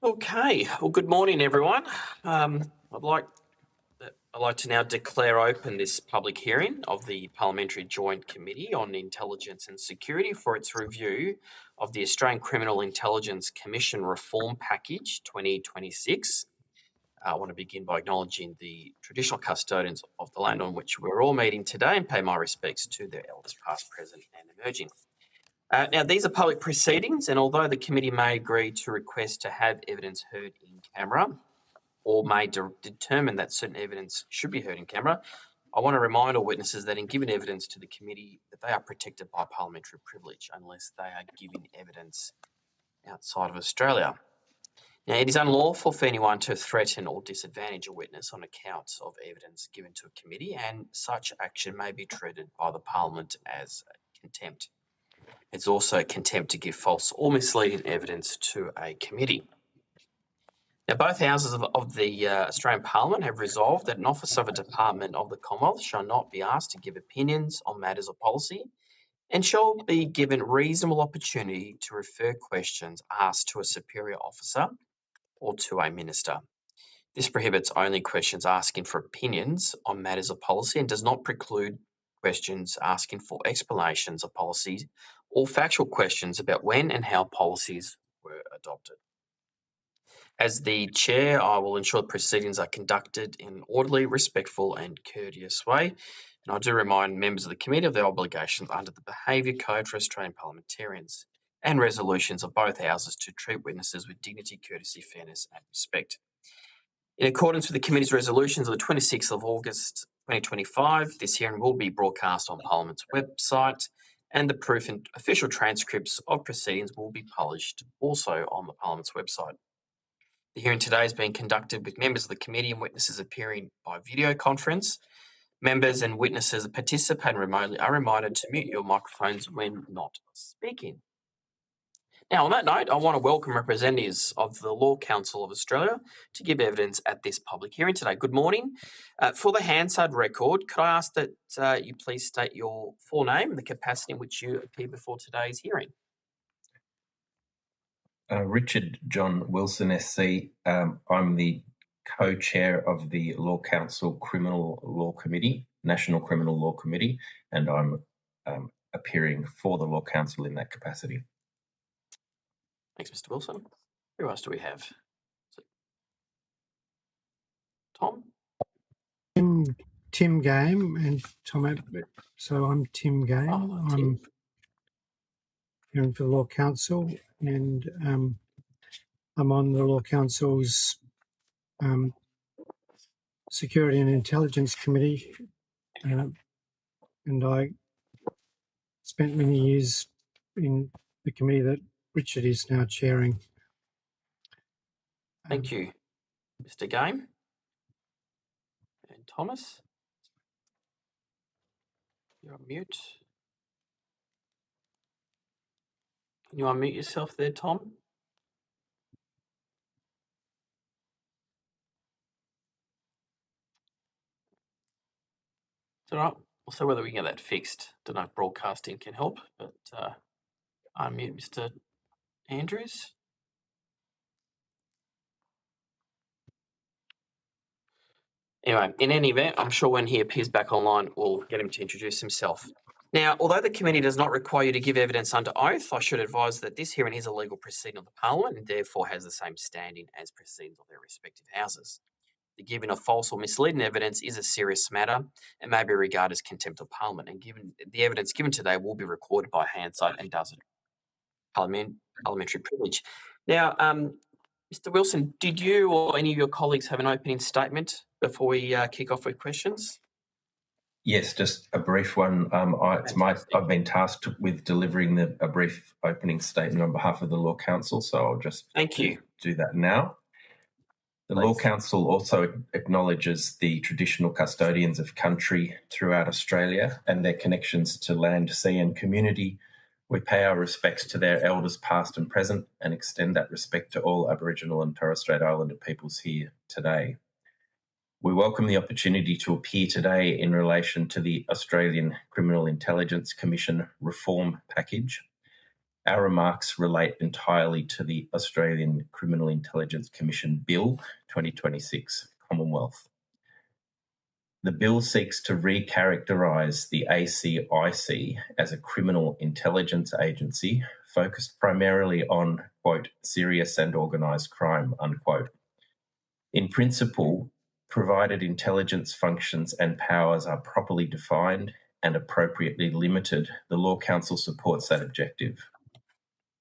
Okay, well, good morning, everyone. I'd like to now declare open this public hearing of the Parliamentary Joint Committee on Intelligence and Security for its review of the Australian Criminal Intelligence Commission Reform Package 2026. I want to begin by acknowledging the traditional custodians of the land on which we're all meeting today and pay my respects to their elders past, present and emerging. Now, these are public proceedings, and although the committee may agree to request to have evidence heard in camera or may determine that certain evidence should be heard in camera, I want to remind all witnesses that in giving evidence to the committee that they are protected by parliamentary privilege unless they are giving evidence outside of Australia. Now, it is unlawful for anyone to threaten or disadvantage a witness on account of evidence given to a committee, and such action may be treated by the Parliament as contempt. It's also contempt to give false or misleading evidence to a committee. Now, both houses of the Australian Parliament have resolved that an officer of a department of the Commonwealth shall not be asked to give opinions on matters of policy and shall be given reasonable opportunity to refer questions asked to a superior officer or to a minister. This prohibits only questions asking for opinions on matters of policy and does not preclude questions asking for explanations of policies or factual questions about when and how policies were adopted. As the chair, I will ensure proceedings are conducted in an orderly, respectful and courteous way. And I do remind members of the committee of their obligations under the Behaviour Code for Australian parliamentarians and resolutions of both houses to treat witnesses with dignity, courtesy, fairness and respect. In accordance with the committee's resolutions of the 26th of August 2025, this hearing will be broadcast on Parliament's website and the proof and official transcripts of proceedings will be published also on the Parliament's website. The hearing today is being conducted with members of the committee and witnesses appearing by video conference. Members and witnesses participating remotely are reminded to mute your microphones when not speaking. Now, on that note, I want to welcome representatives of the Law Council of Australia to give evidence at this public hearing today. Good morning. For the Hansard record, could I ask that you please state your full name and the capacity in which you appear before today's hearing? Richard John Wilson, SC. I'm the co-chair of the Law Council Criminal Law Committee, National Criminal Law Committee, and I'm appearing for the Law Council in that capacity. Thanks, Mr. Wilson. Who else do we have? Tom? Tim Game and Tom. So I'm Tim Game. I'm here for the Law Council, and I'm on the Law Council's Security and Intelligence Committee, and I spent many years in the committee that Richard is now chairing. Thank you, Mr. Game. And Thomas? You're on mute. Can you unmute yourself there, Tom? It's all right. We'll see whether we can get that fixed. Don't know if broadcasting can help, but unmute Mr. Andrews. Anyway, in any event, I'm sure when he appears back online, we'll get him to introduce himself. Now, although the committee does not require you to give evidence under oath, I should advise that this hearing is a legal proceeding of the Parliament and therefore has the same standing as proceedings of their respective houses. The giving of false or misleading evidence is a serious matter and may be regarded as contempt of Parliament, and given the evidence given today will be recorded by Hansard and does it parliamentary privilege. Now, Mr. Wilson, did you or any of your colleagues have an opening statement before we kick off with questions? Yes, just a brief one. I've been tasked with delivering a brief opening statement on behalf of the Law Council, so I'll just do that now. The Law Council also acknowledges the traditional custodians of country throughout Australia and their connections to land, sea and community. We pay our respects to their elders past and present and extend that respect to all Aboriginal and Torres Strait Islander peoples here today. We welcome the opportunity to appear today in relation to the Australian Criminal Intelligence Commission Reform Package. Our remarks relate entirely to the Australian Criminal Intelligence Commission Bill 2026, Commonwealth. The bill seeks to recharacterise the ACIC as a criminal intelligence agency focused primarily on, quote, serious and organised crime, unquote. In principle, provided intelligence functions and powers are properly defined and appropriately limited, the Law Council supports that objective.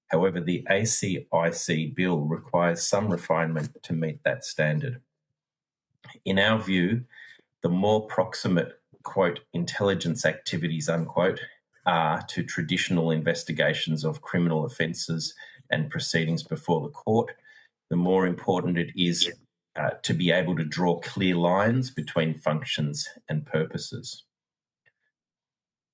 However, the ACIC bill requires some refinement to meet that standard. In our view, the more proximate, quote, intelligence activities, unquote, are to traditional investigations of criminal offences and proceedings before the court, the more important it is to be able to draw clear lines between functions and purposes.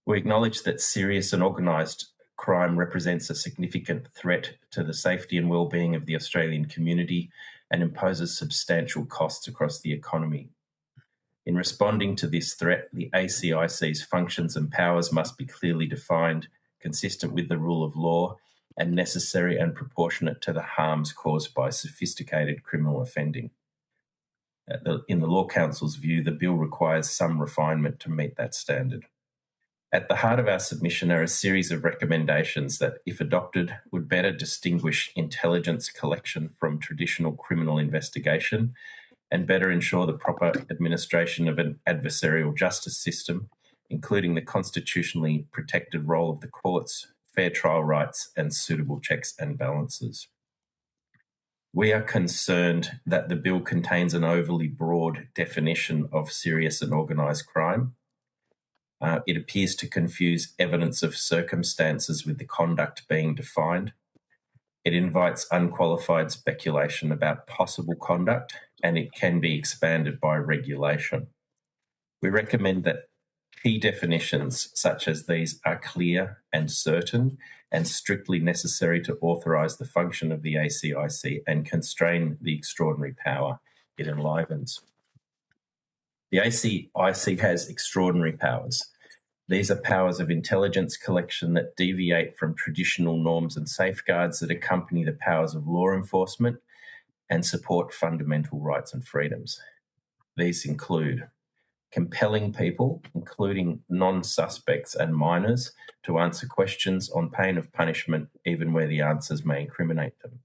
We acknowledge that serious and organised crime represents a significant threat to the safety and well-being of the Australian community and imposes substantial costs across the economy. In responding to this threat, the ACIC's functions and powers must be clearly defined, consistent with the rule of law, and necessary and proportionate to the harms caused by sophisticated criminal offending. In the Law Council's view, the bill requires some refinement to meet that standard. At the heart of our submission are a series of recommendations that, if adopted, would better distinguish intelligence collection from traditional criminal investigation and better ensure the proper administration of an adversarial justice system, including the constitutionally protected role of the courts, fair trial rights, and suitable checks and balances. We are concerned that the bill contains an overly broad definition of serious and organised crime. It appears to confuse evidence of circumstances with the conduct being defined. It invites unqualified speculation about possible conduct, and it can be expanded by regulation. We recommend that key definitions such as these are clear and certain and strictly necessary to authorise the function of the ACIC and constrain the extraordinary power it enlivens. The ACIC has extraordinary powers. These are powers of intelligence collection that deviate from traditional norms and safeguards that accompany the powers of law enforcement and support fundamental rights and freedoms. These include compelling people, including non-suspects and minors, to answer questions on pain of punishment, even where the answers may incriminate them.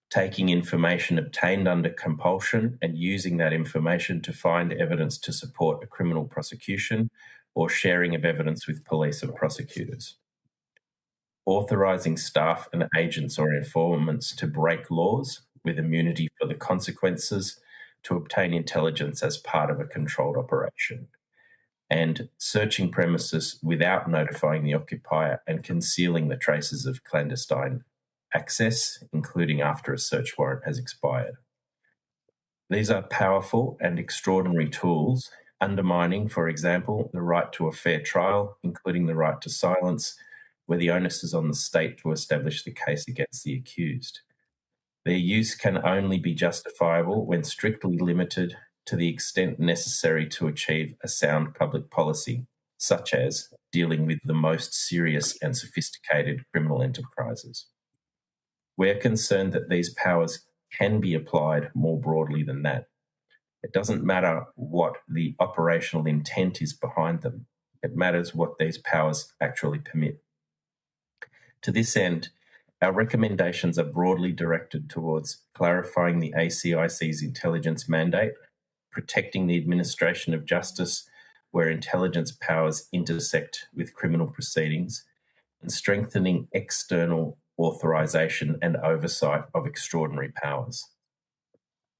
Taking information obtained under compulsion and using that information to find evidence to support a criminal prosecution or sharing of evidence with police and prosecutors. Authorising staff and agents or informants to break laws with immunity for the consequences to obtain intelligence as part of a controlled operation. And searching premises without notifying the occupier and concealing the traces of clandestine access, including after a search warrant has expired. These are powerful and extraordinary tools, undermining, for example, the right to a fair trial, including the right to silence, where the onus is on the state to establish the case against the accused. Their use can only be justifiable when strictly limited to the extent necessary to achieve a sound public policy, such as dealing with the most serious and sophisticated criminal enterprises. We're concerned that these powers can be applied more broadly than that. It doesn't matter what the operational intent is behind them. It matters what these powers actually permit. To this end, our recommendations are broadly directed towards clarifying the ACIC's intelligence mandate, protecting the administration of justice where intelligence powers intersect with criminal proceedings, and strengthening external authorisation and oversight of extraordinary powers.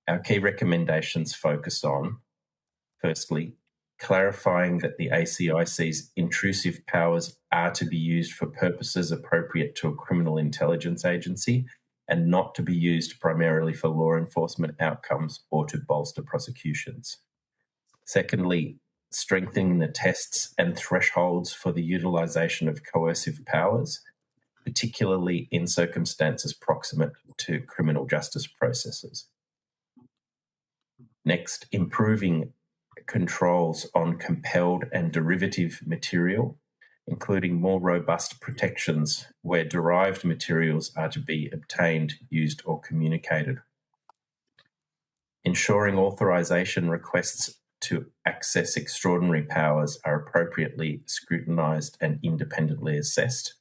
Our key recommendations focus on, firstly, clarifying that the ACIC's intrusive powers are to be used for purposes appropriate to a criminal intelligence agency and not to be used primarily for law enforcement outcomes or to bolster prosecutions. Secondly, strengthening the tests and thresholds for the utilisation of coercive powers, particularly in circumstances proximate to criminal justice processes. Next, improving controls on compelled and derivative material, including more robust protections where derived materials are to be obtained, used or communicated. Ensuring authorisation requests to access extraordinary powers are appropriately scrutinised and independently assessed.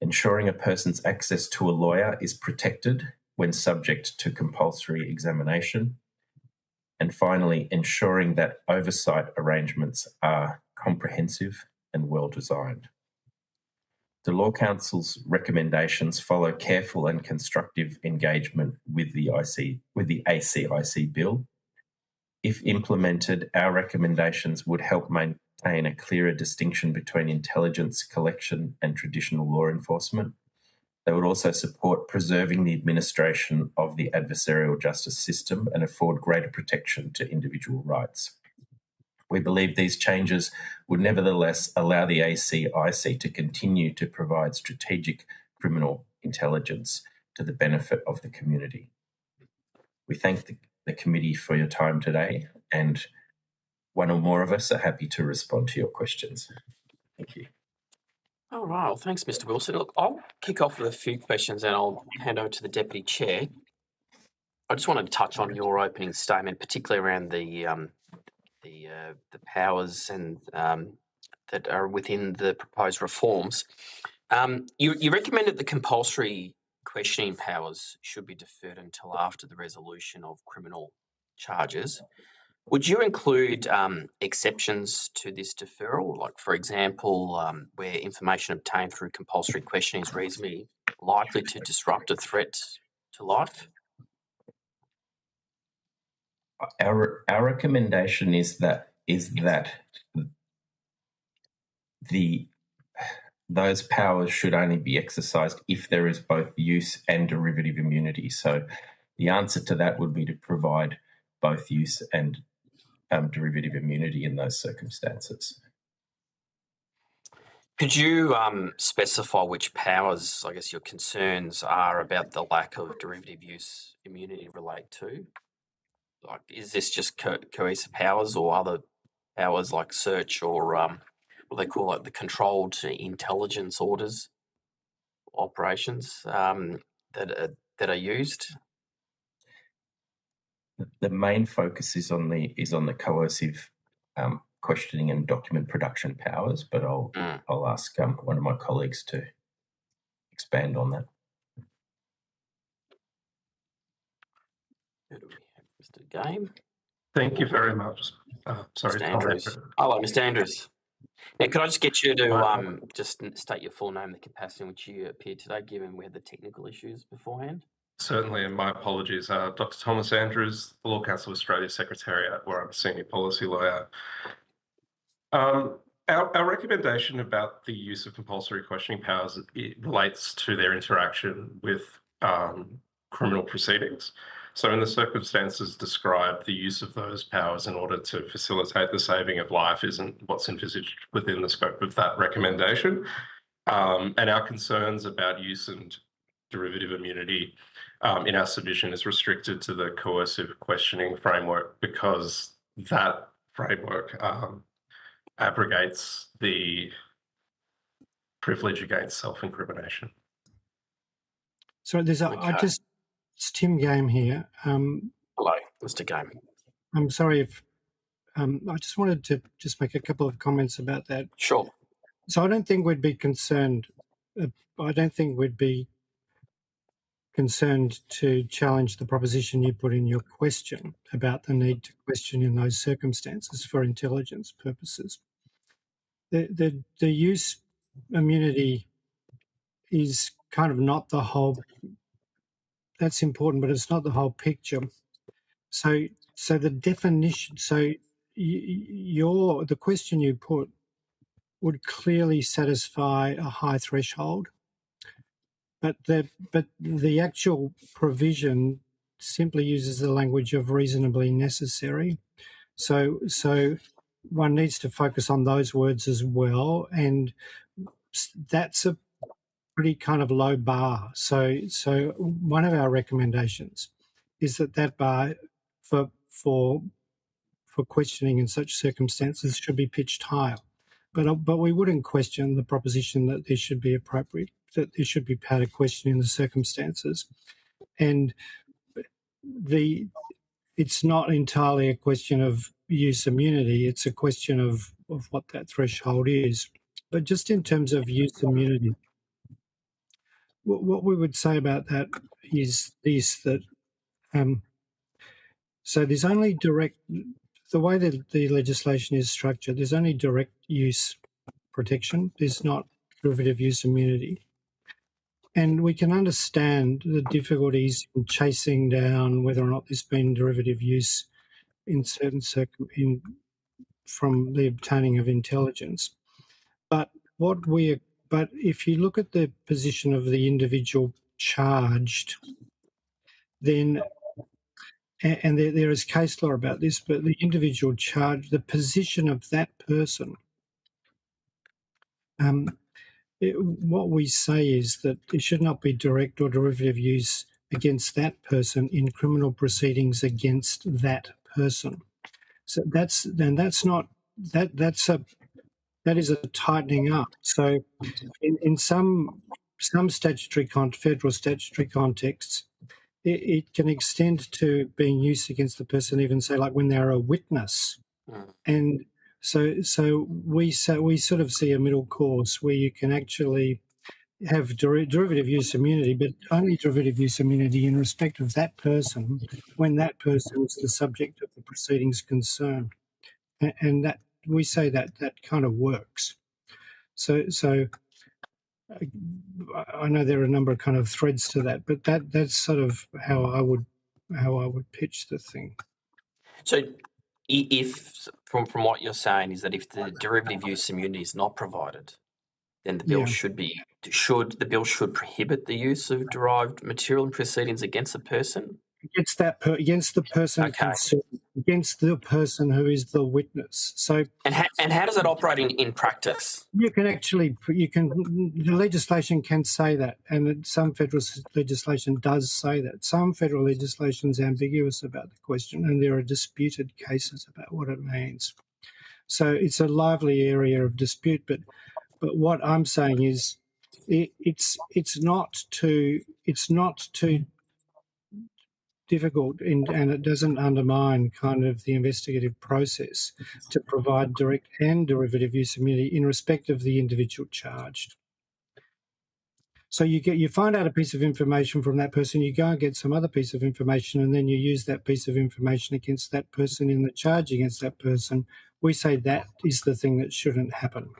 Ensuring a person's access to a lawyer is protected when subject to compulsory examination. And finally, ensuring that oversight arrangements are comprehensive and well designed. The Law Council's recommendations follow careful and constructive engagement with the ACIC bill. If implemented, our recommendations would help maintain a clearer distinction between intelligence collection and traditional law enforcement. They would also support preserving the administration of the adversarial justice system and afford greater protection to individual rights. We believe these changes would nevertheless allow the ACIC to continue to provide strategic criminal intelligence to the benefit of the community. We thank the committee for your time today, and one or more of us are happy to respond to your questions. Thank you. All right, well, thanks, Mr. Wilson. Look, I'll kick off with a few questions and I'll hand over to the Deputy Chair. I just wanted to touch on your opening statement, particularly around the powers and that are within the proposed reforms. You recommended the compulsory questioning powers should be deferred until after the resolution of criminal charges. Would you include exceptions to this deferral, like, for example, where information obtained through compulsory questioning is reasonably likely to disrupt a threat to life? Our recommendation is that those powers should only be exercised if there is both use and derivative immunity. So the answer to that would be to provide both use and derivative immunity in those circumstances. Could you specify which powers, I guess, your concerns are about the lack of derivative use immunity relate to? Like, is this just coercive powers or other powers like search or what they call it, the controlled intelligence orders operations that are used? The main focus is on the coercive questioning and document production powers, but I'll ask one of my colleagues to expand on that. Who do we have? Mr. Game. Thank you very much. Sorry, Mr. Andrews. Hello, Mr. Andrews. Now, could I just get you to just state your full name, the capacity in which you appeared today, given we had the technical issues beforehand? Certainly, and my apologies. Dr. Thomas Andrews, the Law Council of Australia Secretariat, where I'm a senior policy lawyer. Our recommendation about the use of compulsory questioning powers, it relates to their interaction with criminal proceedings. So in the circumstances described, the use of those powers in order to facilitate the saving of life isn't what's envisaged within the scope of that recommendation. And our concerns about use and derivative immunity in our submission is restricted to the coercive questioning framework, because that framework abrogates the privilege against self-incrimination. So it's Tim Game here. Hello, Mr. Game. I'm sorry if I just wanted to just make a couple of comments about that. Sure. So I don't think we'd be concerned. I don't think we'd be concerned to challenge the proposition you put in your question about the need to question in those circumstances for intelligence purposes. The use immunity is kind of not the whole. That's important, but it's not the whole picture. So the definition. So the question you put would clearly satisfy a high threshold. But the actual provision simply uses the language of reasonably necessary. So one needs to focus on those words as well, and that's a pretty kind of low bar. So one of our recommendations is that bar for questioning in such circumstances should be pitched higher. but we wouldn't question the proposition that there should be part of question in the circumstances, and it's not entirely a question of use immunity. It's a question of what that threshold is. But just in terms of use immunity, what we would say about that is this: that so there's only direct. The way that the legislation is structured, there's only direct use protection. There's not derivative use immunity. And we can understand the difficulties in chasing down whether or not there's been derivative use in certain from the obtaining of intelligence. But if you look at the position of the individual charged, then and there is case law about this, but the individual charged, the position of that person, what we say is that there should not be direct or derivative use against that person in criminal proceedings against that person. So that is a tightening up. So in some statutory federal statutory contexts, it can extend to being used against the person, even say like when they're a witness. And so we sort of see a middle course where you can actually have derivative use immunity, but only derivative use immunity in respect of that person when that person is the subject of the proceedings concerned. And that we say that kind of works. So I know there are a number of kind of threads to that, but that's sort of how I would pitch the thing. So, if from what you're saying is that if the derivative use immunity is not provided, then the bill should prohibit the use of derived material in proceedings against a person. Against the person concerned, against the person who is the witness. So, and how does that operate in practice? The legislation can say that, and some federal legislation does say that. Some federal legislation is ambiguous about the question, and there are disputed cases about what it means. So it's a lively area of dispute. But what I'm saying is, it's not too difficult, and it doesn't undermine kind of the investigative process to provide direct and derivative use immunity in respect of the individual charged. So you find out a piece of information from that person, you go and get some other piece of information, and then you use that piece of information against that person in the charge against that person. We say that is the thing that shouldn't happen.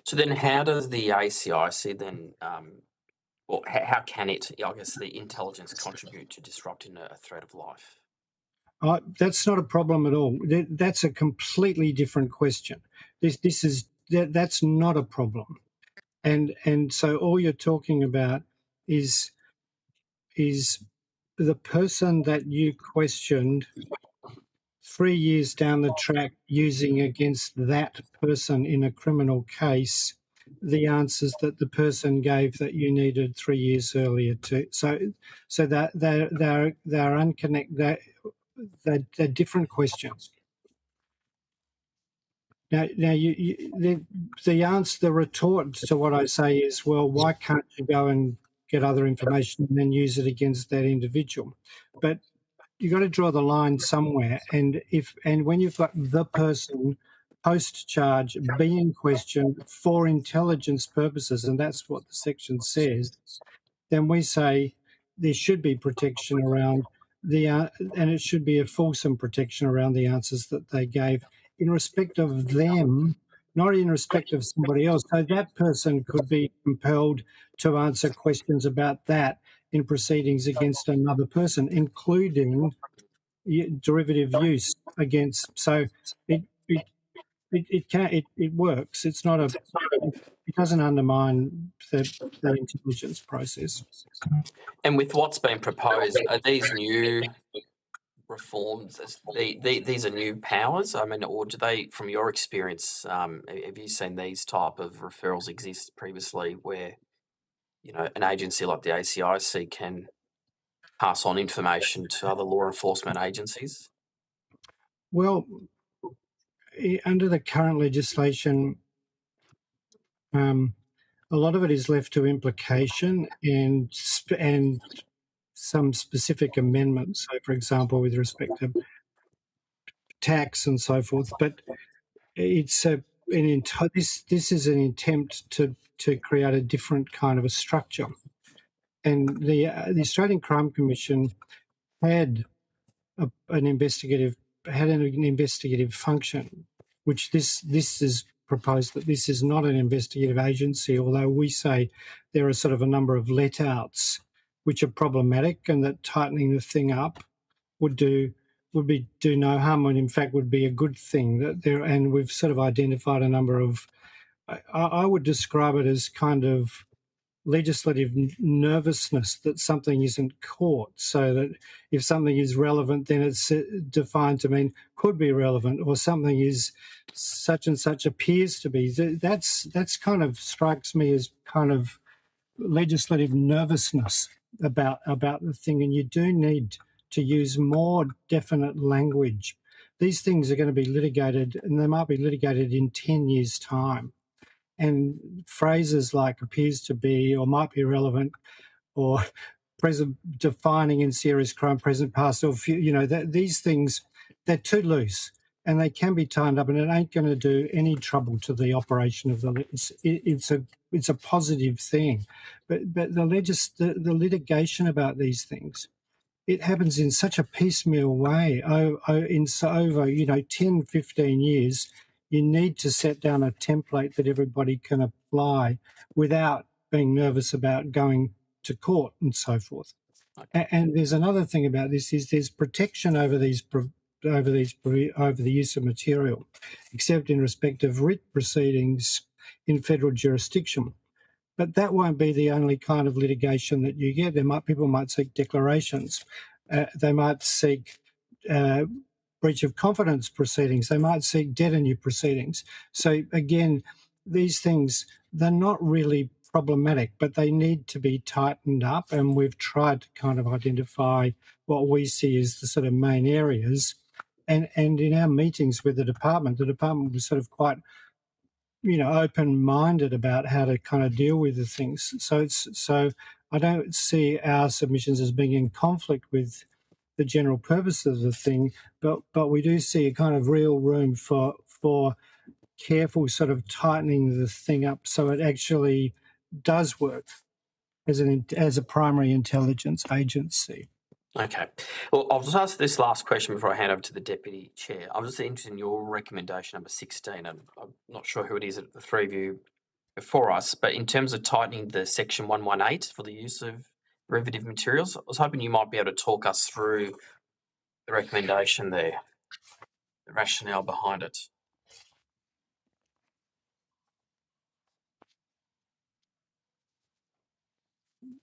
So then how does the ACIC then or how can it, I guess, the intelligence contribute to disrupting a threat of life? That's not a problem at all. That's a completely different question. That's not a problem, and so all you're talking about is the person that you questioned 3 years down the track using against that person in a criminal case the answers that the person gave that you needed 3 years earlier to. So that they're unconnected. They're different questions. Now the answer, the retort to what I say is, well, why can't you go and get other information and then use it against that individual? But you've got to draw the line somewhere, and when you've got the person post-charge being questioned for intelligence purposes, and that's what the section says, then we say there should be protection around and it should be a fulsome protection around the answers that they gave in respect of them, not in respect of somebody else. So that person could be compelled to answer questions about that in proceedings against another person, including derivative use against. So it works. It's not it doesn't undermine the intelligence process. And with what's been proposed, are these new reforms? These are new powers. I mean, or do they, from your experience, have you seen these type of referrals exist previously, where an agency like the ACIC can pass on information to other law enforcement agencies? Well, under the current legislation, a lot of it is left to implication and some specific amendments. So, for example, with respect to tax and so forth. But it's this is an attempt to create a different kind of a structure. And the Australian Crime Commission had an investigative function, which this is proposed that this is not an investigative agency, although we say there are sort of a number of let-outs which are problematic, and that tightening the thing up would do no harm, and in fact would be a good thing. And we've sort of identified a number of, I would describe it as kind of legislative nervousness that something isn't caught, so that if something is relevant, then it's defined to mean could be relevant, or something is such and such appears to be. That's kind of strikes me as kind of legislative nervousness about the thing, and you do need to use more definite language. These things are going to be litigated, and they might be litigated in 10 years' time. And phrases like appears to be or might be relevant or defining in serious crime, present, past, or these things, they're too loose and they can be tightened up, and it ain't going to do any trouble to the operation of it's a positive thing. But the litigation about these things, it happens in such a piecemeal way over 10, 15 years. You need to set down a template that everybody can apply without being nervous about going to court and so forth. And there's another thing about this is there's protection over the use of material, except in respect of writ proceedings in federal jurisdiction. But that won't be the only kind of litigation that you get. People might seek declarations. They might seek breach of confidence proceedings. They might seek debtor proceedings. So again, these things, they're not really problematic, but they need to be tightened up. And we've tried to kind of identify what we see as the sort of main areas. And in our meetings with the department was sort of quite, open-minded about how to kind of deal with the things. So I don't see our submissions as being in conflict with the general purpose of the thing, but we do see a kind of real room for careful sort of tightening the thing up so it actually does work as a primary intelligence agency. Okay. Well, I'll just ask this last question before I hand over to the Deputy Chair. I'm just interested in your recommendation number 16, and I'm not sure who it is that the three of you before us, but in terms of tightening the section 118 for the use of derivative materials, I was hoping you might be able to talk us through the recommendation there, the rationale behind it.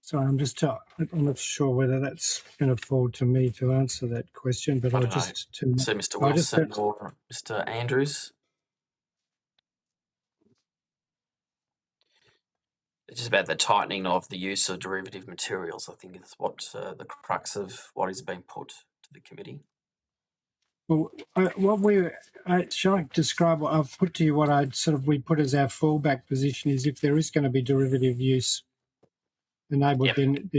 So I'm not sure whether that's going to fall to me to answer that question, but I'll just... So Mr. Wilson or Mr. Andrews? It's just about the tightening of the use of derivative materials, I think is what the crux of what is being put to the committee. Well, shall I describe what I've put to you? What we put as our fallback position is if there is going to be derivative use enabled, then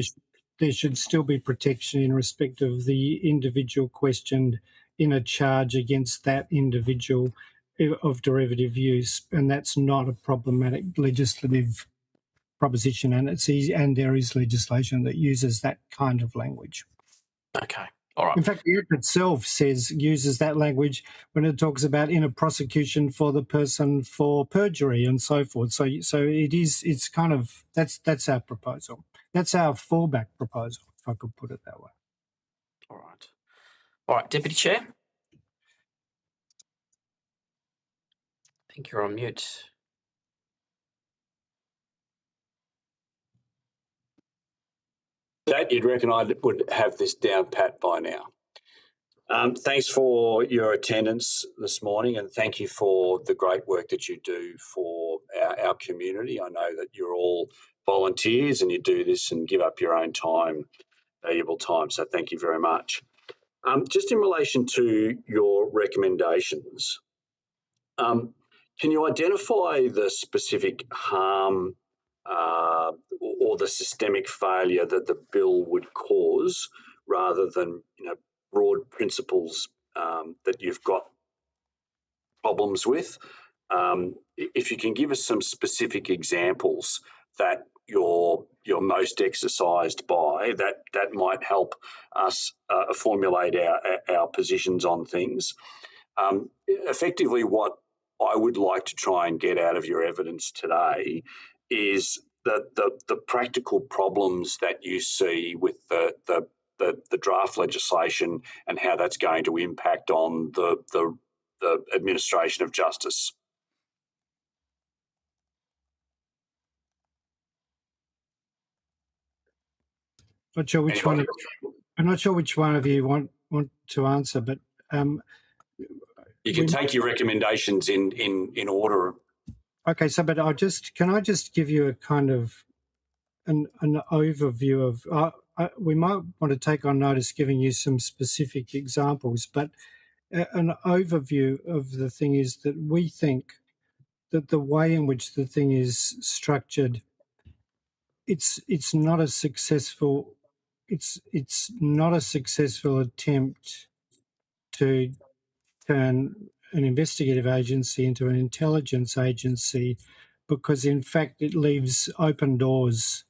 there should still be protection in respect of the individual questioned in a charge against that individual of derivative use, and that's not a problematic legislative proposition, and it's easy, and there is legislation that uses that kind of language. Okay. All right. In fact, the Act itself uses that language when it talks about in a prosecution for the person for perjury and so forth. So it's kind of that's our proposal. That's our fallback proposal, if I could put it that way. All right. All right, Deputy Chair. I think you're on mute. That you'd reckon I would have this down pat by now. Thanks for your attendance this morning, and thank you for the great work that you do for our community. I know that you're all volunteers and you do this and give up your own time, valuable time, so thank you very much. Just in relation to your recommendations, Can you identify the specific harm or the systemic failure that the bill would cause, rather than broad principles that you've got problems with? If you can give us some specific examples that you're most exercised by, that might help us formulate our positions on things. Effectively, what I would like to try and get out of your evidence today is the practical problems that you see with the draft legislation and how that's going to impact on the administration of justice. Not sure which one. I'm not sure which one of you want to answer, but you can take your recommendations in order. Okay, so but can I just give you a kind of an overview of we might want to take on notice giving you some specific examples, but an overview of the thing is that we think that the way in which the thing is structured, it's not a successful attempt to turn an investigative agency into an intelligence agency, because in fact it leaves open doors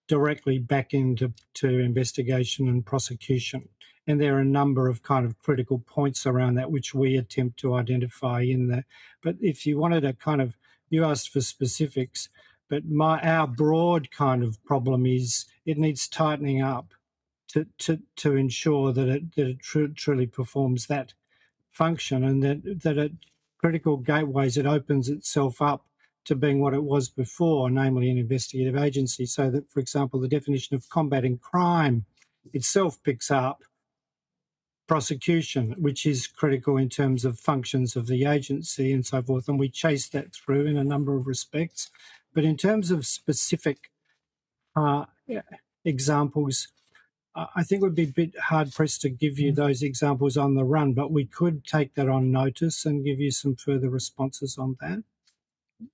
directly back into investigation and prosecution. And there are a number of kind of critical points around that which we attempt to identify in there. But if you wanted a kind of, you asked for specifics, but our broad kind of problem is it needs tightening up to ensure that it truly performs that function, and that at critical gateways it opens itself up to being what it was before, namely an investigative agency, so that, for example, the definition of combating crime itself picks up prosecution, which is critical in terms of functions of the agency and so forth, and we chase that through in a number of respects. But in terms of specific examples, I think it would be a bit hard-pressed to give you those examples on the run, but we could take that on notice and give you some further responses on that.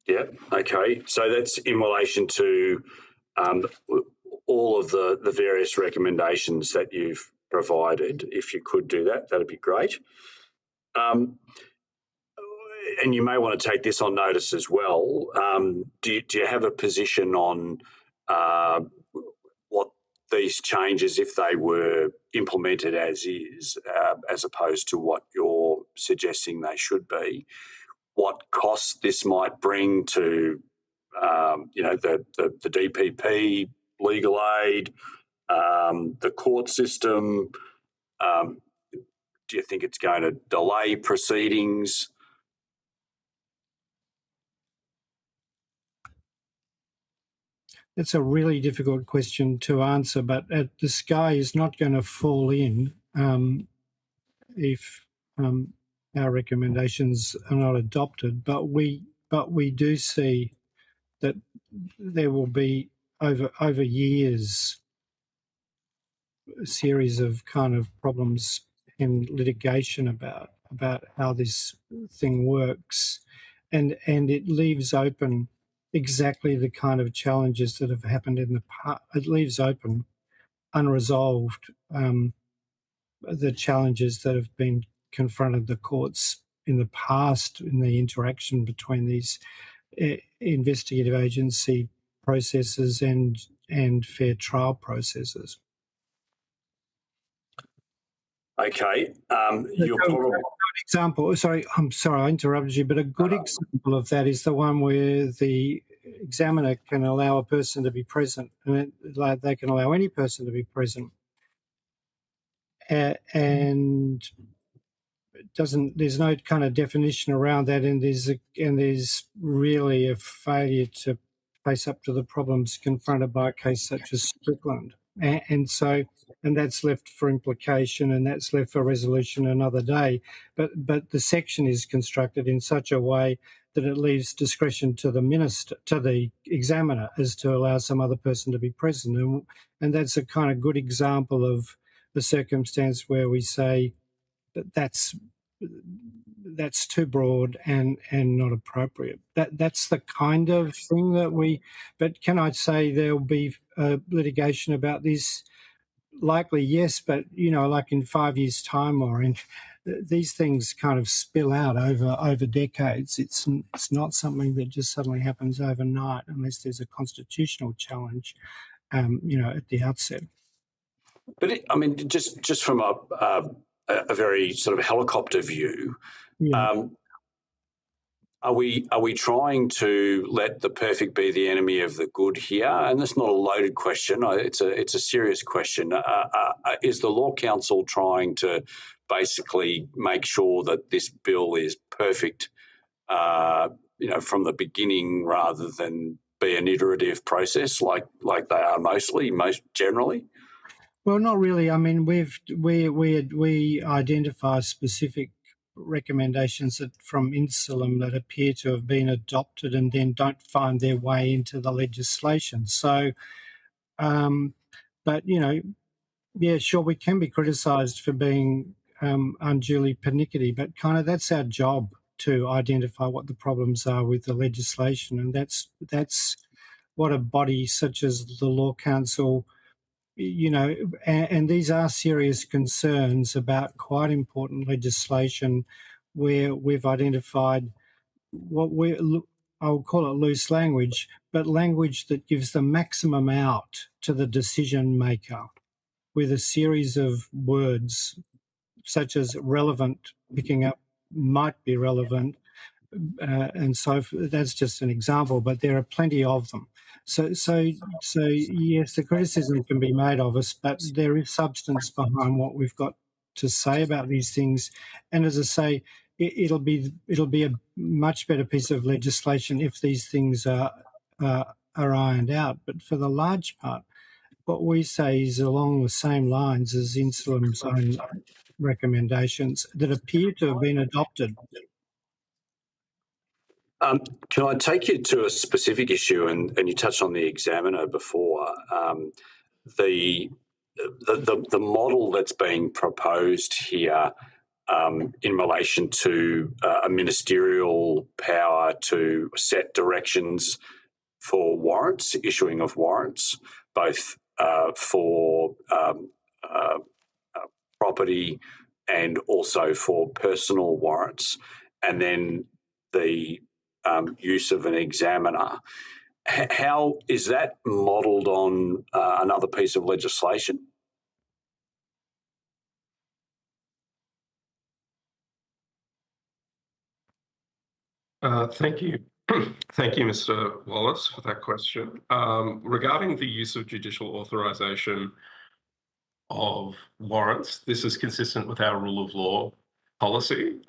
Yeah, okay. So that's in relation to all of the various recommendations that you've provided. If you could do that, that'd be great. And you may want to take this on notice as well. Do you have a position on what these changes, if they were implemented as is, as opposed to what you're suggesting they should be, what costs this might bring to, the DPP, legal aid, the court system? Do you think it's going to delay proceedings? It's a really difficult question to answer, but the sky is not going to fall in if our recommendations are not adopted. But we do see that there will be over years a series of kind of problems in litigation about how this thing works, and it leaves open exactly the kind of challenges that have happened in the past. It leaves open unresolved the challenges that have been confronted the courts in the past in the interaction between these investigative agency processes and fair trial processes. Okay. Example, I'm sorry I interrupted you, but a good example of that is the one where the examiner can allow a person to be present, and they can allow any person to be present, and there's no kind of definition around that, and there's really a failure to face up to the problems confronted by a case such as Strickland, and that's left for implication, and that's left for resolution another day. But the section is constructed in such a way that it leaves discretion to the examiner as to allow some other person to be present, and that's a kind of good example of the circumstance where we say that that's too broad and not appropriate. That's the kind of thing that we. But can I say there'll be litigation about this? Likely, yes, but like in 5 years' time, or in these things kind of spill out over decades. It's not something that just suddenly happens overnight, unless there's a constitutional challenge, at the outset. But just from a very sort of helicopter view, are we trying to let the perfect be the enemy of the good here? And that's not a loaded question. It's a serious question. Is the Law Council trying to basically make sure that this bill is perfect, from the beginning, rather than be an iterative process like they are most generally? Well, not really. I mean, we identify specific recommendations from Insulum that appear to have been adopted and then don't find their way into the legislation. So, but yeah, sure, we can be criticised for being unduly pernickety, but kind of that's our job, to identify what the problems are with the legislation, and that's what a body such as the Law Council, and these are serious concerns about quite important legislation where we've identified what I'll call it loose language, but language that gives the maximum out to the decision maker, with a series of words such as relevant, picking up might be relevant, and so that's just an example, but there are plenty of them. So yes, the criticism can be made of us, but there is substance behind what we've got to say about these things. And as I say, it'll be a much better piece of legislation if these things are ironed out. But for the large part, what we say is along the same lines as Insulum's own recommendations that appear to have been adopted. Can I take you to a specific issue, and you touched on the examiner before, the model that's being proposed here in relation to a ministerial power to set directions for warrants, issuing of warrants, both for property and also for personal warrants, and then the use of an examiner. How is that modelled on another piece of legislation? Thank you. Thank you, Mr. Wallace, for that question. Regarding the use of judicial authorisation of warrants, this is consistent with our rule of law policy,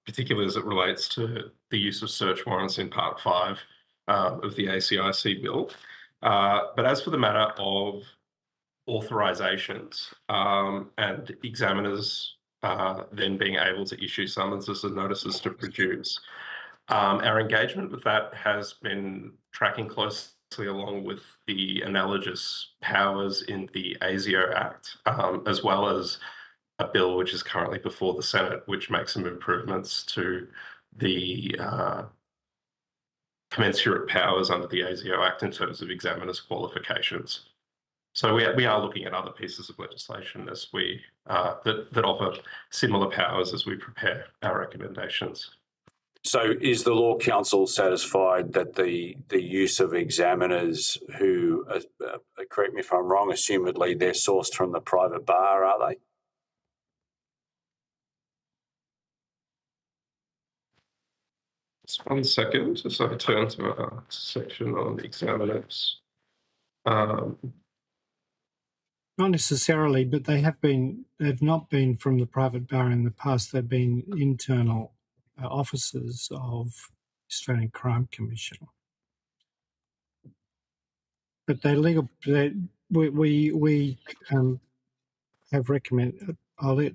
particularly as it relates to the use of search warrants in Part 5 of the ACIC bill. But as for the matter of authorisations and examiners then being able to issue summonses and notices to produce, our engagement with that has been tracking closely along with the analogous powers in the ASIO Act, as well as a bill which is currently before the Senate, which makes some improvements to the commensurate powers under the ASIO Act in terms of examiners' qualifications. So we are looking at other pieces of legislation as we that offer similar powers as we prepare our recommendations. So is the Law Council satisfied that the use of examiners who, correct me if I'm wrong, assumedly they're sourced from the private bar, are they? Just 1 second, as I turn to our section on examiners. Not necessarily, but they've not been from the private bar in the past. They've been internal officers of Australian Crime Commission. But we have recommended. I'll let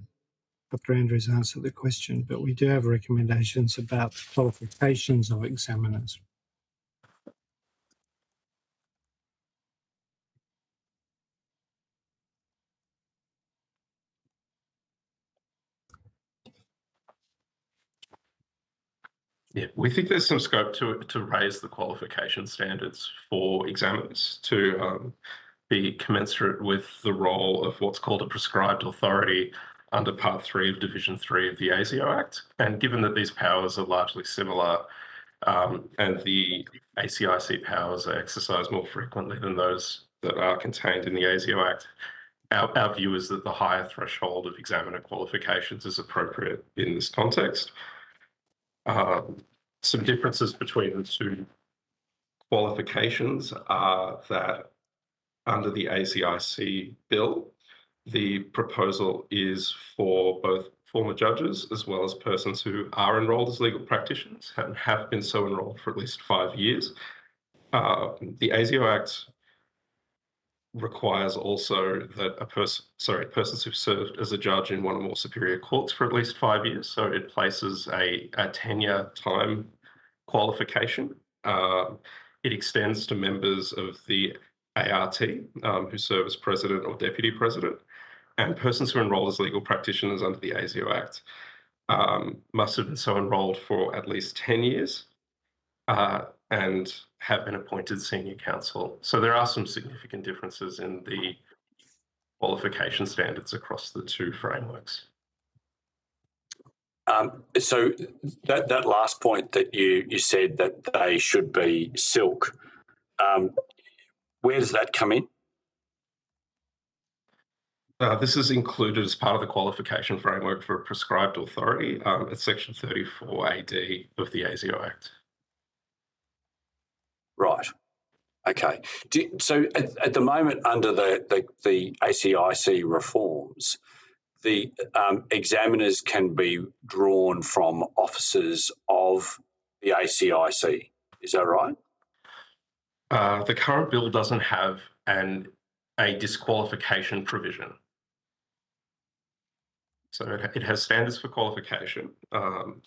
Dr. Andrews answer the question, but we do have recommendations about qualifications of examiners. Yeah, we think there's some scope to raise the qualification standards for examiners to be commensurate with the role of what's called a prescribed authority under Part 3 of Division 3 of the ASIO Act. And given that these powers are largely similar and the ACIC powers are exercised more frequently than those that are contained in the ASIO Act, our view is that the higher threshold of examiner qualifications is appropriate in this context. Some differences between the two qualifications are that under the ACIC bill, the proposal is for both former judges as well as persons who are enrolled as legal practitioners and have been so enrolled for at least 5 years. The ASIO Act requires also that persons who've served as a judge in one or more superior courts for at least 5 years. So it places a tenure time qualification. It extends to members of the ART who serve as president or deputy president, and persons who are enrolled as legal practitioners under the ASIO Act must have been so enrolled for at least 10 years and have been appointed senior counsel. So there are some significant differences in the qualification standards across the two frameworks. So that last point that you said that they should be silk, where does that come in? This is included as part of the qualification framework for a prescribed authority. It's Section 34AD of the ASIO Act. Right. Okay. So at the moment, under the ACIC reforms, the examiners can be drawn from officers of the ACIC. Is that right? The current bill doesn't have a disqualification provision. So it has standards for qualification,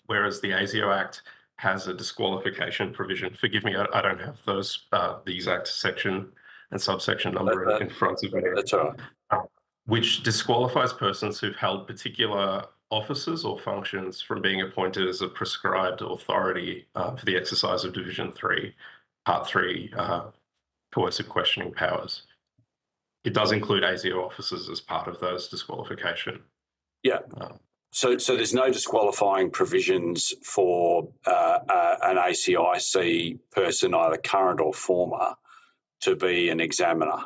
whereas the ASIO Act has a disqualification provision. Forgive me, I don't have those the exact section and subsection number in front of me. That's all right. Which disqualifies persons who've held particular offices or functions from being appointed as a prescribed authority for the exercise of Division 3, Part 3, coercive questioning powers. It does include ASIO officers as part of those disqualification. Yeah. So there's no disqualifying provisions for an ACIC person, either current or former, to be an examiner.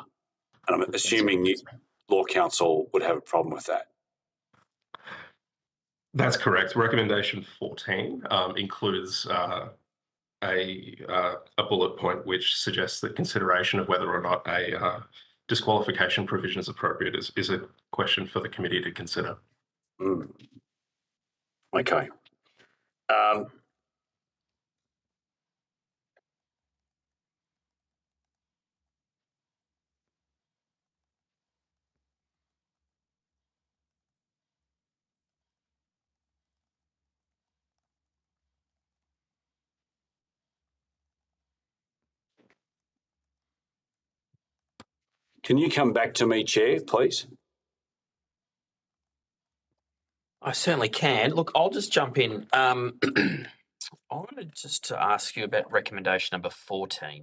And I'm assuming Law Council would have a problem with that. That's correct. Recommendation 14 includes a bullet point which suggests that consideration of whether or not a disqualification provision is appropriate is a question for the committee to consider. Okay. Can you come back to me, Chair, please? I certainly can. Look, I'll just jump in. I wanted just to ask you about recommendation number 14. I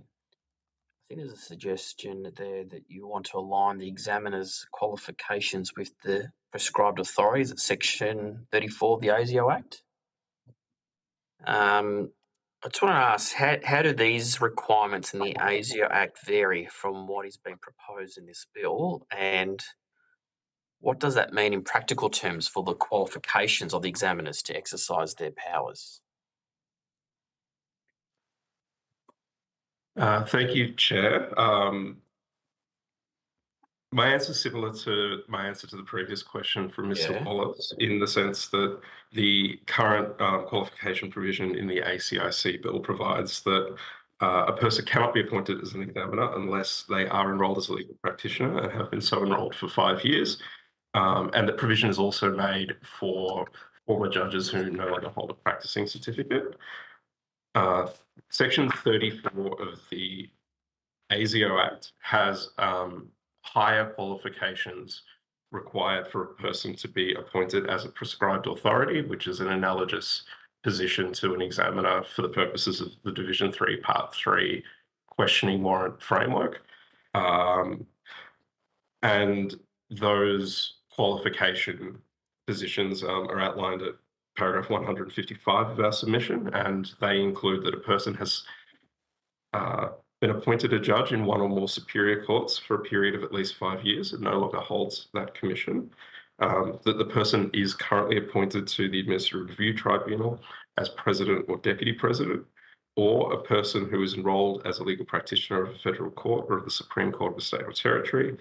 think there's a suggestion there that you want to align the examiner's qualifications with the prescribed authorities at Section 34 of the ASIO Act. I just want to ask, how do these requirements in the ASIO Act vary from what is being proposed in this bill, and what does that mean in practical terms for the qualifications of the examiners to exercise their powers? Thank you, Chair. My answer is similar to my answer to the previous question from Mr. Wallace, in the sense that the current qualification provision in the ACIC bill provides that a person cannot be appointed as an examiner unless they are enrolled as a legal practitioner and have been so enrolled for 5 years. And that provision is also made for former judges who no longer hold a practicing certificate. Section 34 of the ASIO Act has higher qualifications required for a person to be appointed as a prescribed authority, which is an analogous position to an examiner for the purposes of the Division 3, Part 3 questioning warrant framework. And those qualification positions are outlined at paragraph 155 of our submission, and they include that a person has been appointed a judge in one or more superior courts for a period of at least 5 years and no longer holds that commission, that the person is currently appointed to the Administrative Review Tribunal as president or deputy president, or a person who is enrolled as a legal practitioner of a federal court or of the Supreme Court of a state or territory,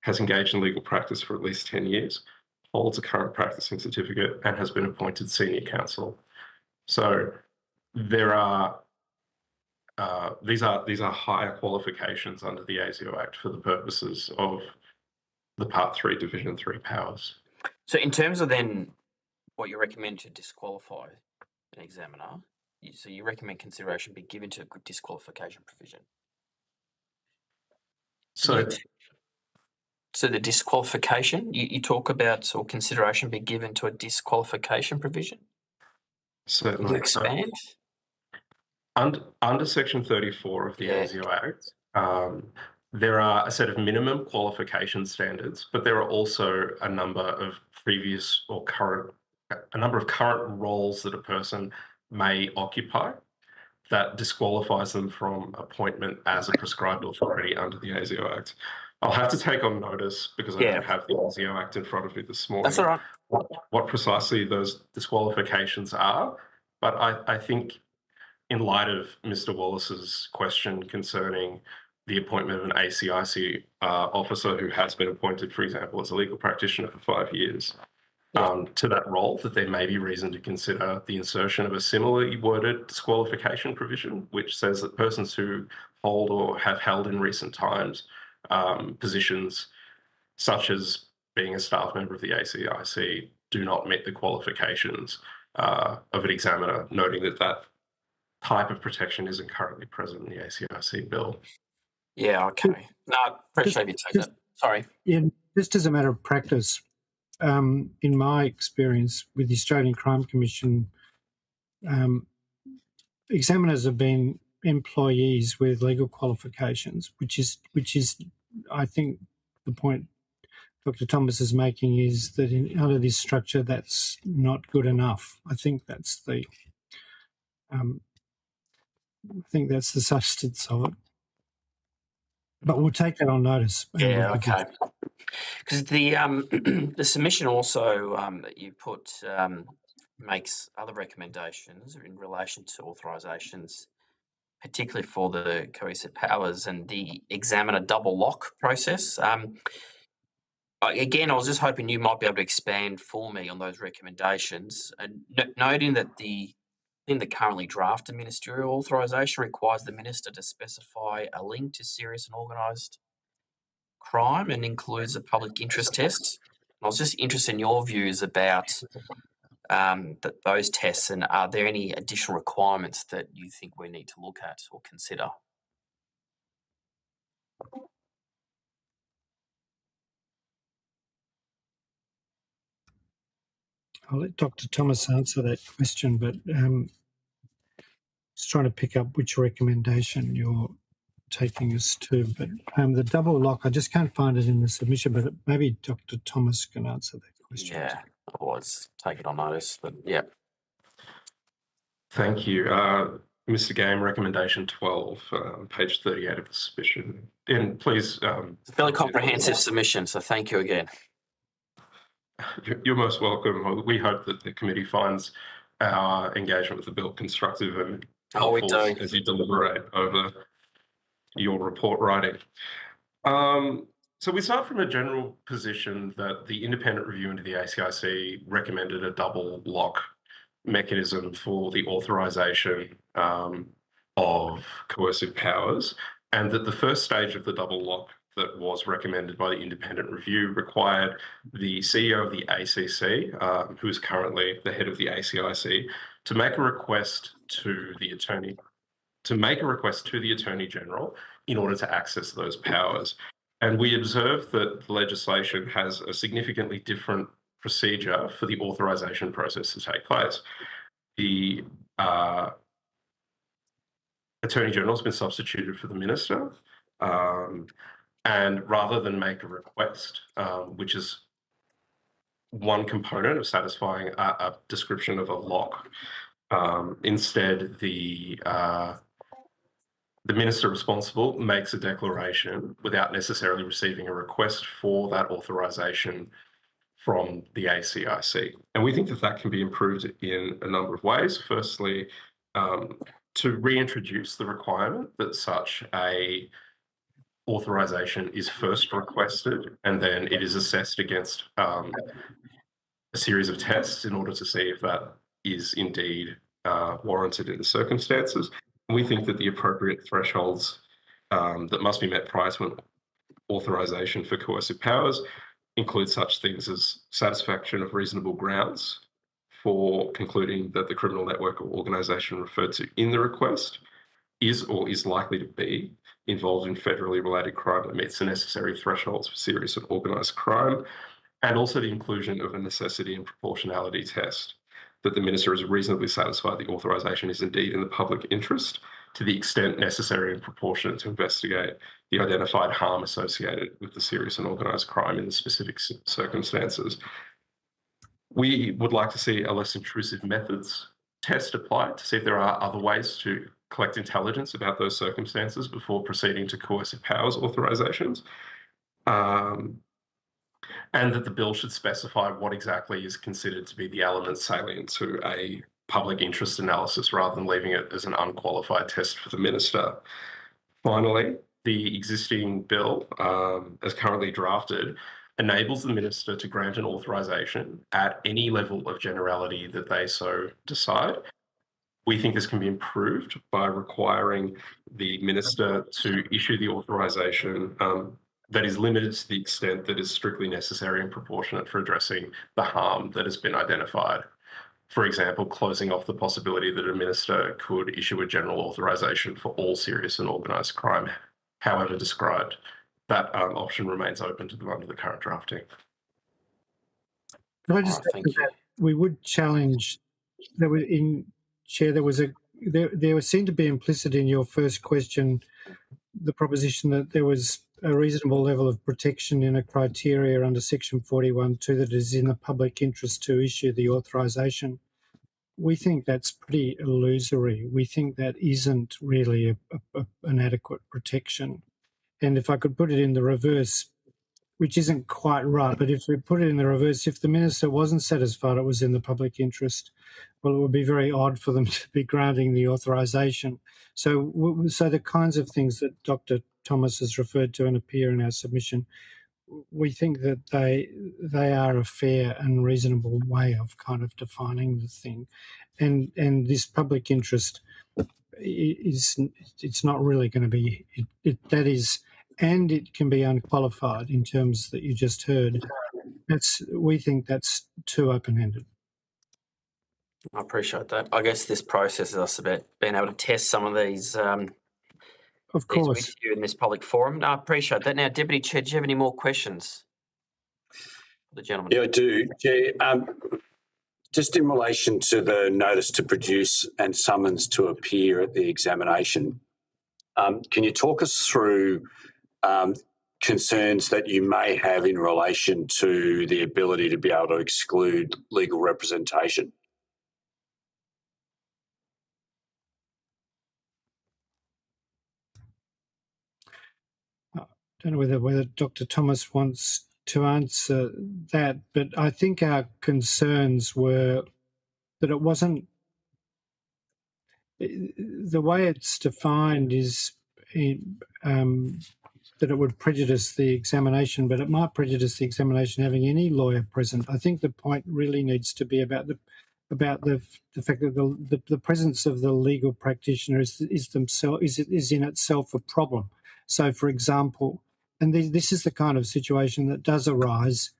has engaged in legal practice for at least 10 years, holds a current practicing certificate, and has been appointed senior counsel. So there are these are higher qualifications under the ASIO Act for the purposes of the Part 3 Division 3 powers. So in terms of then what you recommend to disqualify an examiner, so you recommend consideration be given to a good disqualification provision. So the disqualification, you talk about, or consideration be given to a disqualification provision? Certainly. Can you expand? Under Section 34 of the ASIO Act, there are a set of minimum qualification standards, but there are also a number of current roles that a person may occupy that disqualifies them from appointment as a prescribed authority under the ASIO Act. I'll have to take on notice, because I don't have the ASIO Act in front of me this morning. That's all right. What precisely those disqualifications are, but I think in light of Mr. Wallace's question concerning the appointment of an ACIC officer who has been appointed, for example, as a legal practitioner for 5 years, to that role, that there may be reason to consider the insertion of a similarly worded disqualification provision, which says that persons who hold or have held in recent times positions such as being a staff member of the ACIC do not meet the qualifications of an examiner, noting that that type of protection isn't currently present in the ACIC bill. Yeah, okay. No, I appreciate you taking that. Sorry. Yeah, just as a matter of practice, in my experience with the Australian Crime Commission, examiners have been employees with legal qualifications, which is, I think, the point Dr. Thomas is making is that under this structure, that's not good enough. I think that's the substance of it. But we'll take that on notice. Yeah, okay. Because the submission also that you put makes other recommendations in relation to authorisations, particularly for the coercive powers and the examiner double lock process. Again, I was just hoping you might be able to expand for me on those recommendations, and noting that the currently drafted ministerial authorisation requires the minister to specify a link to serious and organised crime and includes a public interest test. I was just interested in your views about those tests, and are there any additional requirements that you think we need to look at or consider? I'll let Dr. Thomas answer that question, but just trying to pick up which recommendation you're taking us to. But the double lock, I just can't find it in the submission, but maybe Dr. Thomas can answer that question. Yeah, otherwise take it on notice, but yeah. Thank you. Mr. Game, recommendation 12, page 38 of the submission. And please... it's a fairly comprehensive submission, so thank you again. You're most welcome. We hope that the committee finds our engagement with the bill constructive and helpful as you deliberate over your report writing. So we start from a general position that the independent review into the ACIC recommended a double lock mechanism for the authorisation of coercive powers, and that the first stage of the double lock that was recommended by the independent review required the CEO of the ACC, who is currently the head of the ACIC, to make a request to the Attorney General in order to access those powers. And we observe that the legislation has a significantly different procedure for the authorisation process to take place. the Attorney General has been substituted for the Minister, and rather than make a request, which is one component of satisfying a description of a lock, instead the Minister responsible makes a declaration without necessarily receiving a request for that authorisation from the ACIC. And we think that that can be improved in a number of ways. Firstly, to reintroduce the requirement that such a authorisation is first requested and then it is assessed against a series of tests in order to see if that is indeed warranted in the circumstances. And we think that the appropriate thresholds that must be met prior to an authorisation for coercive powers include such things as satisfaction of reasonable grounds for concluding that the criminal network or organisation referred to in the request is or is likely to be involved in federally related crime that meets the necessary thresholds for serious and organised crime, and also the inclusion of a necessity and proportionality test, that the Minister is reasonably satisfied the authorisation is indeed in the public interest to the extent necessary and proportionate to investigate the identified harm associated with the serious and organised crime in the specific circumstances. We would like to see a less intrusive methods test applied to see if there are other ways to collect intelligence about those circumstances before proceeding to coercive powers authorisations. And that the bill should specify what exactly is considered to be the elements salient to a public interest analysis rather than leaving it as an unqualified test for the Minister. Finally, the existing bill, as currently drafted, enables the Minister to grant an authorisation at any level of generality that they so decide. We think this can be improved by requiring the Minister to issue the authorisation that is limited to the extent that is strictly necessary and proportionate for addressing the harm that has been identified. For example, closing off the possibility that a Minister could issue a general authorisation for all serious and organised crime, however described. That option remains open to them under the current drafting. Can I just add to that? We would challenge, there seemed to be implicit in your first question the proposition that there was a reasonable level of protection in a criteria under Section 41(2) that is in the public interest to issue the authorisation. We think that's pretty illusory. We think that isn't really an adequate protection. And if I could put it in the reverse, which isn't quite right, but if we put it in the reverse, if the Minister wasn't satisfied it was in the public interest, well, it would be very odd for them to be granting the authorisation. So the kinds of things that Dr. Thomas has referred to and appear in our submission, we think that they are a fair and reasonable way of kind of defining the thing. And this public interest it's not really going to be, that is, and it can be unqualified in terms that you just heard. We think that's too open-ended. I appreciate that. I guess this process is us about being able to test some of these, of course, with you in this public forum. No, I appreciate that. Now, Deputy Chair, do you have any more questions for the gentleman? Yeah, I do. Chair, just in relation to the notice to produce and summons to appear at the examination, can you talk us through concerns that you may have in relation to the ability to be able to exclude legal representation? I don't know whether Dr. Thomas wants to answer that, but I think our concerns were that it wasn't, the way it's defined is that it would prejudice the examination, but it might prejudice the examination having any lawyer present. I think the point really needs to be about the fact that the presence of the legal practitioner is in itself a problem. So, for example, and this is the kind of situation that does arise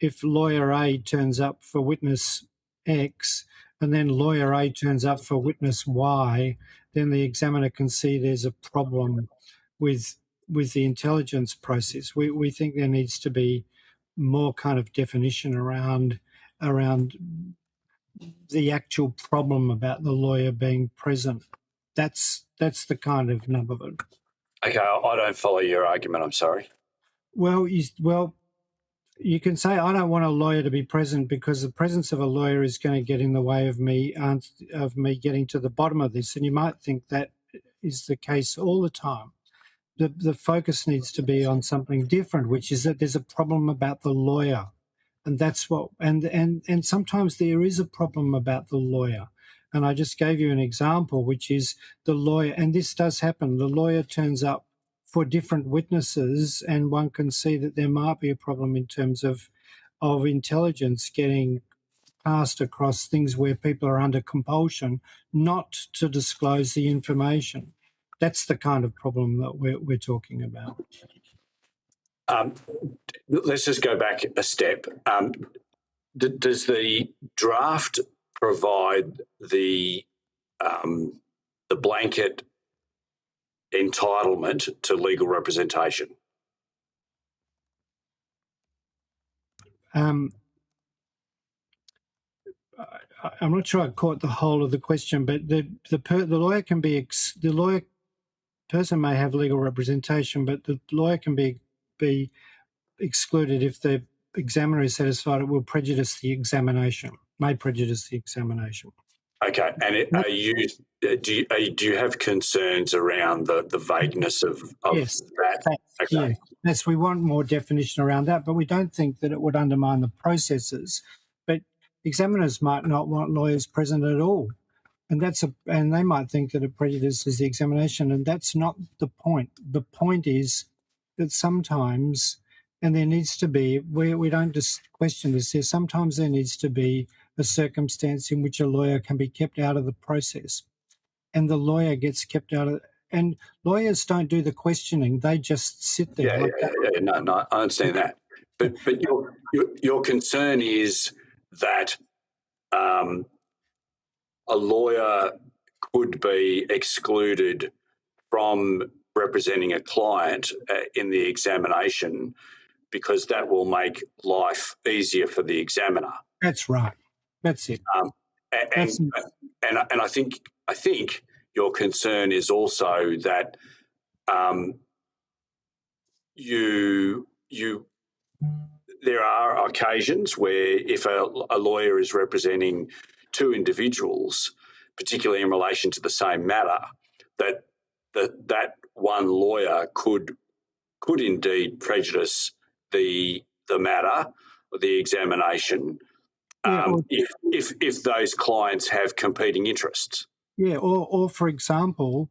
if lawyer A turns up for witness X and then lawyer A turns up for witness Y, then the examiner can see there's a problem with the intelligence process. We think there needs to be more kind of definition around the actual problem about the lawyer being present. That's the kind of nub of it. Okay, I don't follow your argument. I'm sorry. Well, you can say I don't want a lawyer to be present because the presence of a lawyer is going to get in the way of me getting to the bottom of this, and you might think that is the case all the time. The focus needs to be on something different, which is that there's a problem about the lawyer, and that's what. And sometimes there is a problem about the lawyer, and I just gave you an example, which is the lawyer, and this does happen. The lawyer turns up for different witnesses, and one can see that there might be a problem in terms of intelligence getting passed across things where people are under compulsion not to disclose the information. That's the kind of problem that we're talking about. Let's just go back a step. Does the draft provide the blanket entitlement to legal representation? I'm not sure I caught the whole of the question, but the lawyer can be the lawyer person may have legal representation, but the lawyer can be excluded if the examiner is satisfied it will prejudice the examination. May prejudice the examination. Okay, and do you have concerns around the vagueness of yes, that? Okay. Yes, we want more definition around that, but we don't think that it would undermine the processes. But examiners might not want lawyers present at all, and they might think that it prejudices the examination, and that's not the point. The point is that sometimes, and there needs to be, we don't just question this here, sometimes there needs to be a circumstance in which a lawyer can be kept out of the process, and the lawyer gets kept out of it. And lawyers don't do the questioning; they just sit there. No, I understand that. But your concern is that a lawyer could be excluded from representing a client in the examination because that will make life easier for the examiner. That's right. That's it. And I think your concern is also that there are occasions where if a lawyer is representing two individuals, particularly in relation to the same matter, that one lawyer could indeed prejudice the matter or the examination if those clients have competing interests. Yeah, or for example,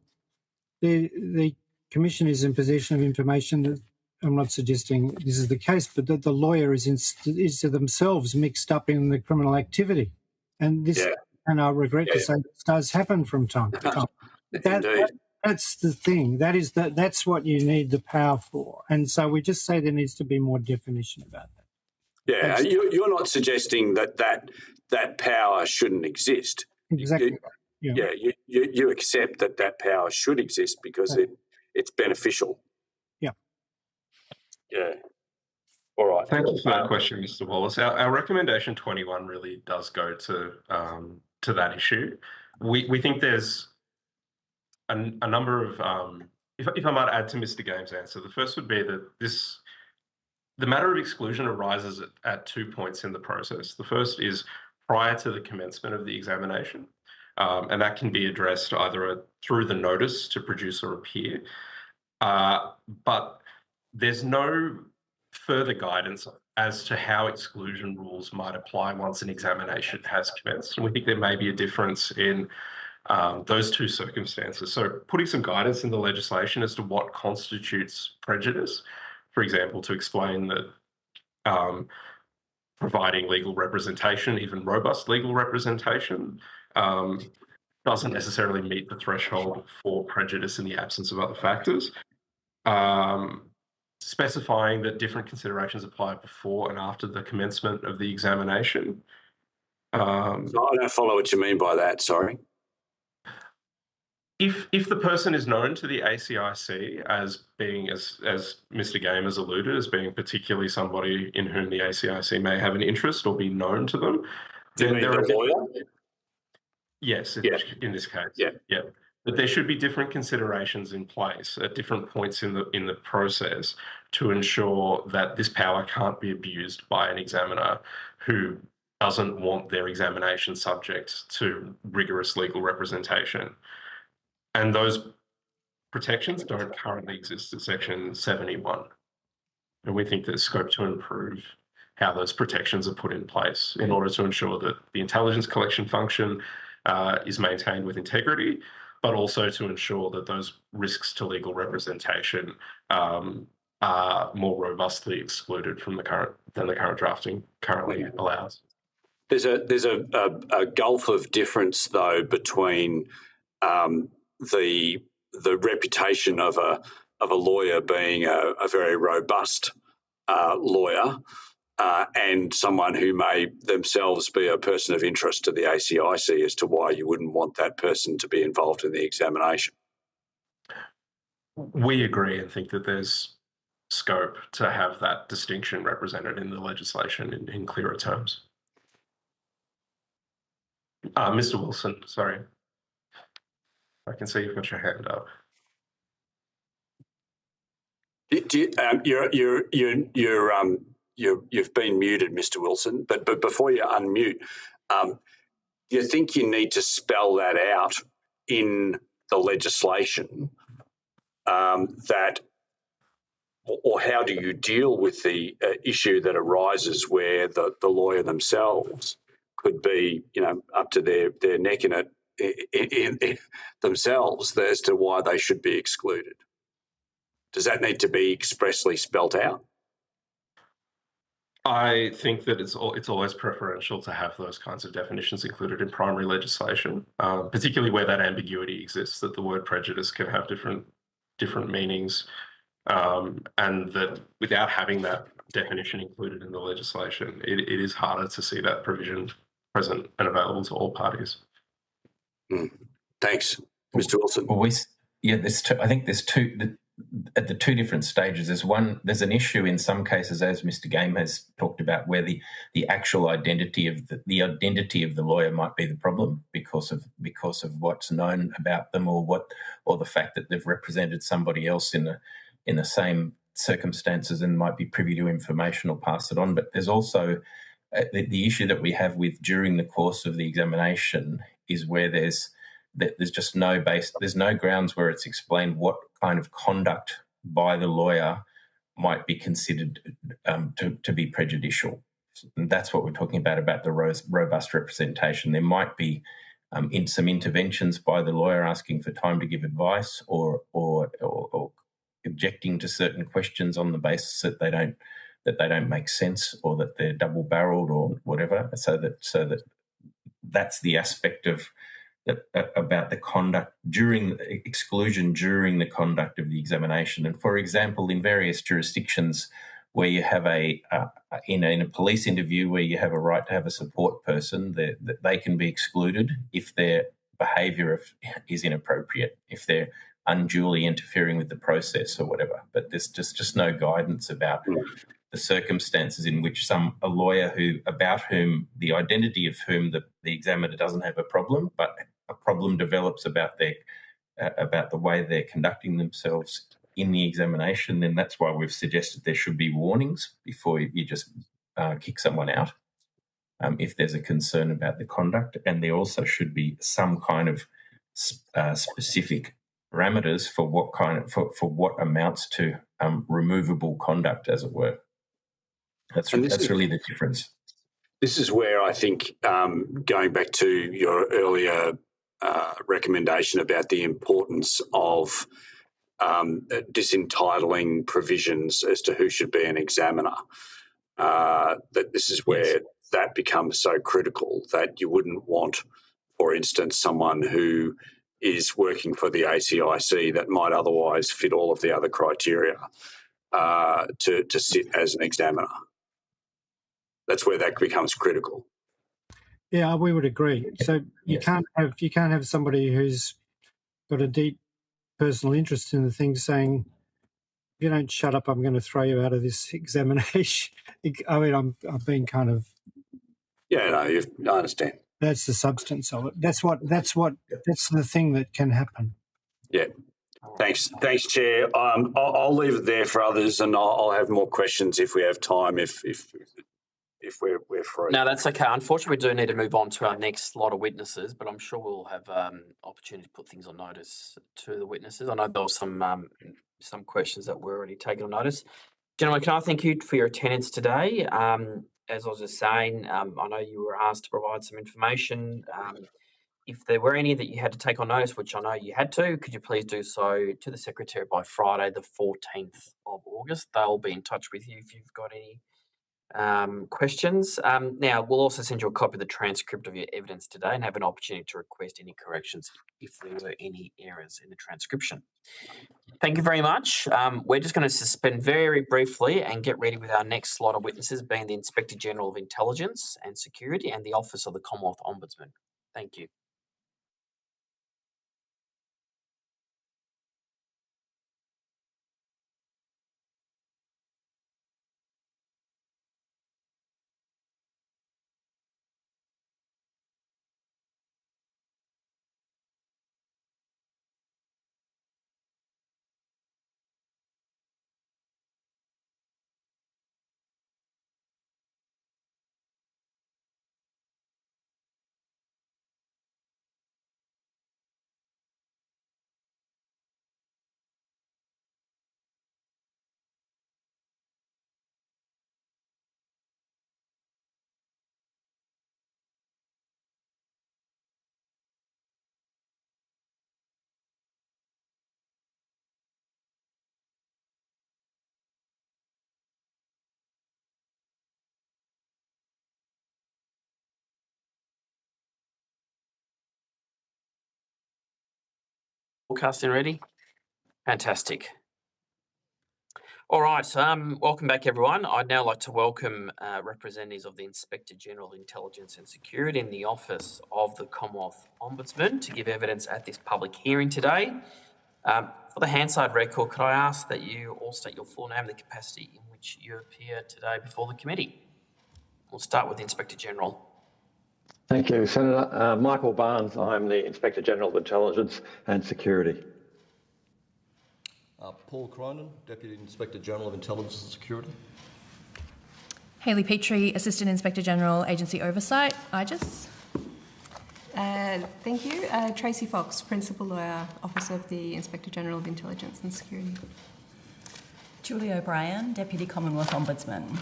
the Commission is in possession of information that I'm not suggesting this is the case, but that the lawyer is themselves mixed up in the criminal activity, and this, and I regret to say, this does happen from time to time. That's the thing. That's what you need the power for, and so we just say there needs to be more definition about that. Yeah, you're not suggesting that power shouldn't exist. Exactly. You accept that power should exist because it's beneficial. Yeah. Yeah. All right. Thank you for that question, Mr. Wallace. Our recommendation 21 really does go to that issue. We think there's a number of, if I might add to Mr. Game's answer, the first would be that the matter of exclusion arises at 2 points in the process. The first is prior to the commencement of the examination, and that can be addressed either through the notice to produce or appear, but there's no further guidance as to how exclusion rules might apply once an examination has commenced. And we think there may be a difference in those two circumstances. So putting some guidance in the legislation as to what constitutes prejudice, for example, to explain that providing legal representation, even robust legal representation, doesn't necessarily meet the threshold for prejudice in the absence of other factors. Specifying that different considerations apply before and after the commencement of the examination. So I don't follow what you mean by that, sorry. If the person is known to the ACIC as being, as Mr. Game has alluded, as being particularly somebody in whom the ACIC may have an interest or be known to them, Do you mean the lawyer? Yes, in this case. Yeah. But there should be different considerations in place at different points in the process to ensure that this power can't be abused by an examiner who doesn't want their examination subject to rigorous legal representation. And those protections don't currently exist at Section 71. And we think there's scope to improve how those protections are put in place in order to ensure that the intelligence collection function is maintained with integrity, but also to ensure that those risks to legal representation are more robustly excluded from than the current drafting currently allows. There's a gulf of difference though between the reputation of a lawyer being a very robust lawyer and someone who may themselves be a person of interest to the ACIC as to why you wouldn't want that person to be involved in the examination. We agree and think that there's scope to have that distinction represented in the legislation in clearer terms. Mr. Wilson, sorry. I can see you've got your hand up. You've been muted, Mr. Wilson, but before you unmute, do you think you need to spell that out in the legislation or how do you deal with the issue that arises where the lawyer themselves could be, up to their neck in it themselves as to why they should be excluded? Does that need to be expressly spelt out? I think that it's always preferential to have those kinds of definitions included in primary legislation, particularly where that ambiguity exists, that the word prejudice can have different meanings, and that without having that definition included in the legislation, it is harder to see that provision present and available to all parties. Thanks, Mr. Wilson. Well, I think there's two. At the two different stages, there's an issue in some cases, as Mr. Game has talked about, where the actual identity of the lawyer might be the problem because of what's known about them or the fact that they've represented somebody else in the same circumstances and might be privy to information or pass it on. But there's also the issue that we have with during the course of the examination is where there's just there's no grounds where it's explained what kind of conduct by the lawyer might be considered to be prejudicial. And that's what we're talking about the robust representation. There might be in some interventions by the lawyer asking for time to give advice or objecting to certain questions on the basis that they don't make sense or that they're double-barreled or whatever. So that's the aspect of about the conduct exclusion during the conduct of the examination. And for example, in various jurisdictions where you have in a police interview where you have a right to have a support person, they can be excluded if their behaviour is inappropriate, if they're unduly interfering with the process or whatever. But there's just no guidance about the circumstances in which a lawyer about whom the identity of whom the examiner doesn't have a problem, but a problem develops about the way they're conducting themselves in the examination, then that's why we've suggested there should be warnings before you just kick someone out if there's a concern about the conduct. And there also should be some kind of specific parameters for what amounts to removable conduct, as it were. That's really the difference. This is where I think, going back to your earlier recommendation about the importance of disentitling provisions as to who should be an examiner, that this is where that becomes so critical that you wouldn't want, for instance, someone who is working for the ACIC that might otherwise fit all of the other criteria to sit as an examiner. That's where that becomes critical. Yeah, we would agree. So you can't have somebody who's got a deep personal interest in the thing saying, if you don't shut up, I'm going to throw you out of this examination. I mean, I'm being kind of Yeah, no, I understand. That's the substance of it. That's the thing that can happen. Yeah. Thanks, Chair. I'll leave it there for others, and I'll have more questions if we have time. If we're free. No, that's okay. Unfortunately, we do need to move on to our next lot of witnesses, but I'm sure we'll have opportunity to put things on notice to the witnesses. I know there was some questions that were already taken on notice. Gentlemen, can I thank you for your attendance today? As I was just saying, I know you were asked to provide some information. If there were any that you had to take on notice, which I know you had to, could you please do so to the Secretary by Friday, the 14th of August? They'll be in touch with you if you've got any questions. Now, we'll also send you a copy of the transcript of your evidence today and have an opportunity to request any corrections if there were any errors in the transcription. Thank you very much. We're just going to suspend very briefly and get ready with our next slot of witnesses, being the Inspector General of Intelligence and Security and the Office of the Commonwealth Ombudsman. Thank you. Broadcasting ready? Fantastic. All right, welcome back, everyone. I'd now like to welcome representatives of the Inspector General of Intelligence and Security in the Office of the Commonwealth Ombudsman to give evidence at this public hearing today. For the Hansard record, could I ask that you all state your full name and the capacity in which you appear today before the committee? We'll start with the Inspector General. Thank you, Senator. Michael Barnes, I'm the Inspector General of Intelligence and Security. Paul Cronin, Deputy Inspector General of Intelligence and Security. Hayley Petrie, Assistant Inspector General, Agency Oversight, IGIS. Thank you. Tracy Fox, Principal Lawyer, Office of the Inspector General of Intelligence and Security. Julie O'Brien, Deputy Commonwealth Ombudsman.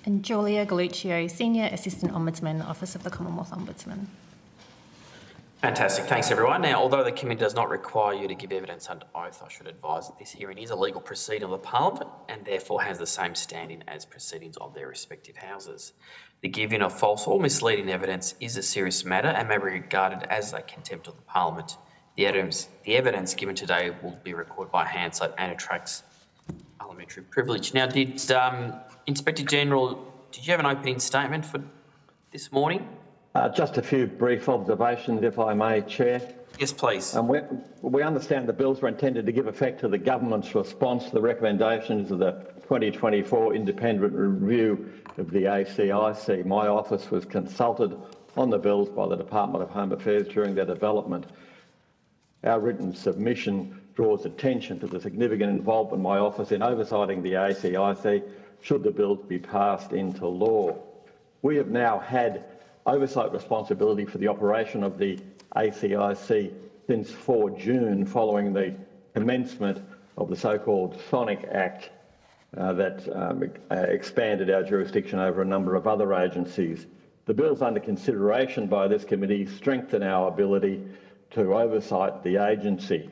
And Julia Galluccio, Senior Assistant Ombudsman, Office of the Commonwealth Ombudsman. Fantastic. Thanks, everyone. Now, although the committee does not require you to give evidence under oath, I should advise that this hearing is a legal proceeding of the Parliament and therefore has the same standing as proceedings of their respective houses. The giving of false or misleading evidence is a serious matter and may be regarded as a contempt of the Parliament. The evidence given today will be recorded by Hansard and attracts parliamentary privilege. Now, did Inspector General, did you have an opening statement for this morning? Just a few brief observations, if I may, Chair. Yes, please. We understand the bills were intended to give effect to the government's response to the recommendations of the 2024 independent review of the ACIC. My office was consulted on the bills by the Department of Home Affairs during their development. Our written submission draws attention to the significant involvement of my office in oversighting the ACIC should the bills be passed into law. We have now had oversight responsibility for the operation of the ACIC since 4 June following the commencement of the so-called Sonic Act that expanded our jurisdiction over a number of other agencies. The bills under consideration by this committee strengthen our ability to oversight the agency.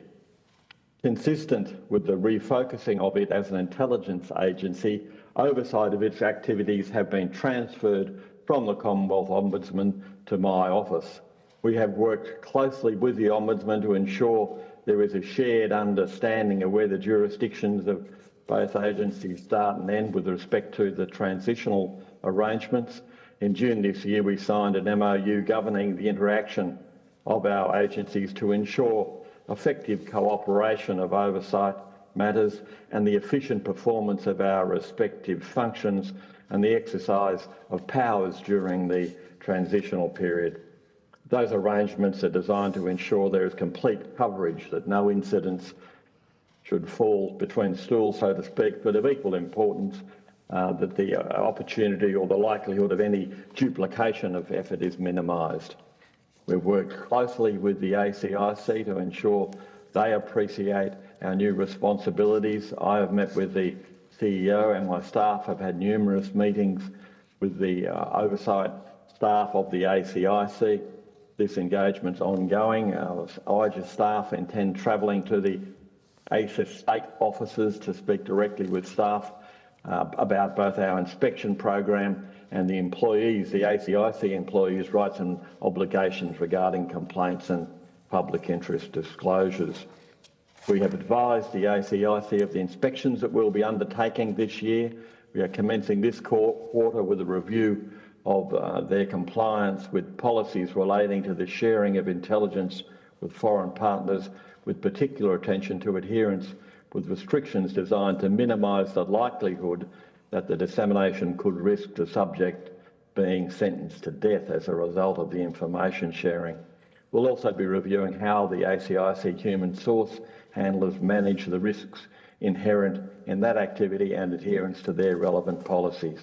Consistent with the refocusing of it as an intelligence agency, oversight of its activities have been transferred from the Commonwealth Ombudsman to my office. We have worked closely with the Ombudsman to ensure there is a shared understanding of where the jurisdictions of both agencies start and end with respect to the transitional arrangements. In June this year, we signed an MOU governing the interaction of our agencies to ensure effective cooperation of oversight matters and the efficient performance of our respective functions and the exercise of powers during the transitional period. Those arrangements are designed to ensure there is complete coverage, that no incidents should fall between stools, so to speak, but of equal importance that the opportunity or the likelihood of any duplication of effort is minimised. We've worked closely with the ACIC to ensure they appreciate our new responsibilities. I have met with the CEO and my staff have had numerous meetings with the oversight staff of the ACIC. This engagement's ongoing. Our IGES staff intend travelling to the ACIS state offices to speak directly with staff about both our inspection program and the employees, the ACIC employees' rights and obligations regarding complaints and public interest disclosures. We have advised the ACIC of the inspections that we'll be undertaking this year. We are commencing this quarter with a review of their compliance with policies relating to the sharing of intelligence with foreign partners, with particular attention to adherence with restrictions designed to minimise the likelihood that the dissemination could risk the subject being sentenced to death as a result of the information sharing. We'll also be reviewing how the ACIC human source handlers manage the risks inherent in that activity and adherence to their relevant policies.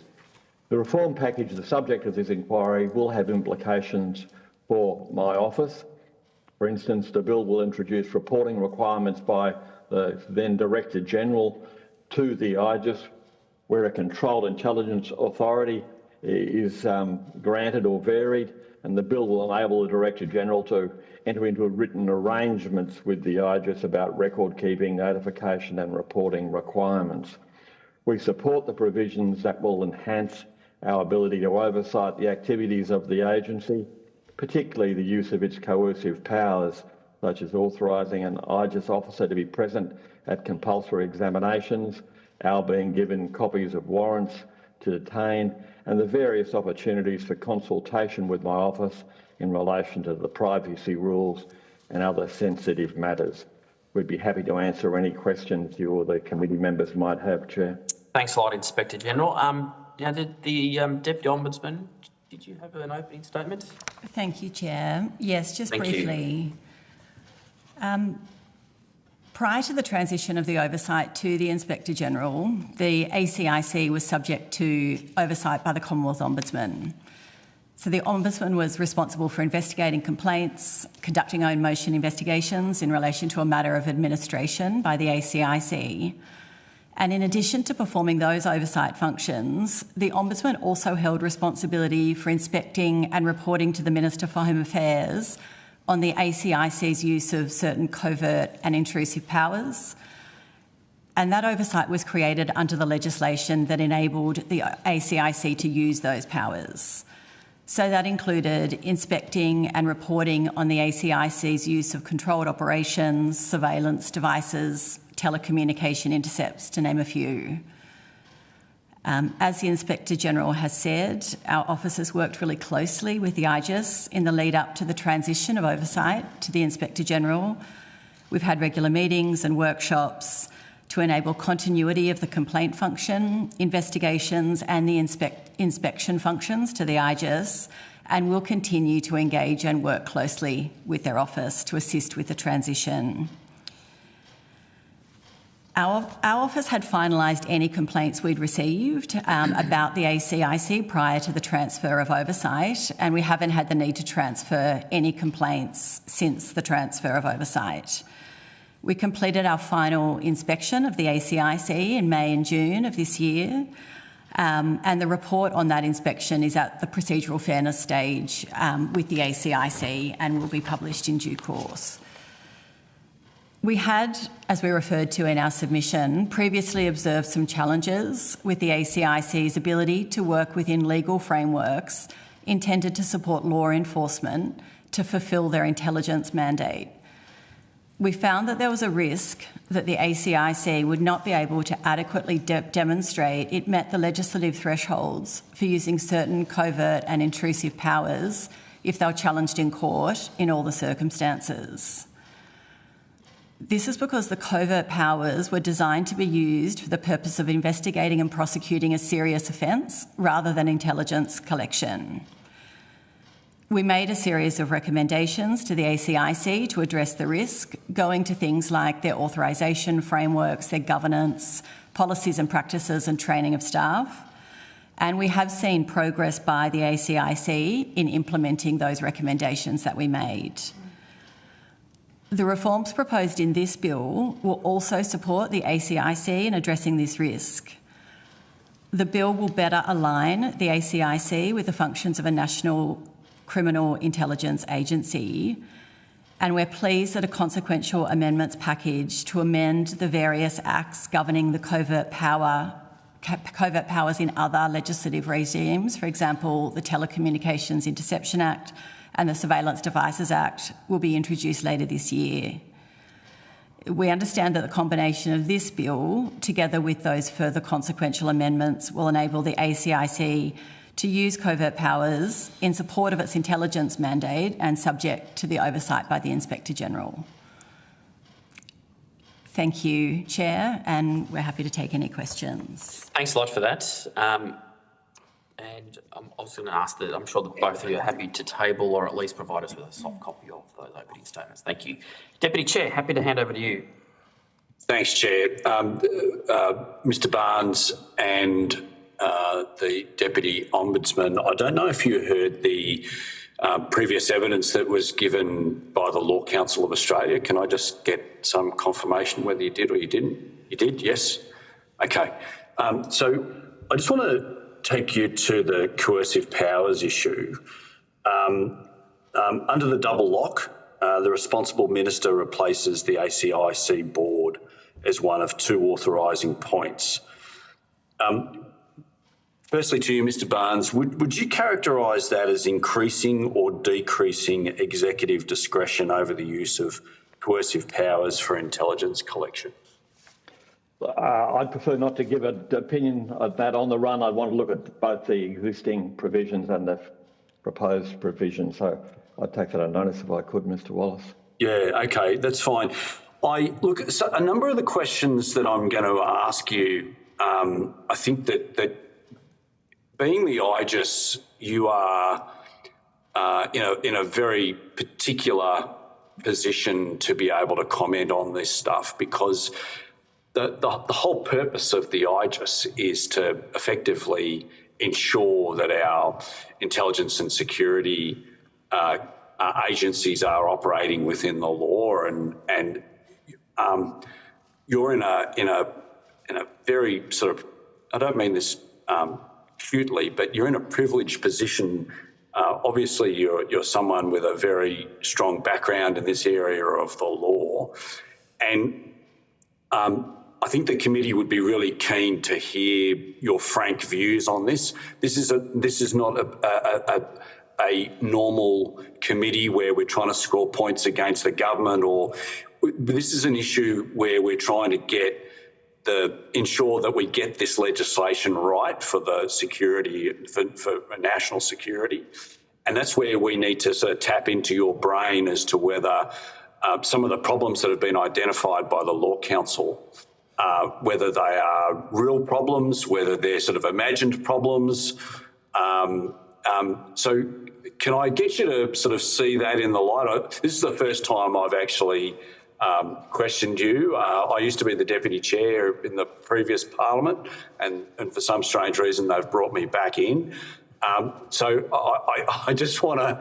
The reform package, the subject of this inquiry, will have implications for my office. For instance, the bill will introduce reporting requirements by the then Director General to the IGES, where a controlled intelligence authority is granted or varied, and the bill will enable the Director General to enter into written arrangements with the IGES about record keeping, notification and reporting requirements. We support the provisions that will enhance our ability to oversight the activities of the agency, particularly the use of its coercive powers, such as authorising an IGES officer to be present at compulsory examinations, our being given copies of warrants to detain, and the various opportunities for consultation with my office in relation to the privacy rules and other sensitive matters. We'd be happy to answer any questions you or the committee members might have, Chair. Thanks a lot, Inspector General. Now, the Deputy Ombudsman, did you have an opening statement? Thank you, Chair. Yes, just briefly. Prior to the transition of the oversight to the Inspector General, the ACIC was subject to oversight by the Commonwealth Ombudsman. So the Ombudsman was responsible for investigating complaints, conducting own motion investigations in relation to a matter of administration by the ACIC. And in addition to performing those oversight functions, the Ombudsman also held responsibility for inspecting and reporting to the Minister for Home Affairs on the ACIC's use of certain covert and intrusive powers. And that oversight was created under the legislation that enabled the ACIC to use those powers. So that included inspecting and reporting on the ACIC's use of controlled operations, surveillance devices, telecommunication intercepts, to name a few. As the Inspector General has said, our office has worked really closely with the IGES in the lead up to the transition of oversight to the Inspector General. We've had regular meetings and workshops to enable continuity of the complaint function, investigations and the inspection functions to the IGES, and we'll continue to engage and work closely with their office to assist with the transition. Our office had finalised any complaints we'd received about the ACIC prior to the transfer of oversight, and we haven't had the need to transfer any complaints since the transfer of oversight. We completed our final inspection of the ACIC in May and June of this year, and the report on that inspection is at the procedural fairness stage with the ACIC and will be published in due course. We had, as we referred to in our submission, previously observed some challenges with the ACIC's ability to work within legal frameworks intended to support law enforcement to fulfil their intelligence mandate. We found that there was a risk that the ACIC would not be able to adequately demonstrate it met the legislative thresholds for using certain covert and intrusive powers if they were challenged in court in all the circumstances. This is because the covert powers were designed to be used for the purpose of investigating and prosecuting a serious offence rather than intelligence collection. We made a series of recommendations to the ACIC to address the risk, going to things like their authorisation frameworks, their governance, policies and practices and training of staff. And we have seen progress by the ACIC in implementing those recommendations that we made. The reforms proposed in this bill will also support the ACIC in addressing this risk. The bill will better align the ACIC with the functions of a national criminal intelligence agency, and we're pleased that a consequential amendments package to amend the various acts governing the covert powers in other legislative regimes, for example, the Telecommunications Interception Act and the Surveillance Devices Act, will be introduced later this year. We understand that the combination of this bill, together with those further consequential amendments, will enable the ACIC to use covert powers in support of its intelligence mandate and subject to the oversight by the Inspector-General. Thank you, Chair, and we're happy to take any questions. Thanks a lot for that. And I'm also going to ask that I'm sure that both of you are happy to table or at least provide us with a soft copy of those opening statements. Thank you. Deputy Chair, happy to hand over to you. Thanks, Chair. Mr Barnes and the Deputy Ombudsman, I don't know if you heard the previous evidence that was given by the Law Council of Australia. Can I just get some confirmation whether you did or you didn't? You did, yes? Okay. So I just want to take you to the coercive powers issue. Under the double lock, the responsible minister replaces the ACIC board as one of two authorising points. Firstly to you, Mr Barnes, would you characterise that as increasing or decreasing executive discretion over the use of coercive powers for intelligence collection? I'd prefer not to give an opinion of that on the run. I'd want to look at both the existing provisions and the proposed provisions. So I'd take that on notice if I could, Mr Wallace. Yeah, okay, that's fine. So a number of the questions that I'm going to ask you, I think that being the IGIS, you are in a very particular position to be able to comment on this stuff, because the whole purpose of the IGIS is to effectively ensure that our intelligence and security agencies are operating within the law, and you're in a very sort of, I don't mean this acutely, but you're in a privileged position. Obviously, you're someone with a very strong background in this area of the law, and I think the committee would be really keen to hear your frank views on this. This is not a normal committee where we're trying to score points against the government, or this is an issue where we're trying to ensure that we get this legislation right for the security, for national security. And that's where we need to sort of tap into your brain as to whether some of the problems that have been identified by the Law Council, whether they are real problems, whether they're sort of imagined problems. So can I get you to sort of see that in the light? This is the first time I've actually questioned you. I used to be the Deputy Chair in the previous Parliament, and for some strange reason they've brought me back in. So I just want to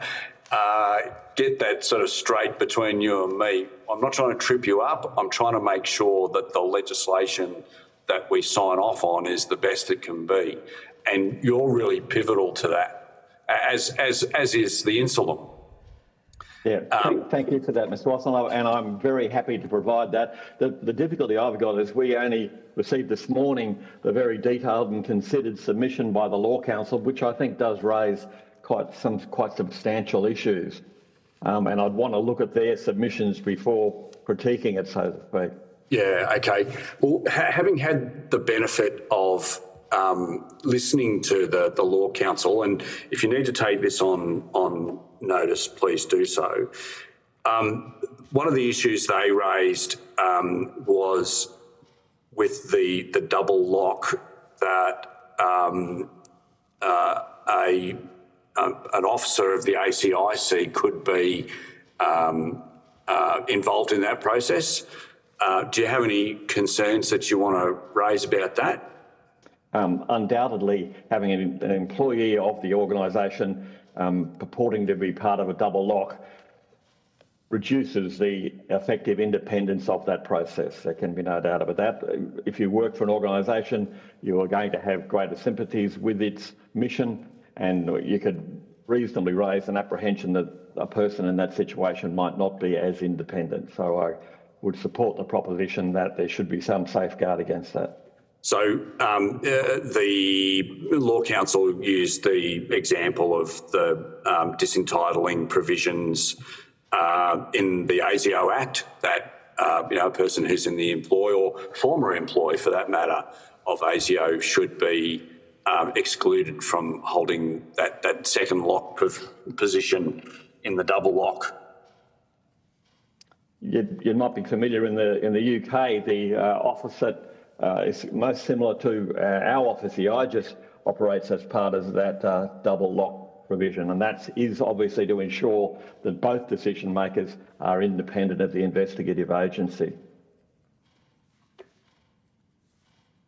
get that sort of straight between you and me. I'm not trying to trip you up. I'm trying to make sure that the legislation that we sign off on is the best it can be. And you're really pivotal to that, as is the Insulum. Yeah, thank you for that, Mr Watson, and I'm very happy to provide that. The difficulty I've got is we only received this morning the very detailed and considered submission by the Law Council, which I think does raise quite substantial issues. And I'd want to look at their submissions before critiquing it, so to speak. Yeah, okay. Well, having had the benefit of listening to the Law Council, and if you need to take this on notice, please do so. One of the issues they raised was with the double lock that an officer of the ACIC could be involved in that process. Do you have any concerns that you want to raise about that? Undoubtedly, having an employee of the organisation purporting to be part of a double lock reduces the effective independence of that process. There can be no doubt about that. If you work for an organisation, you are going to have greater sympathies with its mission, and you could reasonably raise an apprehension that a person in that situation might not be as independent. So I would support the proposition that there should be some safeguard against that. So the Law Council used the example of the disentitling provisions in the ASIO Act that a person who's in the employ or former employee, for that matter, of ASIO should be excluded from holding that second lock position in the double lock. You might be familiar in the UK, the office that is most similar to our office, the IGES, operates as part of that double lock provision, and that is obviously to ensure that both decision makers are independent of the investigative agency.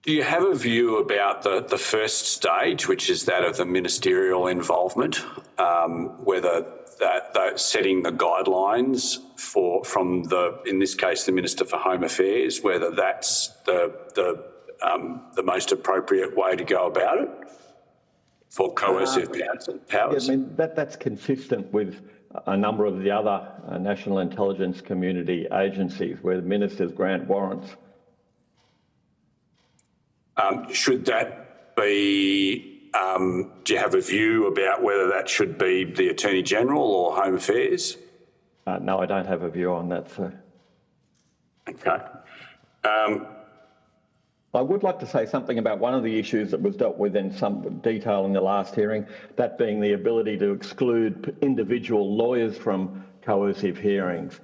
Do you have a view about the first stage, which is that of the ministerial involvement, whether that setting the guidelines from in this case, the Minister for Home Affairs, whether that's the most appropriate way to go about it for coercive powers? Yeah, I mean, that's consistent with a number of the other national intelligence community agencies where the ministers grant warrants. Should that be, do you have a view about whether that should be the Attorney General or Home Affairs? No, I don't have a view on that, sir. Okay. I would like to say something about one of the issues that was dealt with in some detail in the last hearing, that being the ability to exclude individual lawyers from coercive hearings.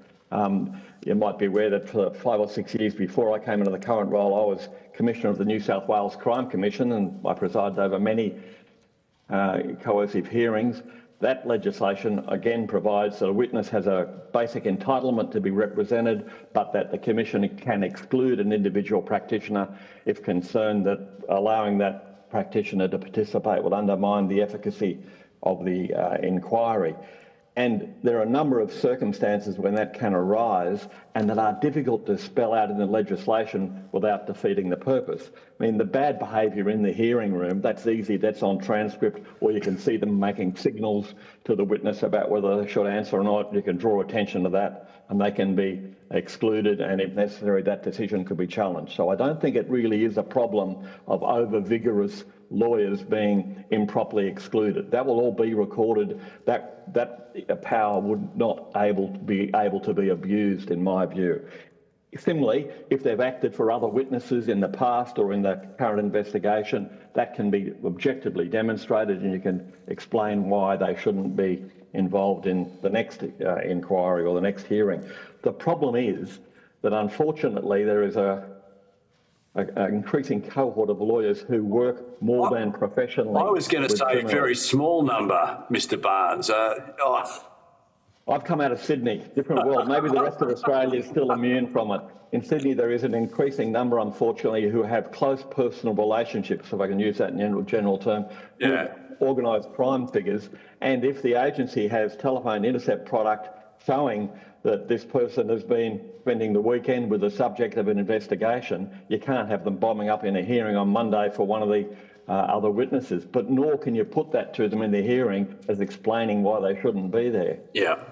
You might be aware that for 5 or 6 years before I came into the current role, I was Commissioner of the New South Wales Crime Commission, and I presided over many coercive hearings. That legislation again provides that a witness has a basic entitlement to be represented, but that the Commission can exclude an individual practitioner if concerned that allowing that practitioner to participate will undermine the efficacy of the inquiry. And there are a number of circumstances when that can arise and that are difficult to spell out in the legislation without defeating the purpose. I mean, the bad behaviour in the hearing room, that's easy, that's on transcript, or you can see them making signals to the witness about whether they should answer or not. You can draw attention to that and they can be excluded, and if necessary, that decision could be challenged. So I don't think it really is a problem of over-vigorous lawyers being improperly excluded. That will all be recorded. That power would not be able to be abused, in my view. Similarly, if they've acted for other witnesses in the past or in the current investigation, that can be objectively demonstrated, and you can explain why they shouldn't be involved in the next inquiry or the next hearing. The problem is that unfortunately there is an increasing cohort of lawyers who work more than professionally. I was going to say a very small number, Mr. Barnes. I've come out of Sydney, different world. Maybe the rest of Australia is still immune from it. In Sydney, there is an increasing number, unfortunately, who have close personal relationships, if I can use that in general term, with organised crime figures. And if the agency has telephone intercept product showing that this person has been spending the weekend with the subject of an investigation, you can't have them bombing up in a hearing on Monday for one of the other witnesses, but nor can you put that to them in the hearing as explaining why they shouldn't be there. Yeah.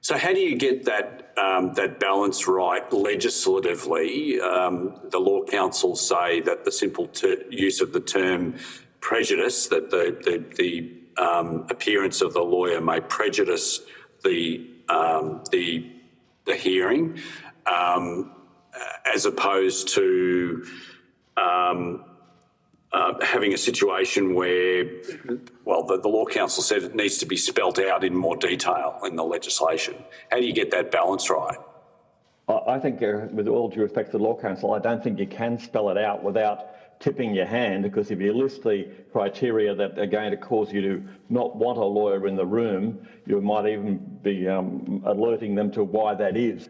So how do you get that balance right legislatively? The Law Council say that the simple use of the term prejudice, that the appearance of the lawyer may prejudice the hearing, as opposed to having a situation where, well, the Law Council said it needs to be spelt out in more detail in the legislation. How do you get that balance right? I think, with all due respect to the Law Council, I don't think you can spell it out without tipping your hand, because if you list the criteria that are going to cause you to not want a lawyer in the room, you might even be alerting them to why that is.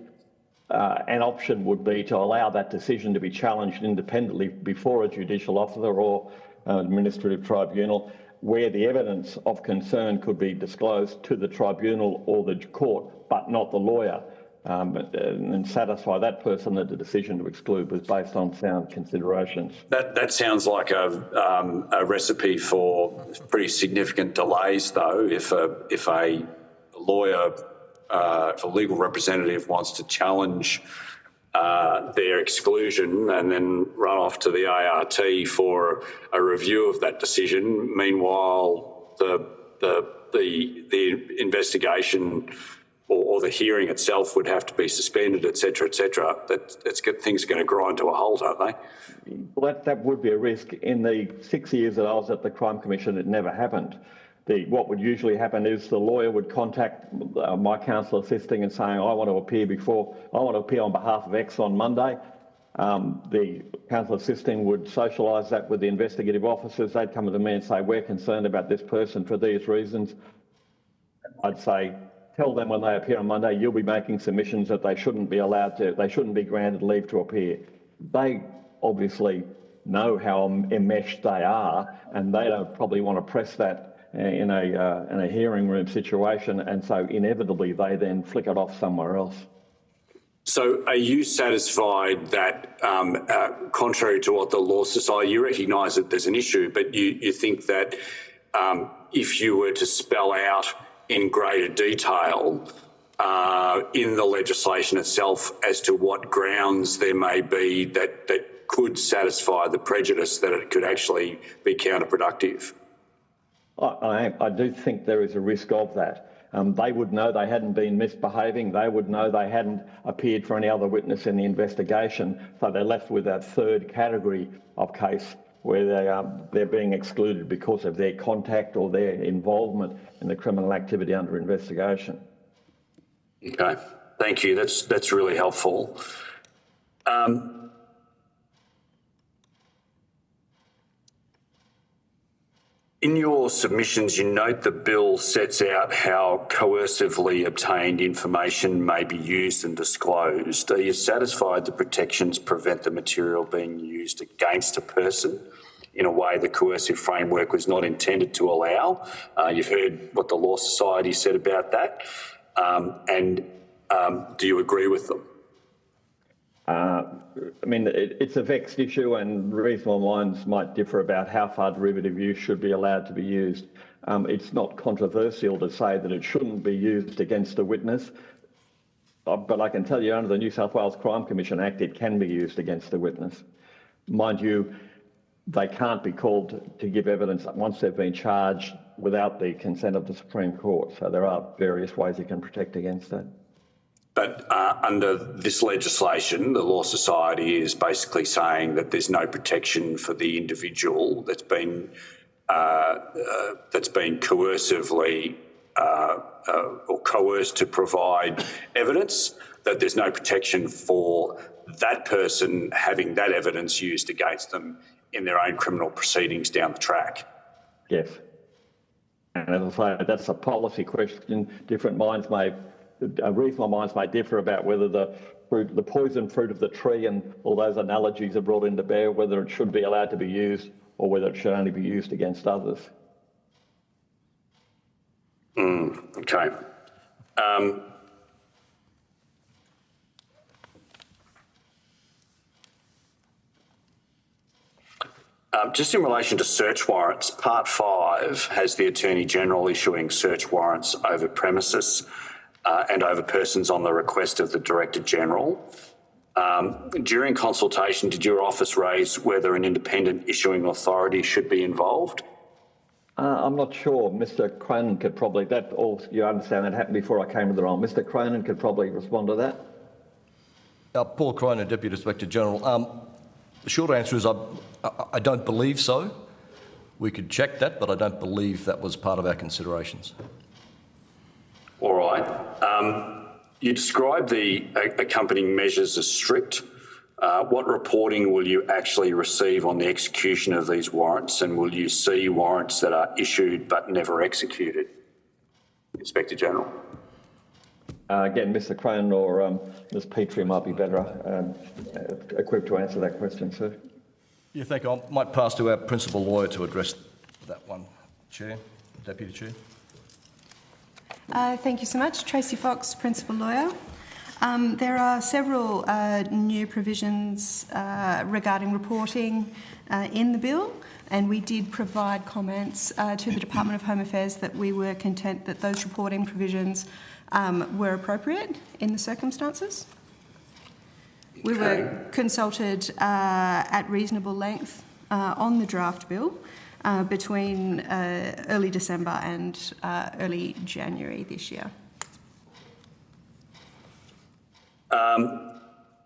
An option would be to allow that decision to be challenged independently before a judicial officer or administrative tribunal, where the evidence of concern could be disclosed to the tribunal or the court, but not the lawyer, and satisfy that person that the decision to exclude was based on sound considerations. That sounds like a recipe for pretty significant delays, though. If a lawyer, if a legal representative wants to challenge their exclusion and then run off to the ART for a review of that decision, meanwhile the investigation or the hearing itself would have to be suspended, et cetera, things are going to grind to a halt, aren't they? Well, that would be a risk. In the 6 years that I was at the Crime Commission, it never happened. What would usually happen is the lawyer would contact my counsel assisting and saying, I want to appear on behalf of X on Monday. The counsel assisting would socialise that with the investigative officers. They'd come to me and say, we're concerned about this person for these reasons. I'd say, tell them when they appear on Monday, you'll be making submissions that they shouldn't be granted leave to appear. They obviously know how enmeshed they are, and they don't probably want to press that in a hearing room situation, and so inevitably they then flick it off somewhere else. So are you satisfied that, contrary to what the Law Society, you recognise that there's an issue, but you think that if you were to spell out in greater detail in the legislation itself as to what grounds there may be that could satisfy the prejudice, that it could actually be counterproductive? I do think there is a risk of that. They would know they hadn't been misbehaving. They would know they hadn't appeared for any other witness in the investigation. So they're left with that third category of case where they're being excluded because of their contact or their involvement in the criminal activity under investigation. Okay, thank you. That's really helpful. In your submissions, you note the bill sets out how coercively obtained information may be used and disclosed. Are you satisfied the protections prevent the material being used against a person in a way the coercive framework was not intended to allow? You've heard what the Law Society said about that. Do you agree with them? I mean, it's a vexed issue, and reasonable minds might differ about how far derivative use should be allowed to be used. It's not controversial to say that it shouldn't be used against a witness, but I can tell you under the New South Wales Crime Commission Act, it can be used against a witness. Mind you, they can't be called to give evidence once they've been charged without the consent of the Supreme Court. So there are various ways you can protect against that. But under this legislation, the Law Society is basically saying that there's no protection for the individual that's been coercively or coerced to provide evidence, that there's no protection for that person having that evidence used against them in their own criminal proceedings down the track. Yes. And as I say, that's a policy question. Reasonable minds may differ about whether the poison fruit of the tree and all those analogies are brought into bear, whether it should be allowed to be used or whether it should only be used against others. Okay. Just in relation to search warrants, Part 5 has the Attorney-General issuing search warrants over premises and over persons on the request of the Director-General. During consultation, did your office raise whether an independent issuing authority should be involved? I'm not sure. Mr. Cronin could probably, you understand that happened before I came to the role. Mr. Cronin could probably respond to that. Paul Cronin, Deputy Inspector General. The short answer is I don't believe so. We could check that, but I don't believe that was part of our considerations. All right. You describe the accompanying measures as strict. What reporting will you actually receive on the execution of these warrants, and will you see warrants that are issued but never executed? Inspector General. Again, Mr. Cronin or Ms. Petrie might be better equipped to answer that question, sir. Yeah, thank you. I might pass to our principal lawyer to address that one, Chair, Deputy Chair. Thank you so much. Tracy Fox, Principal Lawyer. There are several new provisions regarding reporting in the bill, and we did provide comments to the Department of Home Affairs that we were content that those reporting provisions were appropriate in the circumstances. We were consulted at reasonable length on the draft bill between early December and early January this year.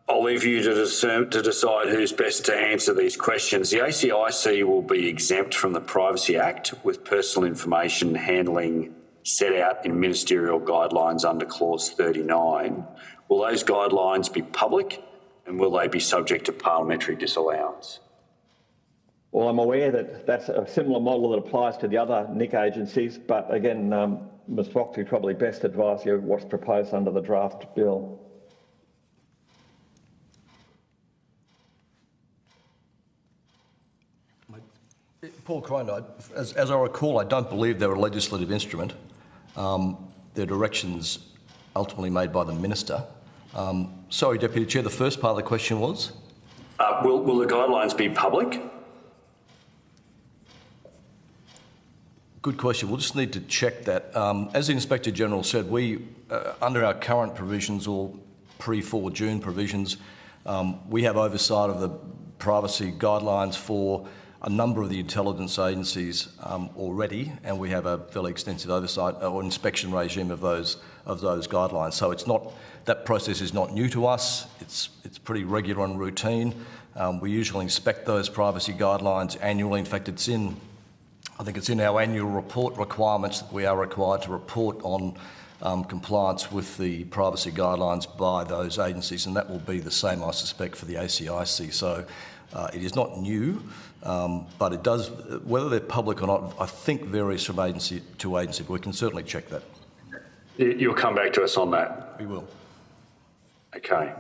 I'll leave you to decide who's best to answer these questions. The ACIC will be exempt from the Privacy Act with personal information handling set out in ministerial guidelines under Clause 39. Will those guidelines be public, and will they be subject to parliamentary disallowance? Well, I'm aware that that's a similar model that applies to the other NIC agencies, but again, Ms. Fox, you probably best advise you what's proposed under the draft bill. Paul Cronin, as I recall, I don't believe they're a legislative instrument. They're directions ultimately made by the Minister. Sorry, Deputy Chair, the first part of the question was? Will the guidelines be public? Good question. We'll just need to check that. As the Inspector General said, we, under our current provisions or pre-4 June provisions, we have oversight of the privacy guidelines for a number of the intelligence agencies already, and we have a fairly extensive oversight or inspection regime of those guidelines. So it's not, that process is not new to us. It's pretty regular and routine. We usually inspect those privacy guidelines annually. In fact, I think it's in our annual report requirements that we are required to report on compliance with the privacy guidelines by those agencies, and that will be the same, I suspect, for the ACIC. So it is not new, but it does, whether they're public or not, I think varies from agency to agency, but we can certainly check that. You'll come back to us on that? We will. Okay.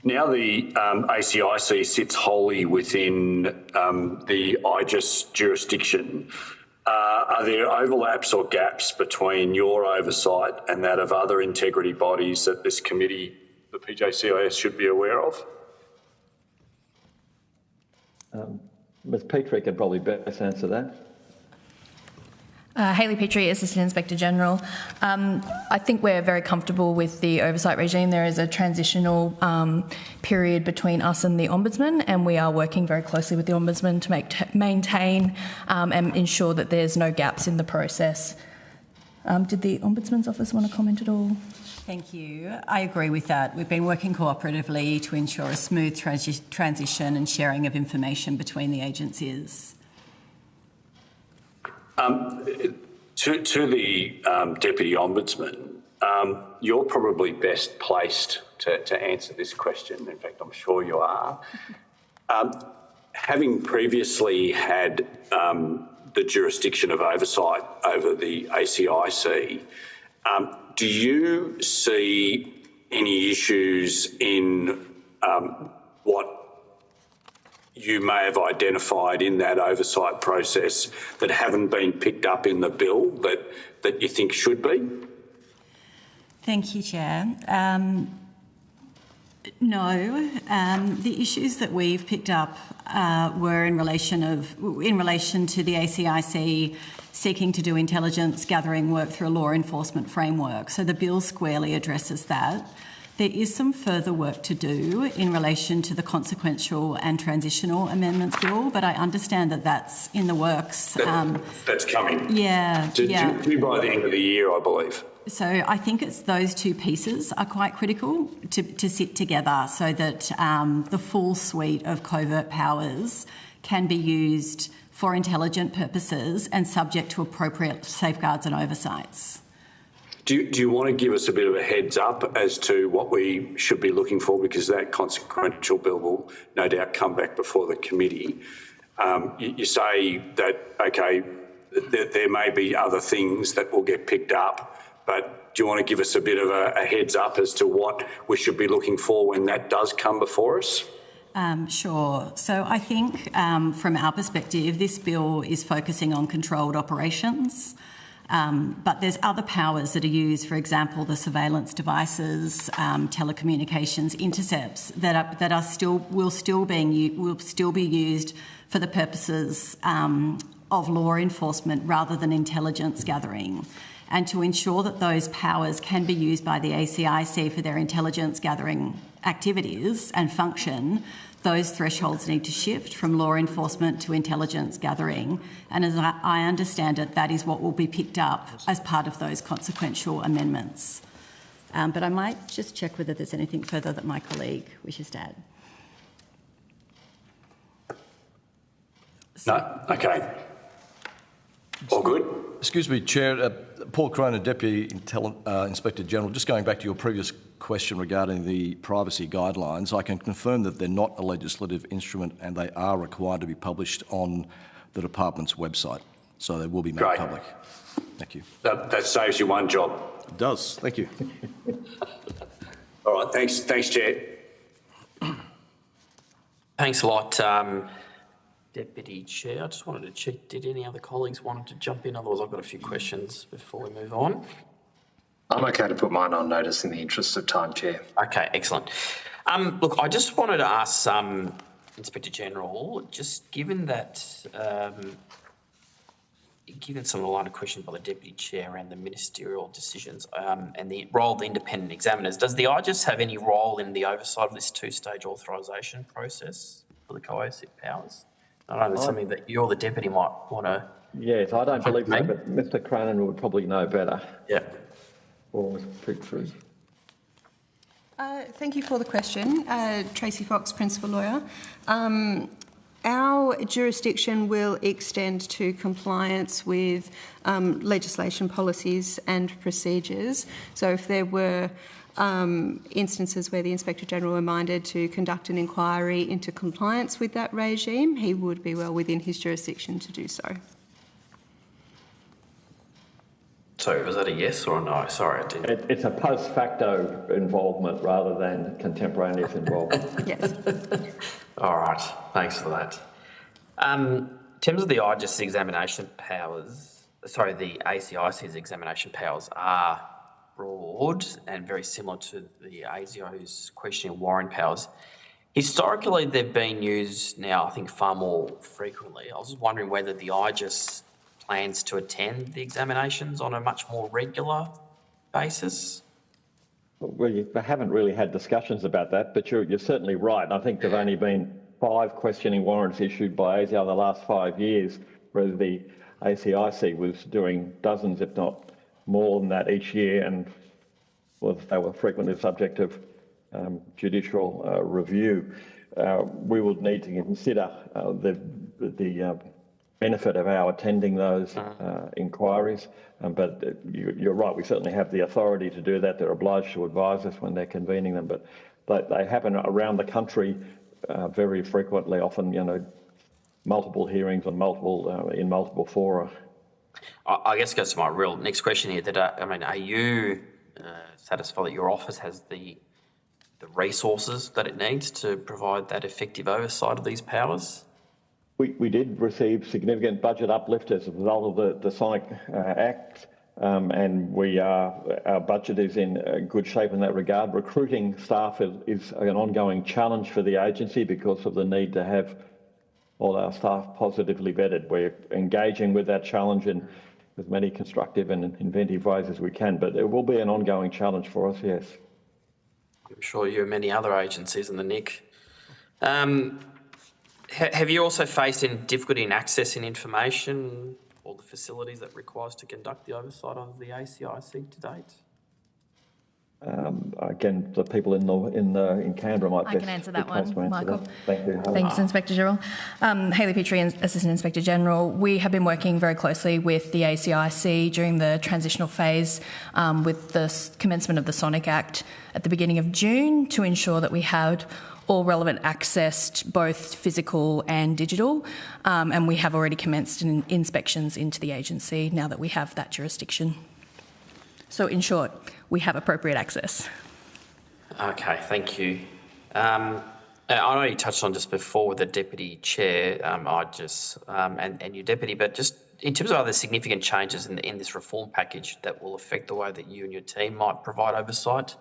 Now the ACIC sits wholly within the IGES jurisdiction. Are there overlaps or gaps between your oversight and that of other integrity bodies that this committee, the PJCIS, should be aware of? Ms. Petrie could probably best answer that. Hayley Petrie, Assistant Inspector General. I think we're very comfortable with the oversight regime. There is a transitional period between us and the Ombudsman, and we are working very closely with the Ombudsman to maintain and ensure that there's no gaps in the process. Did the Ombudsman's office want to comment at all? Thank you. I agree with that. We've been working cooperatively to ensure a smooth transition and sharing of information between the agencies. To the Deputy Ombudsman, you're probably best placed to answer this question. In fact, I'm sure you are. Having previously had the jurisdiction of oversight over the ACIC, do you see any issues in what you may have identified in that oversight process that haven't been picked up in the bill that you think should be? Thank you, Chair. No, the issues that we've picked up were in relation to the ACIC seeking to do intelligence gathering work through a law enforcement framework. So the bill squarely addresses that. There is some further work to do in relation to the consequential and transitional amendments bill, but I understand that that's in the works. That's coming. Yeah. Due by the end of the year, I believe. So I think it's those two pieces are quite critical to sit together so that the full suite of covert powers can be used for intelligent purposes and subject to appropriate safeguards and oversights. Do you want to give us a bit of a heads up as to what we should be looking for? Because that consequential bill will no doubt come back before the committee. You say that, okay, there may be other things that will get picked up, but do you want to give us a bit of a heads up as to what we should be looking for when that does come before us? Sure. So I think from our perspective, this bill is focusing on controlled operations. But there's other powers that are used, for example, the surveillance devices, telecommunications intercepts that will still be used for the purposes of law enforcement rather than intelligence gathering. And to ensure that those powers can be used by the ACIC for their intelligence gathering activities and function, those thresholds need to shift from law enforcement to intelligence gathering. And as I understand it, that is what will be picked up as part of those consequential amendments. But I might just check whether there's anything further that my colleague wishes to add. No? Okay. All good? Excuse me, Chair. Paul Cronin, Deputy Inspector General. Just going back to your previous question regarding the privacy guidelines, I can confirm that they're not a legislative instrument and they are required to be published on the department's website. So they will be made public. Thank you. That saves you one job. It does. Thank you. All right. Thanks, Chair. Thanks a lot, Deputy Chair. I just wanted to check, did any other colleagues want to jump in? Otherwise, I've got a few questions before we move on. I'm okay to put mine on notice in the interest of time, Chair. Okay, excellent. Look, I just wanted to ask Inspector General, just given that, given some of the line of questions by the Deputy Chair and the ministerial decisions and the role of the independent examiners, does the IGES have any role in the oversight of this two-stage authorisation process for the coercive powers? I don't know, it's something that you or the Deputy might want to... Yes, I don't believe so, but Mr Cronin would probably know better. Yeah. Or speak through. Thank you for the question. Tracy Fox, Principal Lawyer. Our jurisdiction will extend to compliance with legislation, policies and procedures. So if there were instances where the Inspector General were minded to conduct an inquiry into compliance with that regime, he would be well within his jurisdiction to do so. Sorry, was that a yes or a no? Sorry, I didn't. It's a post facto involvement rather than contemporaneous involvement. Yes. All right, thanks for that. In terms of the IGES examination powers, sorry, the ACIC's examination powers are broad and very similar to the ASIO's questioning warrant powers. Historically, they've been used now, I think, far more frequently. I was just wondering whether the IGES plans to attend the examinations on a much more regular basis. We haven't really had discussions about that, but you're certainly right. I think there've only been 5 questioning warrants issued by ASIO the last 5 years, whereas the ACIC was doing dozens, if not more than that each year, and they were frequently subject of judicial review. We would need to consider the benefit of our attending those inquiries, but you're right, we certainly have the authority to do that. They're obliged to advise us when they're convening them, but they happen around the country very frequently, often, multiple hearings on in multiple fora. I guess it goes to my real next question here. Are you satisfied that your office has the resources that it needs to provide that effective oversight of these powers? We did receive significant budget uplift as a result of the Sonic Act, and our budget is in good shape in that regard. Recruiting staff is an ongoing challenge for the agency because of the need to have all our staff positively vetted. We're engaging with that challenge in as many constructive and inventive ways as we can, but it will be an ongoing challenge for us, yes. I'm sure you and many other agencies in the NIC. Have you also faced any difficulty in accessing information all the facilities that requires to conduct the oversight of the ACIC to date? Again, the people in Canberra might I best can answer that one, answer Michael. that. Thank you, Hayley. Thanks, Inspector General. Hayley Petrie, Assistant Inspector General. We have been working very closely with the ACIC during the transitional phase with the commencement of the Sonic Act at the beginning of June to ensure that we had all relevant access, both physical and digital, and we have already commenced inspections into the agency now that we have that jurisdiction. So in short, we have appropriate access. Okay, thank you. I know you touched on just before with the Deputy Chair, and your Deputy, but just in terms of other significant changes in this reform package that will affect the way that you and your team might provide oversight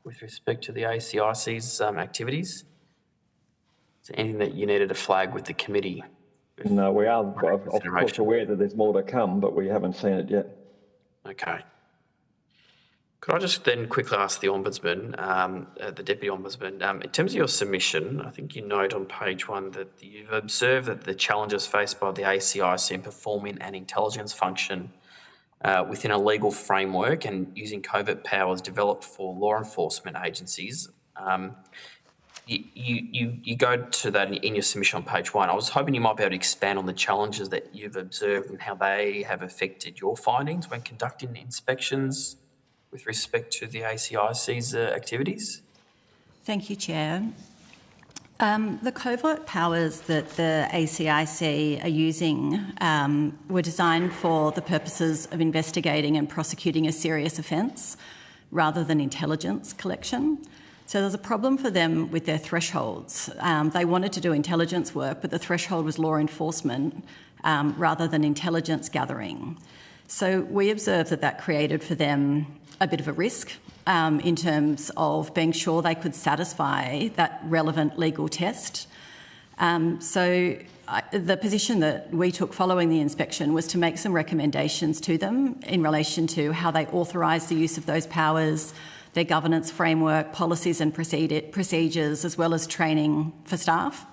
with respect to the ACIC's activities? Is there anything that you needed to flag with the committee? No, we are, of course, aware that there's more to come, but we haven't seen it yet. Okay. Could I just then quickly ask the Ombudsman, the Deputy Ombudsman, in terms of your submission, I think you note on page 1 that you've observed that the challenges faced by the ACIC in performing an intelligence function within a legal framework and using covert powers developed for law enforcement agencies. You go to that in your submission on page 1. I was hoping you might be able to expand on the challenges that you've observed and how they have affected your findings when conducting inspections with respect to the ACIC's activities? Thank you, Chair. The covert powers that the ACIC are using were designed for the purposes of investigating and prosecuting a serious offence rather than intelligence collection. So there's a problem for them with their thresholds. They wanted to do intelligence work, but the threshold was law enforcement rather than intelligence gathering. So we observed that created for them a bit of a risk in terms of being sure they could satisfy that relevant legal test. The position that we took following the inspection was to make some recommendations to them in relation to how they authorise the use of those powers, their governance framework, policies and procedures, as well as training for staff.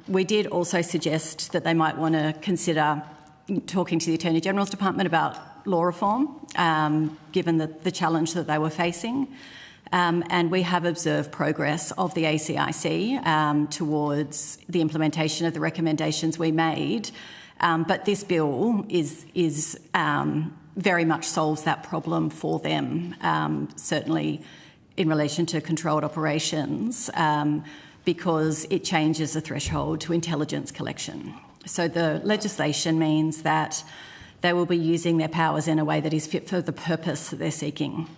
We did also suggest that they might want to consider talking to the Attorney General's Department about law reform, given the challenge that they were facing. And we have observed progress of the ACIC towards the implementation of the recommendations we made. But this bill is very much solves that problem for them, certainly in relation to controlled operations, because it changes the threshold to intelligence collection. So the legislation means that they will be using their powers in a way that is fit for the purpose that they're seeking.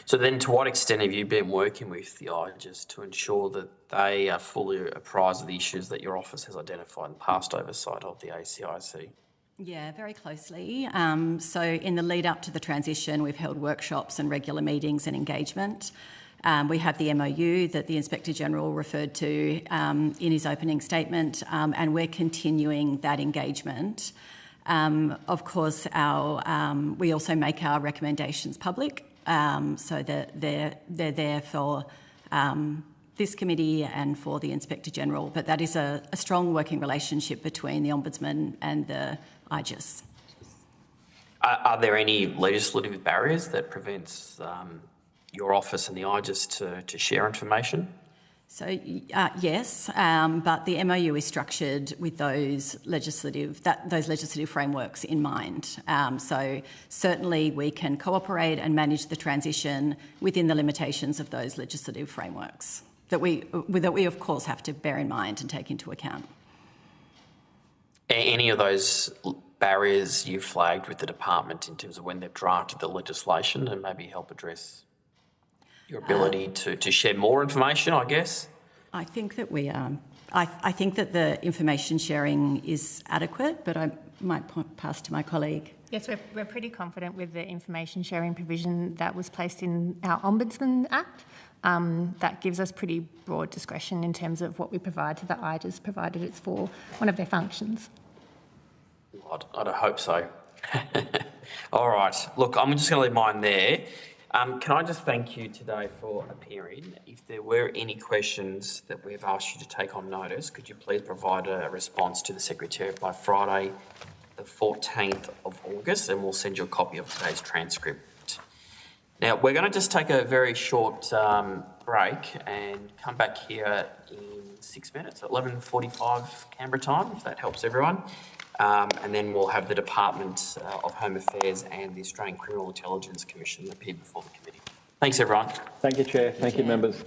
So then to what extent have you been working with the IGES to ensure that they are fully apprised of the issues that your office has identified in past oversight of the ACIC? Yeah, very closely. So in the lead up to the transition, we've held workshops and regular meetings and engagement. We have the MOU that the Inspector General referred to in his opening statement, and we're continuing that engagement. Of course, we also make our recommendations public, so that they're there for this committee and for the Inspector General. But that is a strong working relationship between the Ombudsman and the IGES. Are there any legislative barriers that prevents your office and the IGES to share information? So yes, but the MOU is structured with those legislative frameworks in mind. So certainly we can cooperate and manage the transition within the limitations of those legislative frameworks that we of course have to bear in mind and take into account. Any of those barriers you flagged with the department in terms of when they've drafted the legislation and maybe help address your ability to share more information, I guess? I think that we are. I think that the information sharing is adequate, but I might pass to my colleague. Yes, we're pretty confident with the information sharing provision that was placed in our Ombudsman Act. That gives us pretty broad discretion in terms of what we provide to the IGES, provided it's for one of their functions. I'd hope so. All right. Look, I'm just going to leave mine there. Can I just thank you today for appearing? If there were any questions that we've asked you to take on notice, could you please provide a response to the Secretariat by Friday, the 14th of August, and we'll send you a copy of today's transcript. Now, we're going to just take a very short break and come back here in 6 minutes, at 11:45 Canberra time, if that helps everyone. And then we'll have the Department of Home Affairs and the Australian Criminal Intelligence Commission appear before the committee. Thanks, everyone. Thank you, Chair. Thank you, members.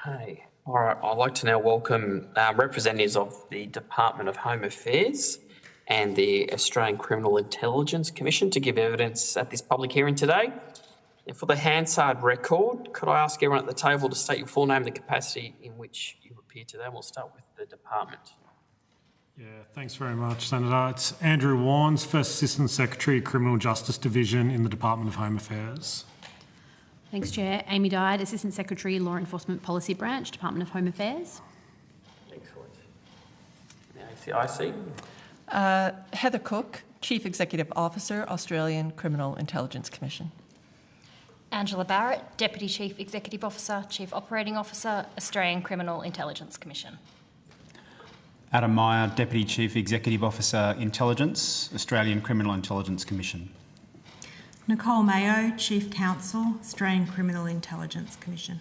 Okay. All right. I'd like to now welcome representatives of the Department of Home Affairs and the Australian Criminal Intelligence Commission to give evidence at this public hearing today. And for the Hansard record, could I ask everyone at the table to state your full name and the capacity in which you appear today? And we'll start with the department. Yeah, thanks very much, Senator. It's Andrew Warnes, First Assistant Secretary, Criminal Justice Division in the Department of Home Affairs. Thanks, Chair. Amy Dyad, Assistant Secretary, Law Enforcement Policy Branch, Department of Home Affairs. Excellent. Now, ACIC. Heather Cook, Chief Executive Officer, Australian Criminal Intelligence Commission. Angela Barrett, Deputy Chief Executive Officer, Chief Operating Officer, Australian Criminal Intelligence Commission. Adam Meyer, Deputy Chief Executive Officer, Intelligence, Australian Criminal Intelligence Commission. Nicole Mayo, Chief Counsel, Australian Criminal Intelligence Commission.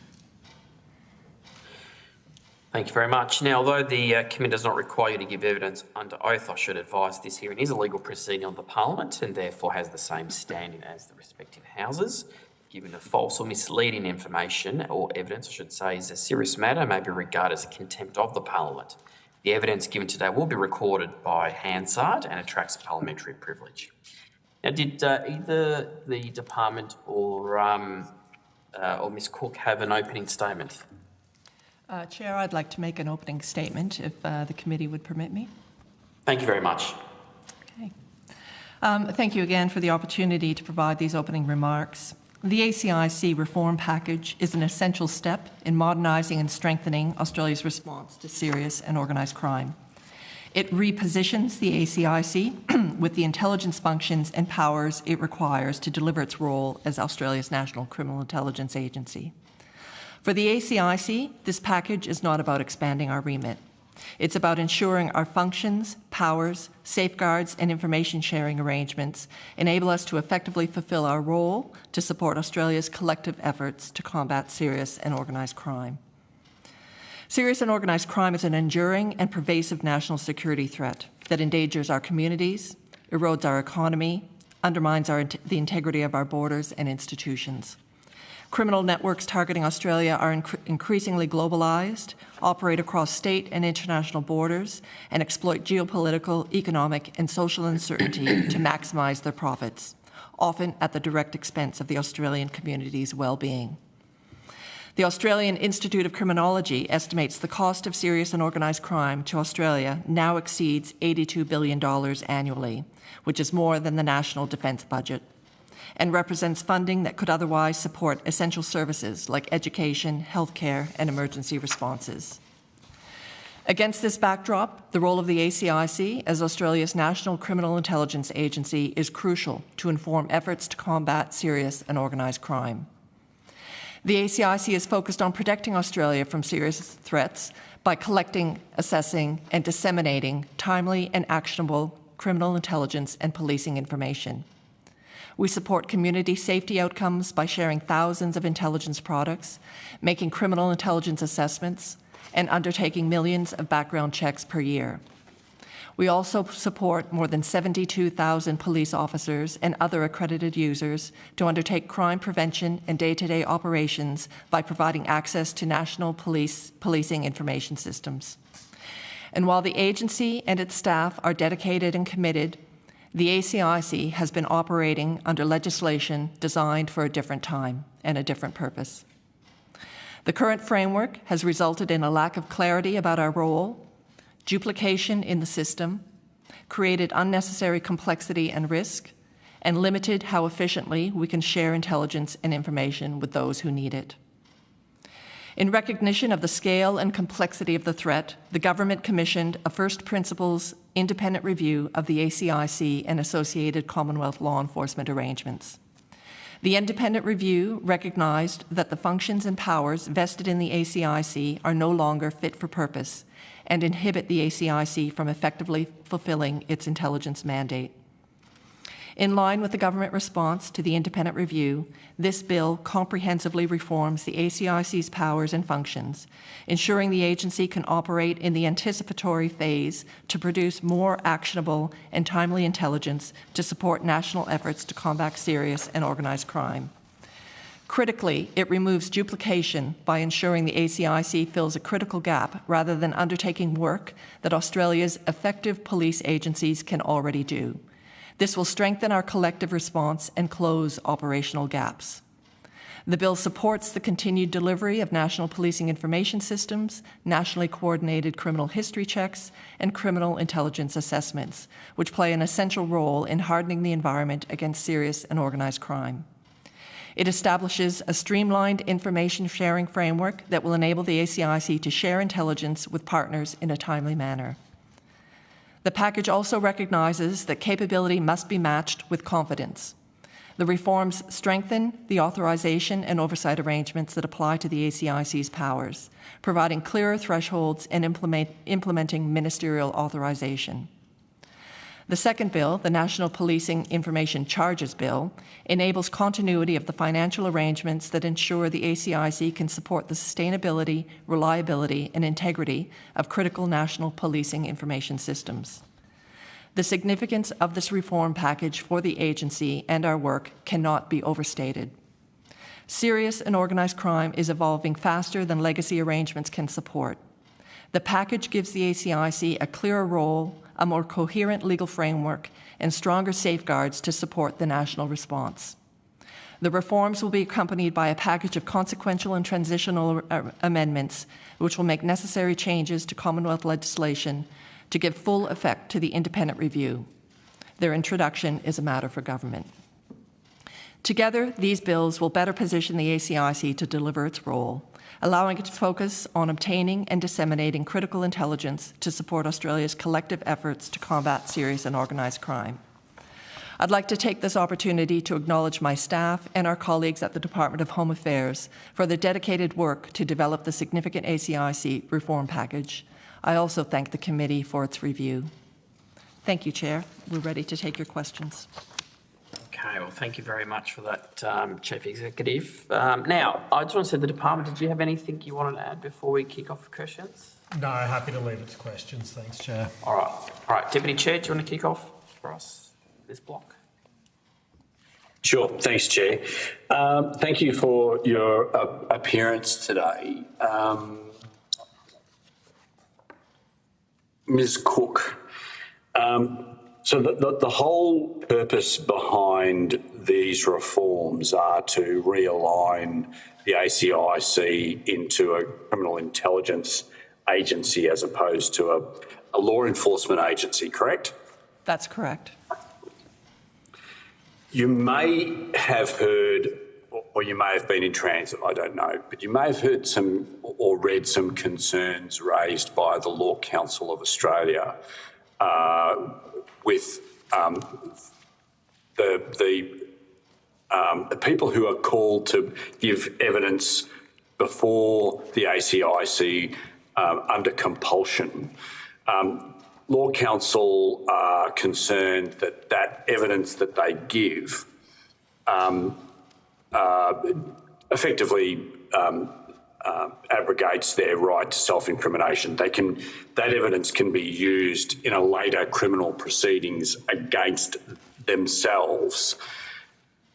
Thank you very much. Now, although the committee does not require you to give evidence under oath, I should advise this hearing is a legal proceeding of the Parliament and therefore has the same standing as the respective houses. Given a false or misleading information or evidence, I should say, is a serious matter and may be regarded as a contempt of the Parliament. The evidence given today will be recorded by Hansard and attracts parliamentary privilege. Now, did either the department or Ms Cook have an opening statement? Chair, I'd like to make an opening statement if the committee would permit me. Thank you very much. Okay. Thank you again for the opportunity to provide these opening remarks. The ACIC reform package is an essential step in modernising and strengthening Australia's response to serious and organised crime. It repositions the ACIC with the intelligence functions and powers it requires to deliver its role as Australia's national criminal intelligence agency. For the ACIC, this package is not about expanding our remit. It's about ensuring our functions, powers, safeguards and information sharing arrangements enable us to effectively fulfil our role to support Australia's collective efforts to combat serious and organised crime. Serious and organised crime is an enduring and pervasive national security threat that endangers our communities, erodes our economy, undermines the integrity of our borders and institutions. Criminal networks targeting Australia are increasingly globalised, operate across state and international borders, and exploit geopolitical, economic and social uncertainty to maximise their profits, often at the direct expense of the Australian community's well-being. The Australian Institute of Criminology estimates the cost of serious and organised crime to Australia now exceeds $82 billion annually, which is more than the national defence budget, and represents funding that could otherwise support essential services like education, healthcare, and emergency responses. Against this backdrop, the role of the ACIC as Australia's national criminal intelligence agency is crucial to inform efforts to combat serious and organised crime. The ACIC is focused on protecting Australia from serious threats by collecting, assessing, and disseminating timely and actionable criminal intelligence and policing information. We support community safety outcomes by sharing thousands of intelligence products, making criminal intelligence assessments, and undertaking millions of background checks per year. We also support more than 72,000 police officers and other accredited users to undertake crime prevention and day-to-day operations by providing access to national policing information systems. And while the agency and its staff are dedicated and committed, the ACIC has been operating under legislation designed for a different time and a different purpose. The current framework has resulted in a lack of clarity about our role, duplication in the system, created unnecessary complexity and risk, and limited how efficiently we can share intelligence and information with those who need it. In recognition of the scale and complexity of the threat, the government commissioned a first principles independent review of the ACIC and associated Commonwealth law enforcement arrangements. The independent review recognised that the functions and powers vested in the ACIC are no longer fit for purpose and inhibit the ACIC from effectively fulfilling its intelligence mandate. In line with the government response to the independent review, this bill comprehensively reforms the ACIC's powers and functions, ensuring the agency can operate in the anticipatory phase to produce more actionable and timely intelligence to support national efforts to combat serious and organised crime. Critically, it removes duplication by ensuring the ACIC fills a critical gap rather than undertaking work that Australia's effective police agencies can already do. This will strengthen our collective response and close operational gaps. The bill supports the continued delivery of national policing information systems, nationally coordinated criminal history checks, and criminal intelligence assessments, which play an essential role in hardening the environment against serious and organised crime. It establishes a streamlined information sharing framework that will enable the ACIC to share intelligence with partners in a timely manner. The package also recognises that capability must be matched with confidence. The reforms strengthen the authorisation and oversight arrangements that apply to the ACIC's powers, providing clearer thresholds and implementing ministerial authorisation. The second bill, the National Policing Information Charges Bill, enables continuity of the financial arrangements that ensure the ACIC can support the sustainability, reliability, and integrity of critical national policing information systems. The significance of this reform package for the agency and our work cannot be overstated. Serious and organised crime is evolving faster than legacy arrangements can support. The package gives the ACIC a clearer role, a more coherent legal framework, and stronger safeguards to support the national response. The reforms will be accompanied by a package of consequential and transitional amendments, which will make necessary changes to Commonwealth legislation to give full effect to the independent review. Their introduction is a matter for government. Together, these bills will better position the ACIC to deliver its role, allowing it to focus on obtaining and disseminating critical intelligence to support Australia's collective efforts to combat serious and organised crime. I'd like to take this opportunity to acknowledge my staff and our colleagues at the Department of Home Affairs for their dedicated work to develop the significant ACIC reform package. I also thank the committee for its review. Thank you, Chair. We're ready to take your questions. Okay, well, thank you very much for that, Chief Executive. Now, I just want to say the department, did you have anything you wanted to add before we kick off questions? No, happy to leave it to questions. Thanks, Chair. All right. Deputy Chair, do you want to kick off for us this block? Sure. Thanks, Chair. Thank you for your appearance today. Ms. Cook, so the whole purpose behind these reforms are to realign the ACIC into a criminal intelligence agency as opposed to a law enforcement agency, correct? That's correct. You may have heard, or you may have been in transit, I don't know, but you may have heard some or read some concerns raised by the Law Council of Australia with the people who are called to give evidence before the ACIC under compulsion. Law Council are concerned that that evidence that they give effectively abrogates their right to self-incrimination. That evidence can be used in a later criminal proceedings against themselves.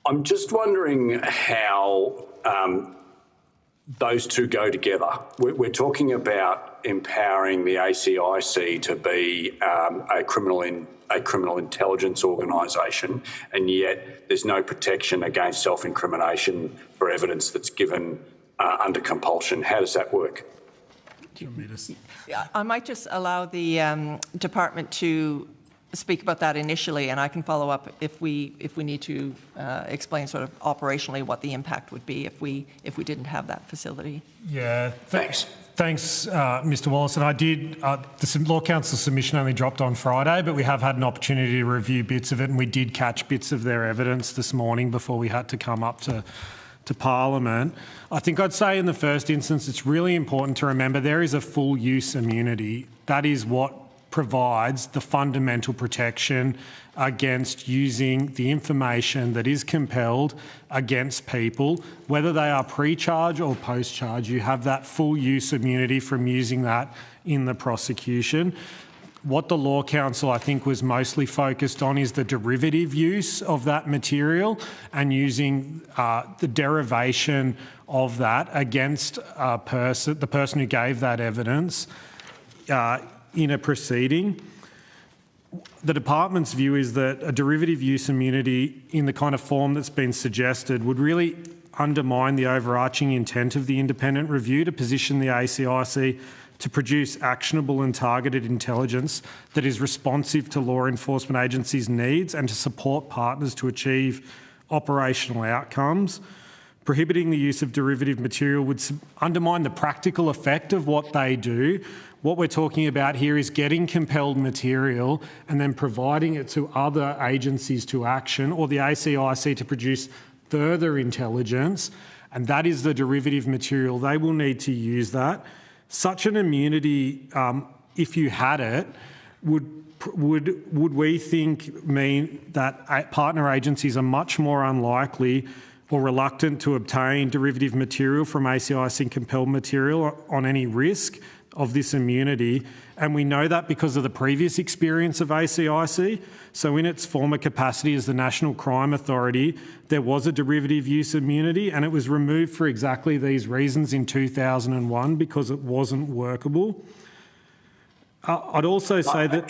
I'm just wondering how those two go together. We're talking about empowering the ACIC to be a criminal intelligence organisation, and yet there's no protection against self-incrimination for evidence that's given under compulsion. How does that work? Do you want me to... Yeah, I might just allow the department to speak about that initially, and I can follow up if we need to explain sort of operationally what the impact would be if we didn't have that facility. Yeah, thanks. Thanks, Mr. Wallace. And I did, the Law Council submission only dropped on Friday, but we have had an opportunity to review bits of it, and we did catch bits of their evidence this morning before we had to come up to Parliament. I think I'd say in the first instance, it's really important to remember there is a full use immunity. That is what provides the fundamental protection against using the information that is compelled against people, whether they are pre-charge or post-charge. You have that full use immunity from using that in the prosecution. what the Law Council, I think, was mostly focused on is the derivative use of that material and using the derivation of that against the person who gave that evidence in a proceeding. The department's view is that a derivative use immunity in the kind of form that's been suggested would really undermine the overarching intent of the independent review to position the ACIC to produce actionable and targeted intelligence that is responsive to law enforcement agencies' needs and to support partners to achieve operational outcomes. Prohibiting the use of derivative material would undermine the practical effect of what they do. What we're talking about here is getting compelled material and then providing it to other agencies to action, or the ACIC to produce further intelligence, and that is the derivative material. They will need to use that. Such an immunity, if you had it, would we think mean that partner agencies are much more unlikely or reluctant to obtain derivative material from ACIC compelled material on any risk of this immunity? And we know that because of the previous experience of ACIC. So in its former capacity as the National Crime Authority, there was a derivative use immunity, and it was removed for exactly these reasons in 2001 because it wasn't workable. I'd also say that...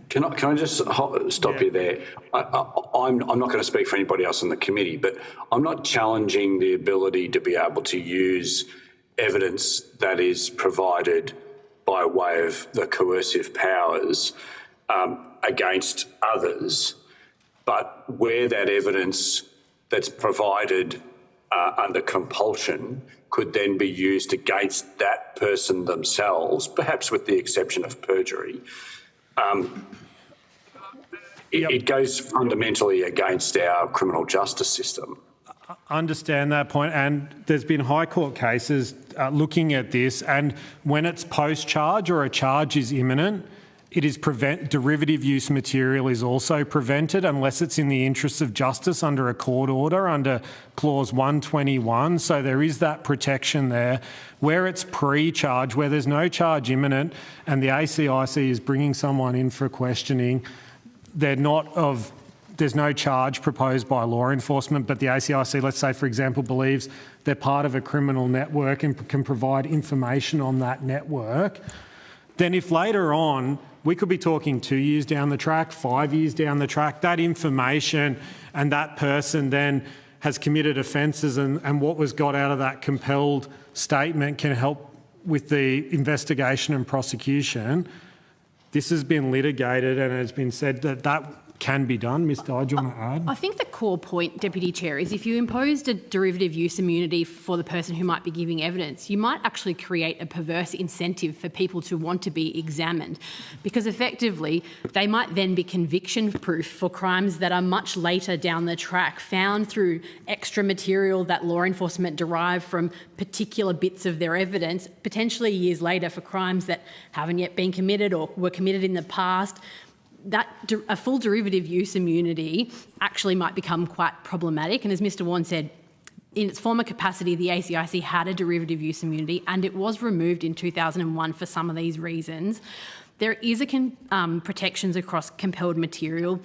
Can I just stop you there? I'm not going to speak for anybody else on the committee, but I'm not challenging the ability to be able to use evidence that is provided by way of the coercive powers against others, but where that evidence that's provided under compulsion could then be used against that person themselves, perhaps with the exception of perjury, it goes fundamentally against our criminal justice system. I understand that point, and there's been High Court cases looking at this, and when it's post-charge or a charge is imminent, it is derivative use material is also prevented unless it's in the interests of justice under a court order under clause 121. So there is that protection there. Where it's pre-charge, where there's no charge imminent and the ACIC is bringing someone in for questioning, there's no charge proposed by law enforcement, but the ACIC, let's say, for example, believes they're part of a criminal network and can provide information on that network, then if later on, we could be talking 2 years down the track, 5 years down the track, that information and that person then has committed offences and what was got out of that compelled statement can help with the investigation and prosecution. This has been litigated and it's been said that that can be done. Ms. Dye, do you want to add? I think the core point, Deputy Chair, is if you imposed a derivative use immunity for the person who might be giving evidence, you might actually create a perverse incentive for people to want to be examined, because effectively they might then be conviction proof for crimes that are much later down the track, found through extra material that law enforcement derive from particular bits of their evidence, potentially years later for crimes that haven't yet been committed or were committed in the past. That a full derivative use immunity actually might become quite problematic. And as Mr Warren said, in its former capacity, the ACIC had a derivative use immunity and it was removed in 2001 for some of these reasons. There is protections across compelled material.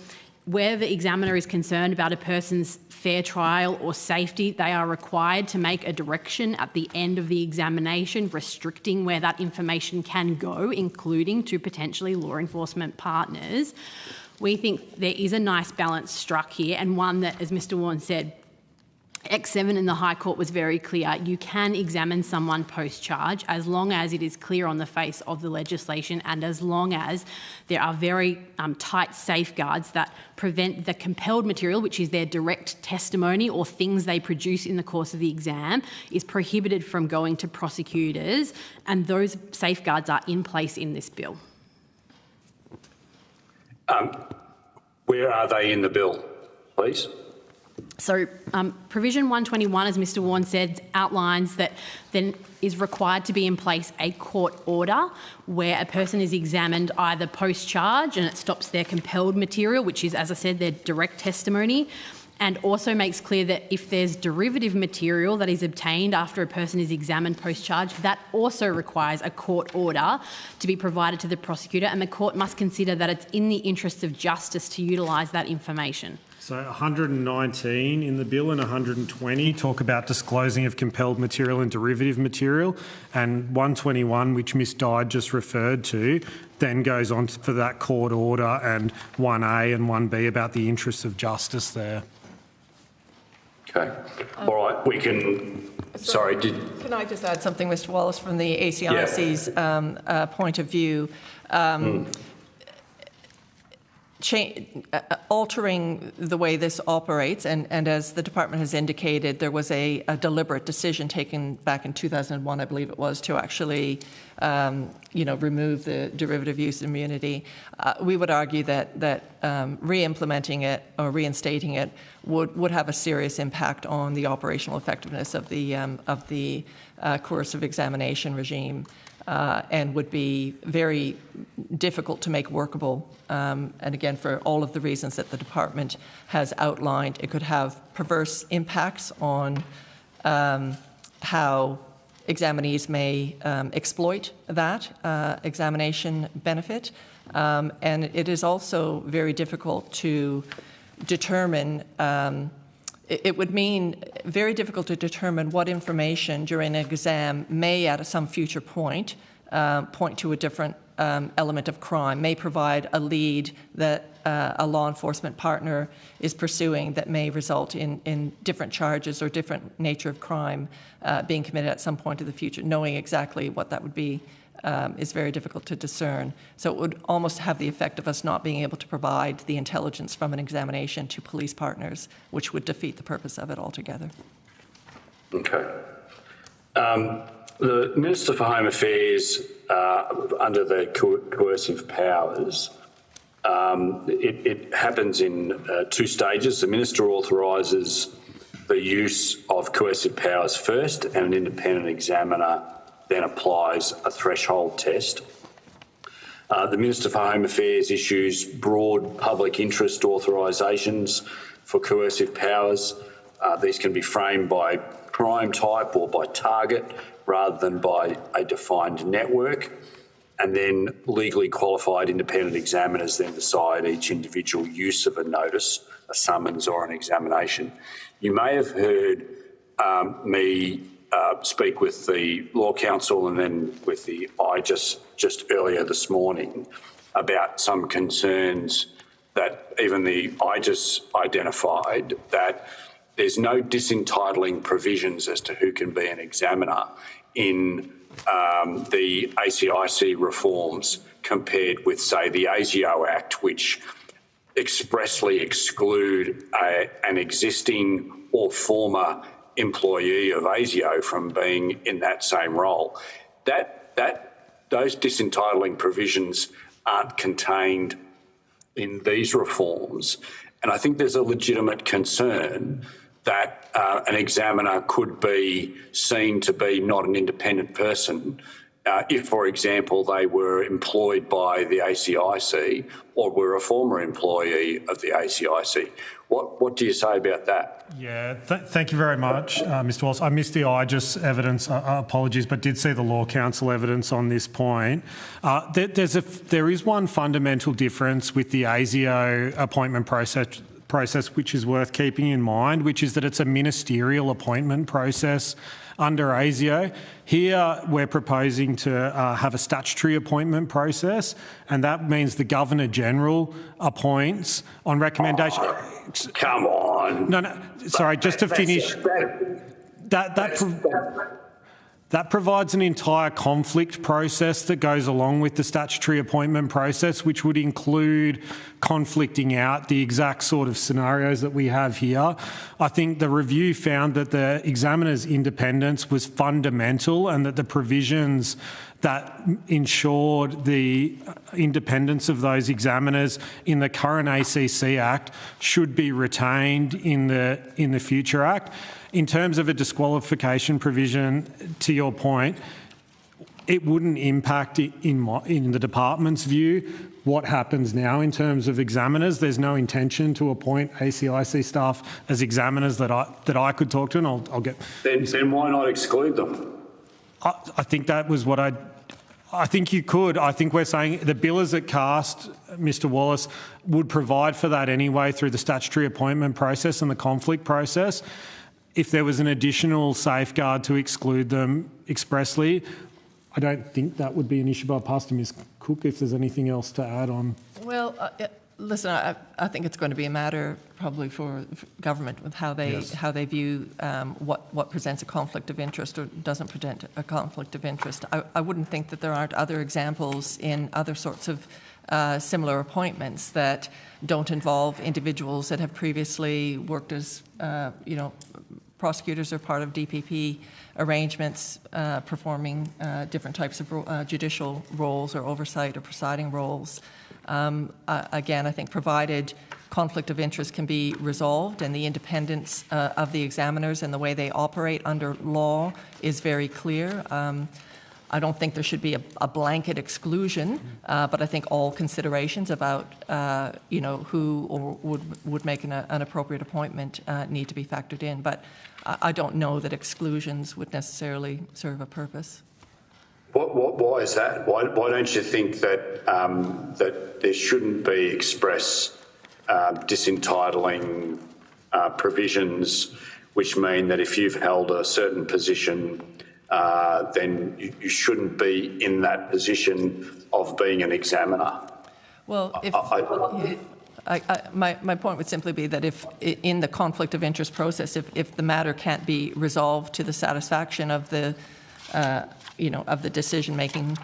Where the examiner is concerned about a person's fair trial or safety, they are required to make a direction at the end of the examination restricting where that information can go, including to potentially law enforcement partners. We think there is a nice balance struck here, and one that, as Mr Warren said, X7 in the High Court was very clear. You can examine someone post-charge as long as it is clear on the face of the legislation and as long as there are very tight safeguards that prevent the compelled material, which is their direct testimony or things they produce in the course of the exam, is prohibited from going to prosecutors, and those safeguards are in place in this bill. Where are they in the bill, please? So provision 121, as Mr Warren said, outlines that then is required to be in place a court order where a person is examined either post-charge and it stops their compelled material, which is, as I said, their direct testimony, and also makes clear that if there's derivative material that is obtained after a person is examined post-charge, that also requires a court order to be provided to the prosecutor, and the court must consider that it's in the interests of justice to utilise that information. So 119 in the bill and 120 talk about disclosing of compelled material and derivative material, and 121, which Ms Dyde just referred to, then goes on for that court order, and 1A and 1B about the interests of justice there. Okay. All right. We can... Sorry, Can I just add something, Mr Wallace, from the ACIC's point of view? Altering the way this operates, and as the department has indicated, there was a deliberate decision taken back in 2001, I believe it was, to actually, remove the derivative use immunity. We would argue that re-implementing it or reinstating it would have a serious impact on the operational effectiveness of the coercive examination regime. And would be very difficult to make workable. And again, for all of the reasons that the department has outlined, it could have perverse impacts on how examinees may exploit that examination benefit. And it is also very difficult to determine it would mean very difficult to determine what information during an exam may, at some future point, point to a different element of crime, may provide a lead that a law enforcement partner is pursuing that may result in different charges or different nature of crime being committed at some point in the future. Knowing exactly what that would be is very difficult to discern. So it would almost have the effect of us not being able to provide the intelligence from an examination to police partners, which would defeat the purpose of it altogether. Okay. The Minister for Home Affairs, under the coercive powers, it happens in two stages. The Minister authorises the use of coercive powers first, and an independent examiner then applies a threshold test. The Minister for Home Affairs issues broad public interest authorisations for coercive powers. These can be framed by crime type or by target rather than by a defined network. And then legally qualified independent examiners then decide each individual use of a notice, a summons or an examination. You may have heard me speak with the Law Council and then with the just earlier this morning about some concerns that even the IGES identified, that there's no disentitling provisions as to who can be an examiner in the ACIC reforms compared with, say, the ASIO Act, which expressly exclude an existing or former employee of ASIO from being in that same role. Those disentitling provisions aren't contained in these reforms. And I think there's a legitimate concern that an examiner could be seen to be not an independent person if, for example, they were employed by the ACIC or were a former employee of the ACIC. What do you say about that? Yeah, thank you very much, Mr Wallace. I missed the IGES evidence, apologies, but did see the Law Council evidence on this point. There is one fundamental difference with the ASIO appointment process which is worth keeping in mind, which is that it's a ministerial appointment process under ASIO. Here we're proposing to have a statutory appointment process, and that means the Governor-General appoints on recommendation... Come on. No, sorry, just to finish... That provides an entire conflict process that goes along with the statutory appointment process, which would include conflicting out the exact sort of scenarios that we have here. I think the review found that the examiner's independence was fundamental and that the provisions that ensured the independence of those examiners in the current ACC Act should be retained in the future Act. In terms of a disqualification provision, to your point, it wouldn't impact in the department's view what happens now in terms of examiners. There's no intention to appoint ACIC staff as examiners that I could talk to, and I'll get. Then why not exclude them? I think that was what I think you could. I think we're saying the bill as it cast, Mr Wallace, would provide for that anyway through the statutory appointment process and the conflict process. If there was an additional safeguard to exclude them expressly, I don't think that would be an issue. But I'll pass to Ms Cook if there's anything else to add on. Well, listen, I think it's going to be a matter probably for government with how they view what presents a conflict of interest or doesn't present a conflict of interest. I wouldn't think that there aren't other examples in other sorts of similar appointments that don't involve individuals that have previously worked as prosecutors or part of DPP arrangements, performing different types of judicial roles or oversight or presiding roles. Again, I think provided conflict of interest can be resolved and the independence of the examiners and the way they operate under law is very clear. I don't think there should be a blanket exclusion, but I think all considerations about who would make an appropriate appointment need to be factored in. But I don't know that exclusions would necessarily serve a purpose. Why is that? Why don't you think that that there shouldn't be express disentitling provisions, which mean that if you've held a certain position, then you shouldn't be in that position of being an examiner? Well, my point would simply be that if in the conflict of interest process, if the matter can't be resolved to the satisfaction of the of the decision-making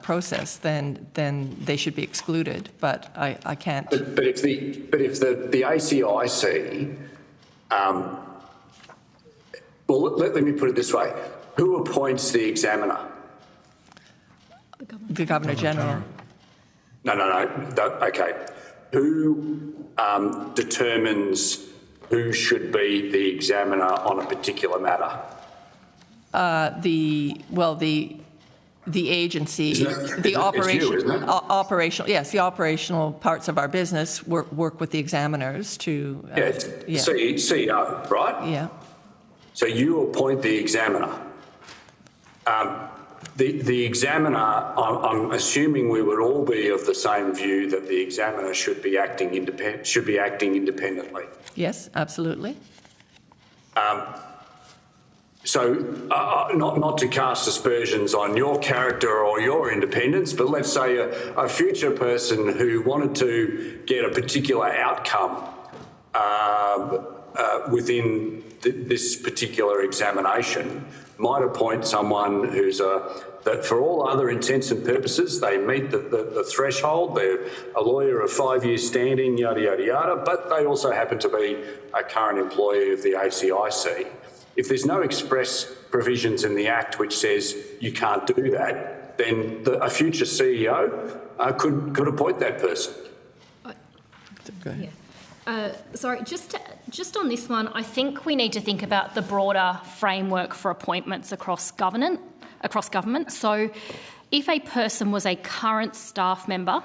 process, then they should be excluded. But I can't. But if the ACIC, well, let me put it this way: who appoints the examiner? The Governor General. No. Okay. Who determines who should be the examiner on a particular matter? The agency, the operational parts of our business work with the examiners to. CEO, right? Yeah. So you appoint the examiner. The examiner, I'm assuming we would all be of the same view that the examiner should be acting independently. Yes, absolutely. So not to cast aspersions on your character or your independence, but let's say a future person who wanted to get a particular outcome within this particular examination might appoint someone who's that for all other intents and purposes, they meet the threshold. They're a lawyer of 5 years standing, yada, yada, yada, but they also happen to be a current employee of the ACIC. If there's no express provisions in the Act which says you can't do that, then a future CEO could appoint that person. Yeah. Sorry, just on this one, I think we need to think about the broader framework for appointments across government. So if a person was a current staff member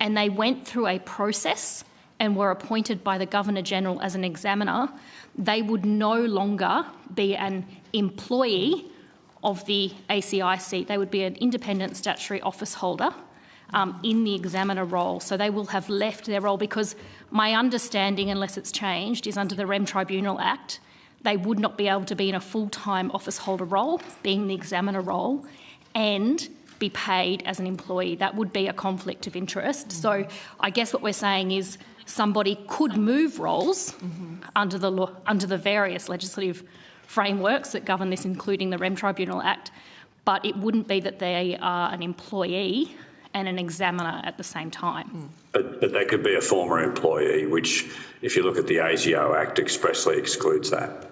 and they went through a process and were appointed by the Governor-General as an examiner, they would no longer be an employee of the ACIC. They would be an independent statutory office holder in the examiner role. So they will have left their role because my understanding, unless it's changed, is under the Rem Tribunal Act, they would not be able to be in a full-time office holder role, being the examiner role, and be paid as an employee. That would be a conflict of interest. So I guess what we're saying is somebody could move roles under the various legislative frameworks that govern this, including the Rem Tribunal Act, but it wouldn't be that they are an employee and an examiner at the same time. But they could be a former employee, which, if you look at the ASIO Act, expressly excludes that.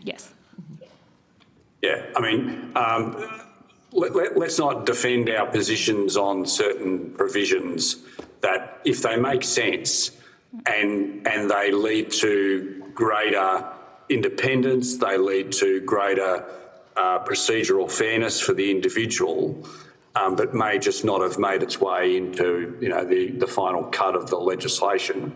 Yes. Yeah, I mean, let's not defend our positions on certain provisions that, if they make sense and they lead to greater independence, they lead to greater procedural fairness for the individual, but may just not have made its way into, the final cut of the legislation.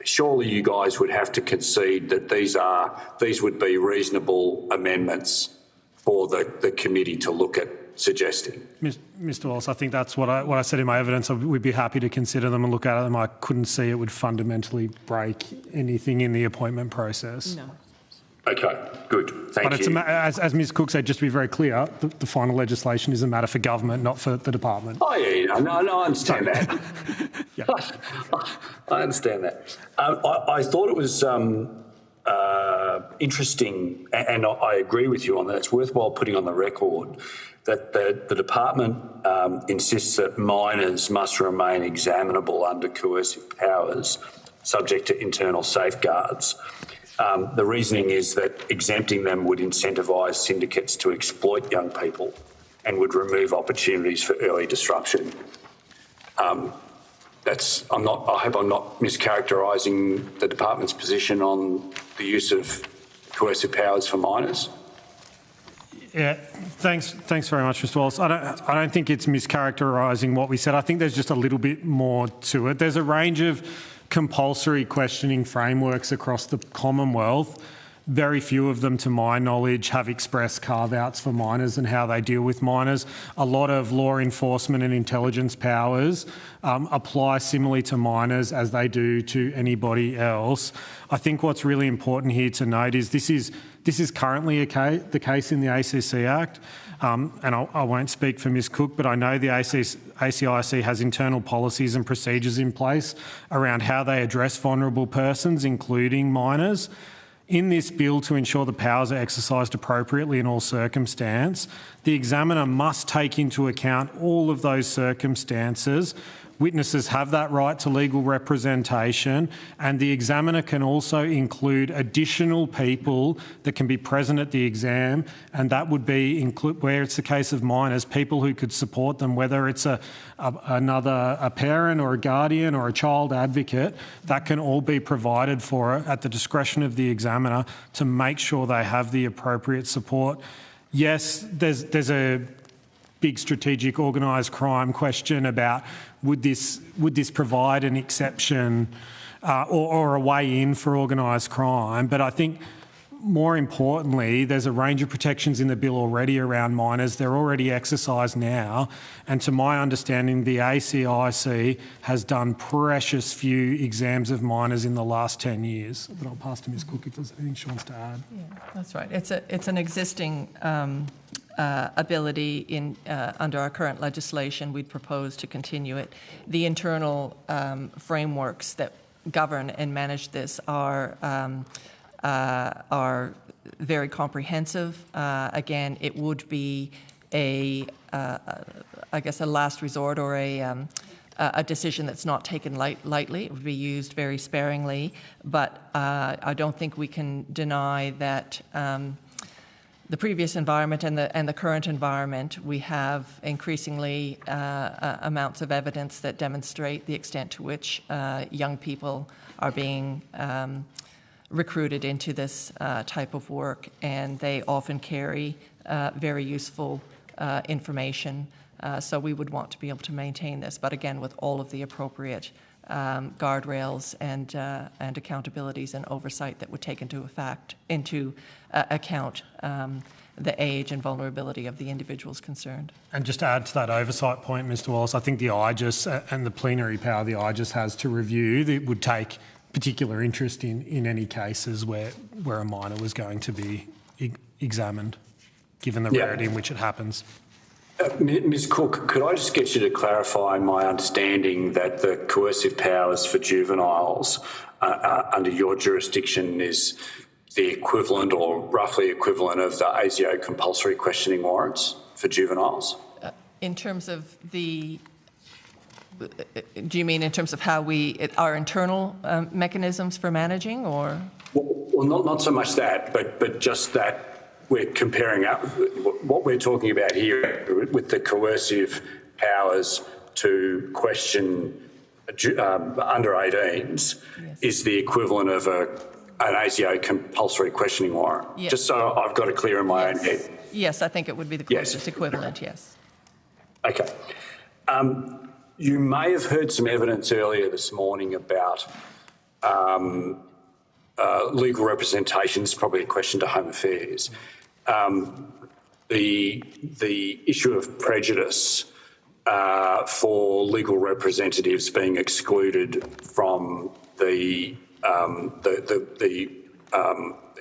Surely you guys would have to concede that these would be reasonable amendments for the committee to look at suggesting. Mr. Wallace, I think that's what I said in my evidence. We'd be happy to consider them and look at them. I couldn't see it would fundamentally break anything in the appointment process. No. Okay, good. Thank you. But as Ms Cook said, just to be very clear, the final legislation is a matter for government, not for the department. Oh, yeah, no, I understand that. Yeah. I understand that. I thought it was interesting, and I agree with you on that. It's worthwhile putting on the record that the department insists that minors must remain examinable under coercive powers, subject to internal safeguards. The reasoning is that exempting them would incentivise syndicates to exploit young people and would remove opportunities for early disruption. I hope I'm not mischaracterising the department's position on the use of coercive powers for minors. Yeah, thanks very much, Mr. Wallace. I don't think it's mischaracterising what we said. I think there's just a little bit more to it. There's a range of compulsory questioning frameworks across the Commonwealth. Very few of them, to my knowledge, have express carve-outs for minors and how they deal with minors. A lot of law enforcement and intelligence powers apply similarly to minors as they do to anybody else. I think what's really important here to note is this is currently the case in the ACC Act, and I won't speak for Ms Cook, but I know the ACIC has internal policies and procedures in place around how they address vulnerable persons, including minors. In this bill, to ensure the powers are exercised appropriately in all circumstance, the examiner must take into account all of those circumstances. Witnesses have that right to legal representation, and the examiner can also include additional people that can be present at the exam, and that would be, where it's the case of minors, people who could support them, whether it's a parent or a guardian or a child advocate. That can all be provided for at the discretion of the examiner to make sure they have the appropriate support. Yes, there's a big strategic organised crime question about would this provide an exception or a way in for organised crime, but I think more importantly, there's a range of protections in the bill already around minors. They're already exercised now, and to my understanding, the ACIC has done precious few exams of minors in the last 10 years. But I'll pass to Ms Cook if there's anything she wants to add. Yeah, that's right. It's an existing ability in under our current legislation. We'd propose to continue it. The internal frameworks that govern and manage this are very comprehensive. Again, it would be I guess a last resort or a decision that's not taken lightly. It would be used very sparingly, but I don't think we can deny that the previous environment and the current environment, we have increasingly amounts of evidence that demonstrate the extent to which young people are being recruited into this type of work, and they often carry very useful information. So we would want to be able to maintain this, but again, with all of the appropriate guardrails and accountabilities and oversight that would take into account the age and vulnerability of the individuals concerned. And just to add to that oversight point, Mr Wallace, I think the IGIS and the plenary power the IGIS has to review, it would take particular interest in any cases where a minor was going to be examined, given the rarity in which it happens. Ms Cook, could I just get you to clarify my understanding that the coercive powers for juveniles under your jurisdiction is the equivalent or roughly equivalent of the ASIO compulsory questioning warrants for juveniles? In terms of the... Do you mean in terms of how our internal mechanisms for managing, or? Well, not so much that, but just that we're comparing up what we're talking about here with the coercive powers to question under 18s is the equivalent of a ASIO compulsory questioning warrant? Yes. Just so I've got it clear in my own head. Yes, I think it would be the closest equivalent, yes. Okay. You may have heard some evidence earlier this morning about legal representation. It's probably a question to Home Affairs. The issue of prejudice for legal representatives being excluded from the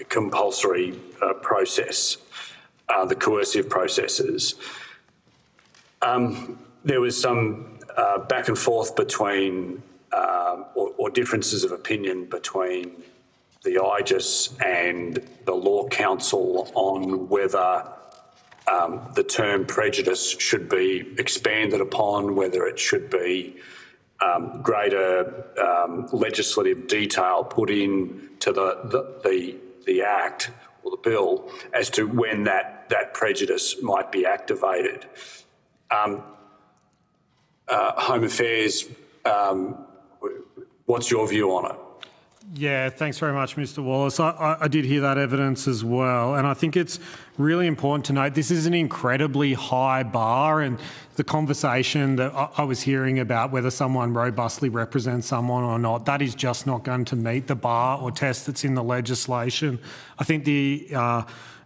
compulsory process, the coercive processes. There was some back and forth between, or differences of opinion between the IGIS and the Law Council on whether the term prejudice should be expanded upon, whether it should be greater legislative detail put in to the Act or the bill as to when that prejudice might be activated. Home Affairs, what's your view on it? Yeah, thanks very much, Mr. Wallace. I did hear that evidence as well, and I think it's really important to note this is an incredibly high bar, and the conversation that I was hearing about whether someone robustly represents someone or not, that is just not going to meet the bar or test that's in the legislation. I think the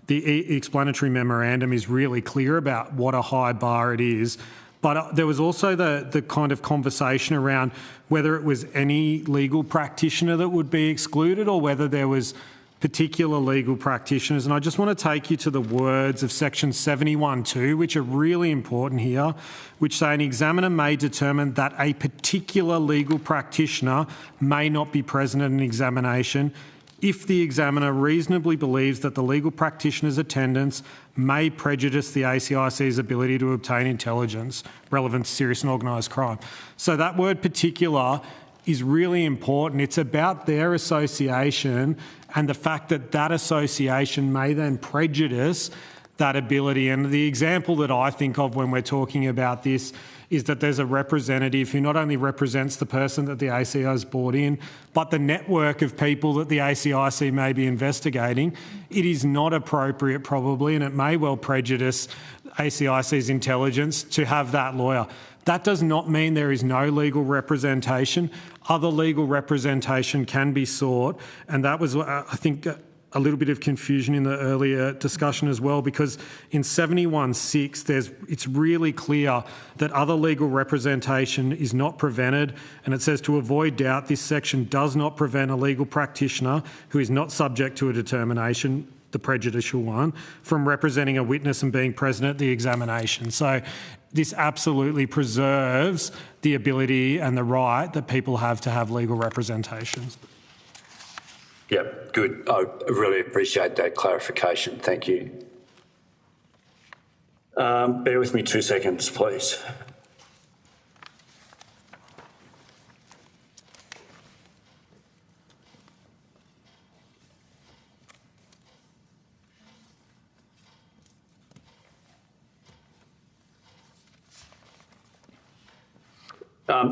explanatory memorandum is really clear about what a high bar it is. But there was also the kind of conversation around whether it was any legal practitioner that would be excluded or whether there was particular legal practitioners. And I just want to take you to the words of section 71(2), which are really important here, which say an examiner may determine that a particular legal practitioner may not be present at an examination if the examiner reasonably believes that the legal practitioner's attendance may prejudice the ACIC's ability to obtain intelligence relevant to serious and organised crime. So that word particular is really important. It's about their association and the fact that that association may then prejudice that ability. And the example that I think of when we're talking about this is that there's a representative who not only represents the person that the ACO has brought in, but the network of people that the ACIC may be investigating. It is not appropriate probably, and it may well prejudice ACIC's intelligence to have that lawyer. That does not mean there is no legal representation. Other legal representation can be sought, and that was, I think, a little bit of confusion in the earlier discussion as well, because in 71(6) it's really clear that other legal representation is not prevented, and it says to avoid doubt this section does not prevent a legal practitioner who is not subject to a determination, the prejudicial one, from representing a witness and being present at the examination. So this absolutely preserves the ability and the right that people have to have legal representation. Yeah, good. I really appreciate that clarification. Thank you. Bear with me 2 seconds, please.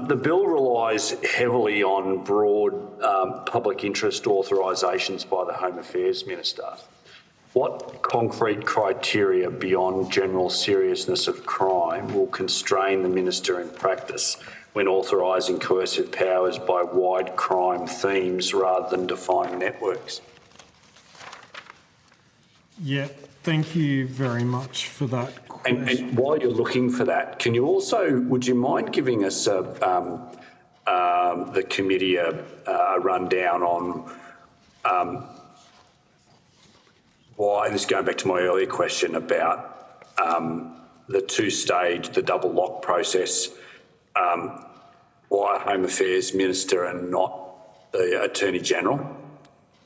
The bill relies heavily on broad public interest authorisations by the Home Affairs Minister. What concrete criteria beyond general seriousness of crime will constrain the Minister in practice when authorising coercive powers by wide crime themes rather than defined networks? Yeah, thank you very much for that question. And while you're looking for that, can you also, would you mind giving us the committee a rundown on why, this is going back to my earlier question about the two-stage, the double lock process, why Home Affairs Minister and not the Attorney General?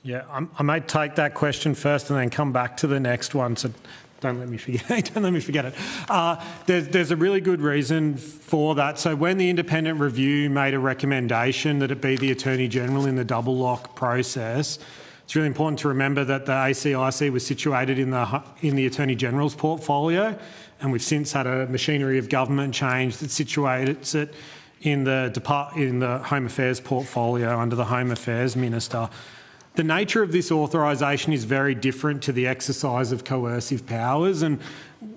Yeah, I might take that question first and then come back to the next one. So don't let me forget. Don't let me forget it. There's a really good reason for that. So when the independent review made a recommendation that it be the Attorney General in the double lock process, it's really important to remember that the ACIC was situated in the Attorney General's portfolio, and we've since had a machinery of government change that situates it in the Home Affairs portfolio under the Home Affairs Minister. the nature of this authorisation is very different to the exercise of coercive powers, and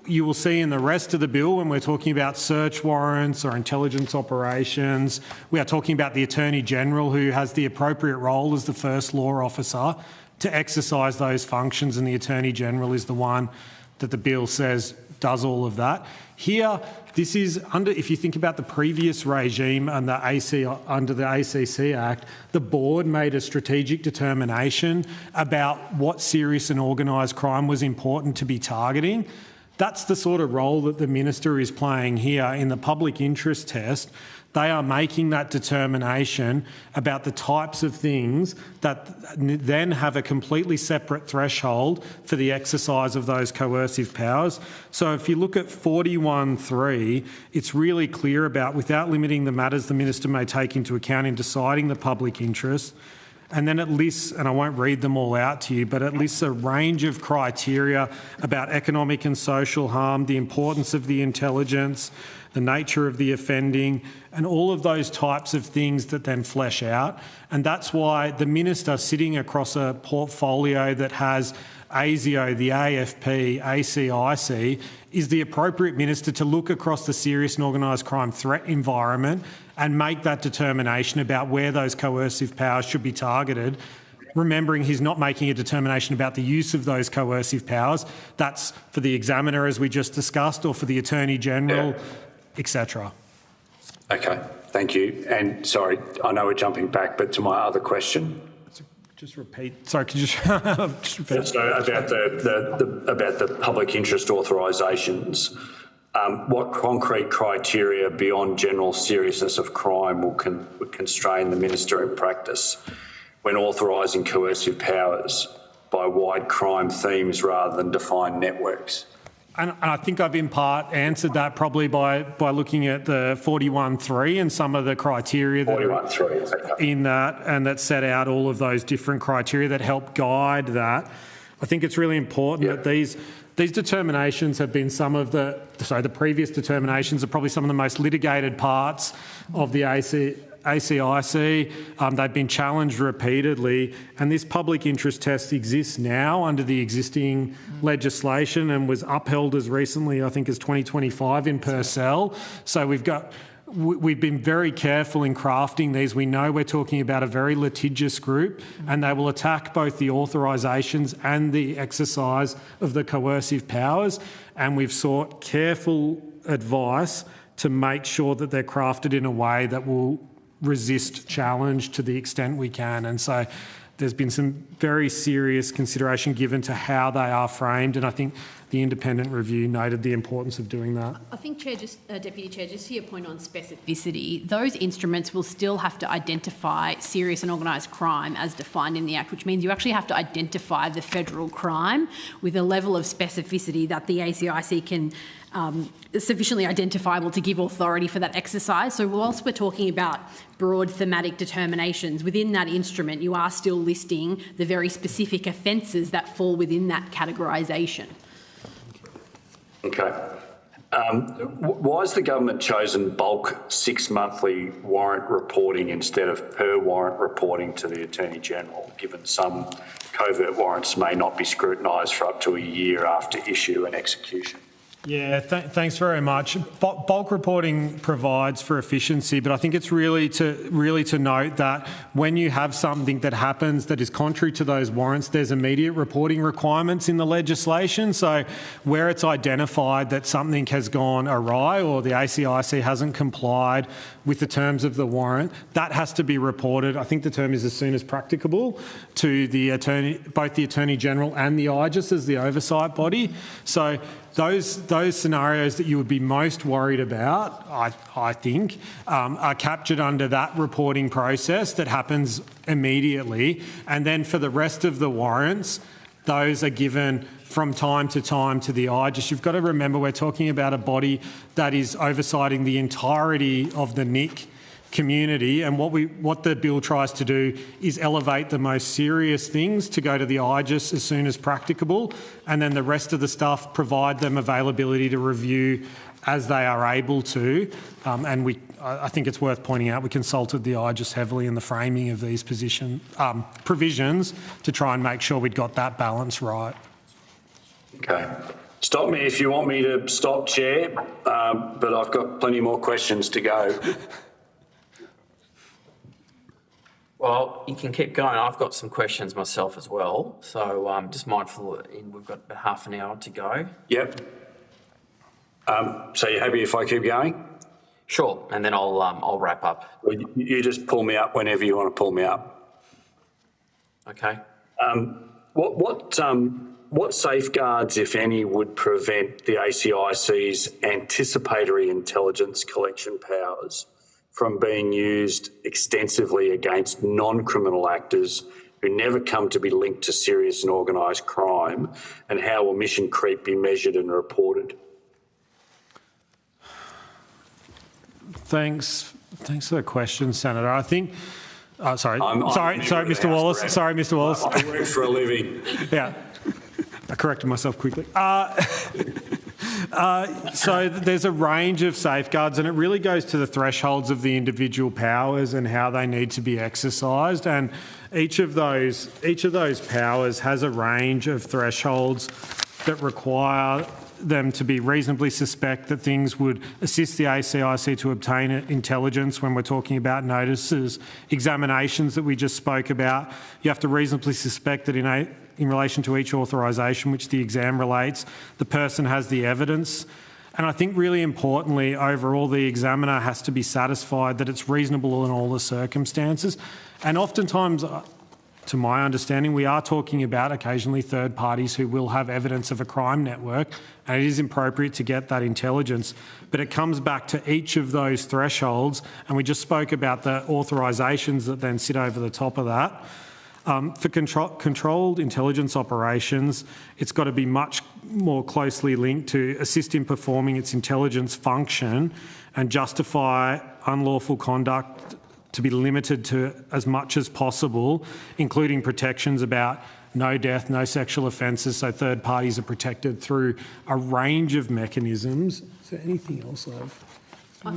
you will see in the rest of the bill when we're talking about search warrants or intelligence operations, we are talking about the Attorney-General, who has the appropriate role as the first law officer to exercise those functions, and the Attorney-General is the one that the bill says does all of that. Here, this is under, if you think about the previous regime under the ACC Act, the board made a strategic determination about what serious and organised crime was important to be targeting. That's the sort of role that the minister is playing here in the public interest test. They are making that determination about the types of things that then have a completely separate threshold for the exercise of those coercive powers. So if you look at 41.3, it's really clear about, without limiting the matters the minister may take into account in deciding the public interest, and then it lists, and I won't read them all out to you, but it lists a range of criteria about economic and social harm, the importance of the intelligence, the nature of the offending, and all of those types of things that then flesh out. And that's why the minister, sitting across a portfolio that has ASIO, the AFP, ACIC, is the appropriate minister to look across the serious and organised crime threat environment and make that determination about where those coercive powers should be targeted, remembering he's not making a determination about the use of those coercive powers. That's for the examiner, as we just discussed, or for the Attorney-General, etc. Okay, thank you. And sorry, I know we're jumping back, but to my other question. Just repeat. Sorry, could you just repeat? So about the public interest authorisations, what concrete criteria beyond general seriousness of crime would constrain the minister in practice when authorising coercive powers by wide crime themes rather than defined networks? And I think I've in part answered that probably by looking at the 41.3 and some of the criteria that are in that, and that set out all of those different criteria that help guide that. I think it's really important that these determinations have been some of the previous determinations are probably some of the most litigated parts of the ACIC. They've been challenged repeatedly, and this public interest test exists now under the existing legislation and was upheld as recently, I think, as 2025 in Purcell. So we've been very careful in crafting these. We know we're talking about a very litigious group, and they will attack both the authorisations and the exercise of the coercive powers, and we've sought careful advice to make sure that they're crafted in a way that will resist challenge to the extent we can. And so there's been some very serious consideration given to how they are framed, and I think the independent review noted the importance of doing that. I think, Chair, Deputy Chair, just to your point on specificity, those instruments will still have to identify serious and organised crime as defined in the Act, which means you actually have to identify the federal crime with a level of specificity that the ACIC can sufficiently identifiable to give authority for that exercise. So whilst we're talking about broad thematic determinations, within that instrument you are still listing the very specific offences that fall within that categorisation. Okay. Why has the government chosen bulk 6 monthly warrant reporting instead of per warrant reporting to the Attorney-General, given some covert warrants may not be scrutinised for up to a year after issue and execution? Yeah, thanks very much. Bulk reporting provides for efficiency, but I think it's really to note that when you have something that happens that is contrary to those warrants, there's immediate reporting requirements in the legislation. So where it's identified that something has gone awry or the ACIC hasn't complied with the terms of the warrant, that has to be reported. I think the term is as soon as practicable to both the Attorney-General and the IGIS as the oversight body. So those scenarios that you would be most worried about, I think, are captured under that reporting process that happens immediately. And then for the rest of the warrants, those are given from time to the IGIS. You've got to remember we're talking about a body that is oversighting the entirety of the NIC community, and what the bill tries to do is elevate the most serious things to go to the IGIS as soon as practicable, and then the rest of the stuff provide them availability to review as they are able to. And I think it's worth pointing out we consulted the IGES heavily in the framing of these provisions to try and make sure we'd got that balance right. Okay. Stop me if you want me to stop, Chair, but I've got plenty more questions to go. Well, you can keep going. I've got some questions myself as well. So I'm just mindful we've got about half an hour to go. Yep. So you're happy if I keep going? Sure, and then I'll wrap up. Well, you just pull me up whenever you want to pull me up. Okay. What safeguards, if any, would prevent the ACIC's anticipatory intelligence collection powers from being used extensively against non-criminal actors who never come to be linked to serious and organised crime, and how will mission creep be measured and reported? Thanks for the question, Senator. I think. Sorry, Mr. Wallace. Sorry, Mr. Wallace. I work for a living. Yeah, I corrected myself quickly. So there's a range of safeguards, and it really goes to the thresholds of the individual powers and how they need to be exercised. And each of those powers has a range of thresholds that require them to be reasonably suspect that things would assist the ACIC to obtain intelligence when we're talking about notices, examinations that we just spoke about. You have to reasonably suspect that in relation to each authorisation which the exam relates, the person has the evidence. And I think really importantly, overall, the examiner has to be satisfied that it's reasonable in all the circumstances. And oftentimes, to my understanding, we are talking about occasionally third parties who will have evidence of a crime network, and it is appropriate to get that intelligence. But it comes back to each of those thresholds, and we just spoke about the authorisations that then sit over the top of that. For controlled intelligence operations, it's got to be much more closely linked to assist in performing its intelligence function and justify unlawful conduct to be limited to as much as possible, including protections about no death, no sexual offences, so third parties are protected through a range of mechanisms. Is there anything else I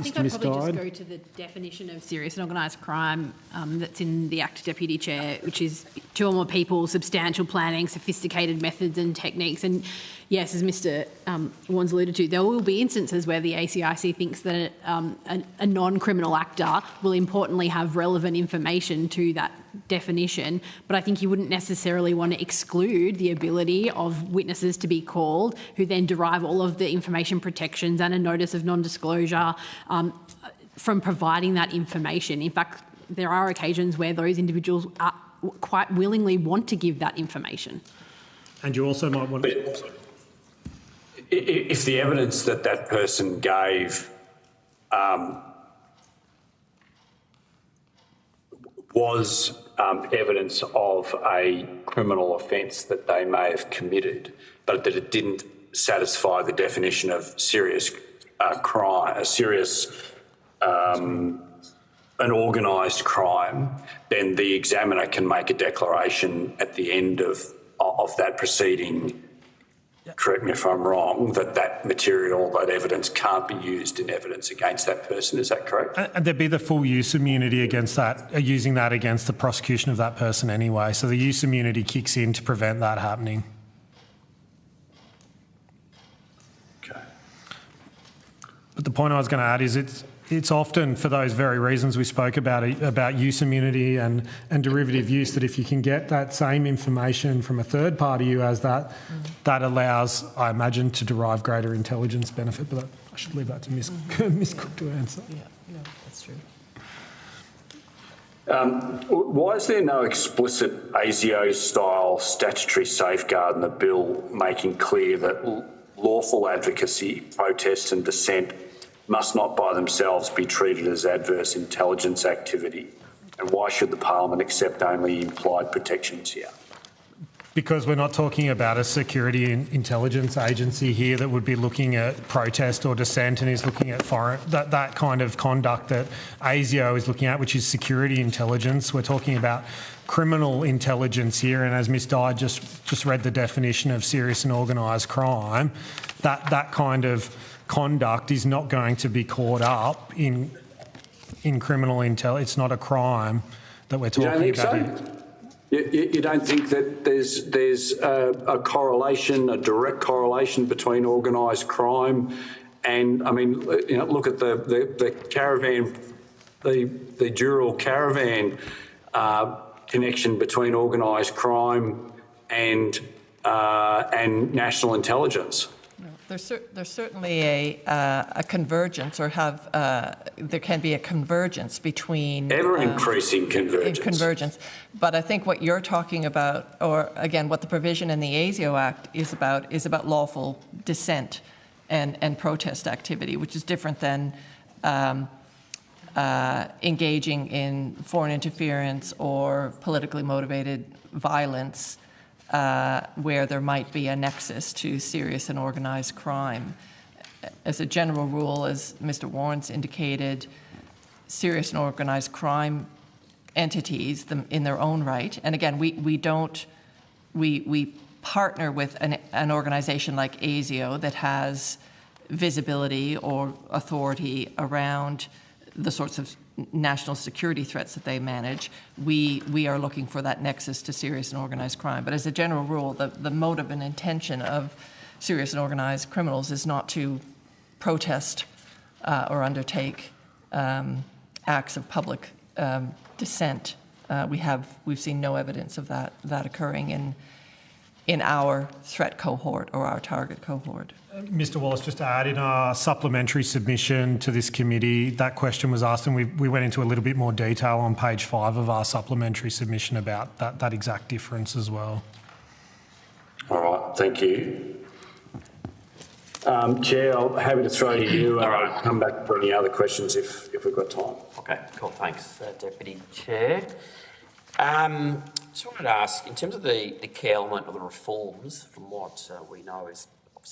think I'd probably just go to the definition of serious and organised crime that's in the Act, Deputy Chair, which is two or more people, substantial planning, sophisticated methods and techniques. And yes, as Mr Warnes alluded to, there will be instances where the ACIC thinks that a non-criminal actor will importantly have relevant information to that definition, but I think you wouldn't necessarily want to exclude the ability of witnesses to be called who then derive all of the information protections and a notice of non-disclosure from providing that information. In fact, there are occasions where those individuals quite willingly want to give that information. And you also might want to... If the evidence that that person gave was evidence of a criminal offence that they may have committed, but that it didn't satisfy the definition of serious crime, an organised crime, then the examiner can make a declaration at the end of that proceeding, correct me if I'm wrong, that material, that evidence can't be used in evidence against that person. Is that correct? And there'd be the full use immunity against that, using that against the prosecution of that person anyway. So the use immunity kicks in to prevent that happening. Okay. But the point I was going to add is it's often for those very reasons we spoke about use immunity and derivative use, that if you can get that same information from a third party who has that, that allows, I imagine, to derive greater intelligence benefit. But I should leave that to Ms Cook to answer. Yeah, that's true. Why is there no explicit ASIO-style statutory safeguard in the bill making clear that lawful advocacy, protest and dissent must not by themselves be treated as adverse intelligence activity? And why should the Parliament accept only implied protections here? Because we're not talking about a security and intelligence agency here that would be looking at protest or dissent and is looking at that kind of conduct that ASIO is looking at, which is security intelligence. We're talking about criminal intelligence here, and as Ms Dye just read the definition of serious and organised crime, that kind of conduct is not going to be caught up in in criminal intel. It's not a crime that we're talking about here. You don't think that there's a correlation, a direct correlation between organised crime and, I mean, you know, look at the caravan, the Dural caravan connection between organised crime and national intelligence. There's certainly a convergence, or there can be a convergence between ever-increasing convergence. But I think what you're talking about, or again, what the provision in the ASIO Act is about lawful dissent and protest activity, which is different than engaging in foreign interference or politically motivated violence, where there might be a nexus to serious and organised crime. As a general rule, as Mr. Warren's indicated, serious and organised crime entities in their own right, and again, we partner with an organisation like ASIO that has visibility or authority around the sorts of national security threats that they manage. We are looking for that nexus to serious and organised crime. But as a general rule, the motive and intention of serious and organised criminals is not to protest or undertake acts of public dissent. We've seen no evidence of that occurring in our threat cohort or our target cohort. Mr. Wallace, just to add, in our supplementary submission to this committee, that question was asked, and we went into a little bit more detail on page 5 of our supplementary submission about that exact difference as well. All right, thank you. Chair, I'm happy to throw to you and I'll come back for any other questions if we've got time. Okay, cool, thanks, Deputy Chair. Just wanted to ask, in terms of the key element of the reforms, from what we know is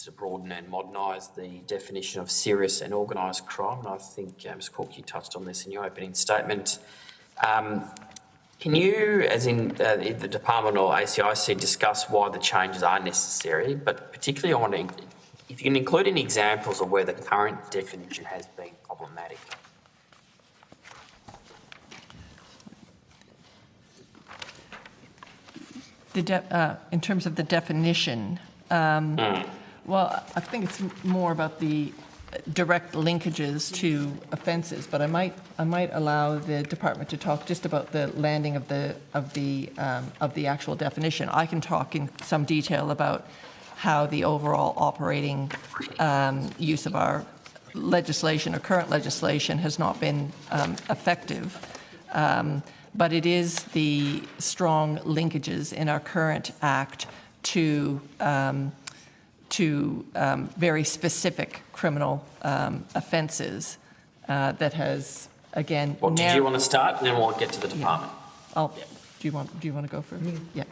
to broaden and modernise the definition of serious and organised crime, and I think, Ms Cook, you touched on this in your opening statement. Can you, as in the Department or ACIC, discuss why the changes are necessary, but particularly if you can include any examples of where the current definition has been problematic? In terms of the definition, well, I think it's more about the direct linkages to offences, but I might allow the department to talk just about the landing of the actual definition. I can talk in some detail about how the overall operating use of our legislation or current legislation has not been effective. But it is the strong linkages in our current Act to very specific criminal offences that has, again... Well, do you want to start and then we'll get to the department? Yeah. Do you want to go first? Yeah.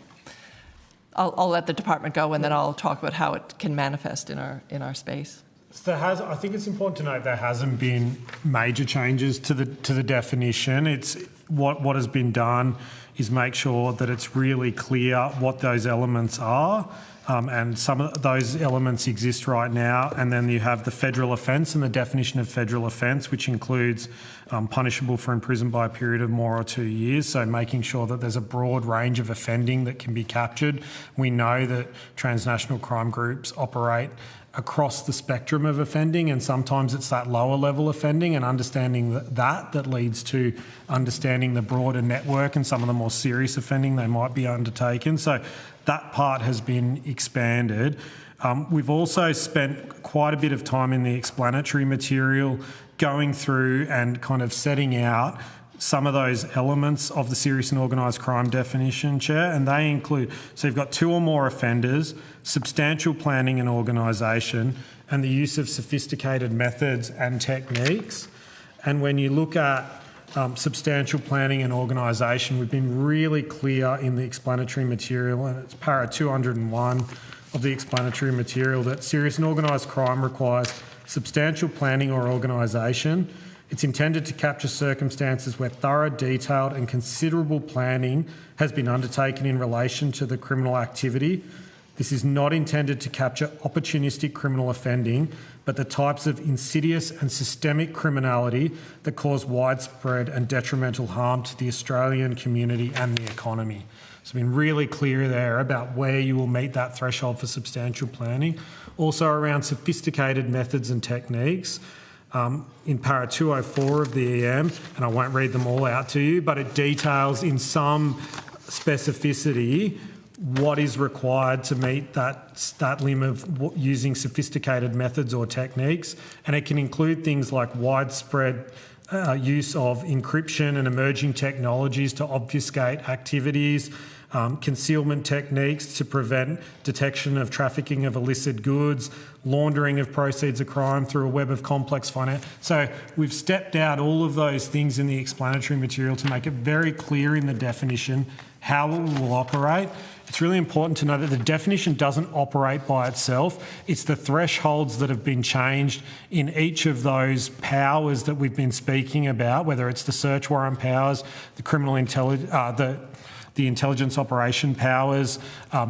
I'll let the department go and then I'll talk about how it can manifest in our space. So I think it's important to note there hasn't been major changes to the definition. It's what has been done is make sure that it's really clear what those elements are, and some of those elements exist right now. And then you have the federal offence and the definition of federal offence, which includes punishable for imprisonment by a period of more or 2 years. So making sure that there's a broad range of offending that can be captured. We know that transnational crime groups operate across the spectrum of offending, and sometimes it's that lower level offending, and understanding that leads to understanding the broader network and some of the more serious offending they might be undertaken. So that part has been expanded. We've also spent quite a bit of time in the explanatory material going through and kind of setting out some of those elements of the serious and organised crime definition, Chair, and they include, so you've got 2 or more offenders, substantial planning and organisation, and the use of sophisticated methods and techniques. And when you look at substantial planning and organisation, we've been really clear in the explanatory material, and it's para 201 of the explanatory material, that serious and organised crime requires substantial planning or organisation. It's intended to capture circumstances where thorough, detailed and considerable planning has been undertaken in relation to the criminal activity. This is not intended to capture opportunistic criminal offending, but the types of insidious and systemic criminality that cause widespread and detrimental harm to the Australian community and the economy. So been really clear there about where you will meet that threshold for substantial planning. Also around sophisticated methods and techniques. In para 204 of the EM, and I won't read them all out to you, but it details in some specificity what is required to meet that limit of using sophisticated methods or techniques, and it can include things like widespread use of encryption and emerging technologies to obfuscate activities, concealment techniques to prevent detection of trafficking of illicit goods, laundering of proceeds of crime through a web of complex finance. So we've stepped out all of those things in the explanatory material to make it very clear in the definition how it will operate. It's really important to know that the definition doesn't operate by itself. It's the thresholds that have been changed in each of those powers that we've been speaking about, whether it's the search warrant powers, the criminal intelligence, the intelligence operation powers,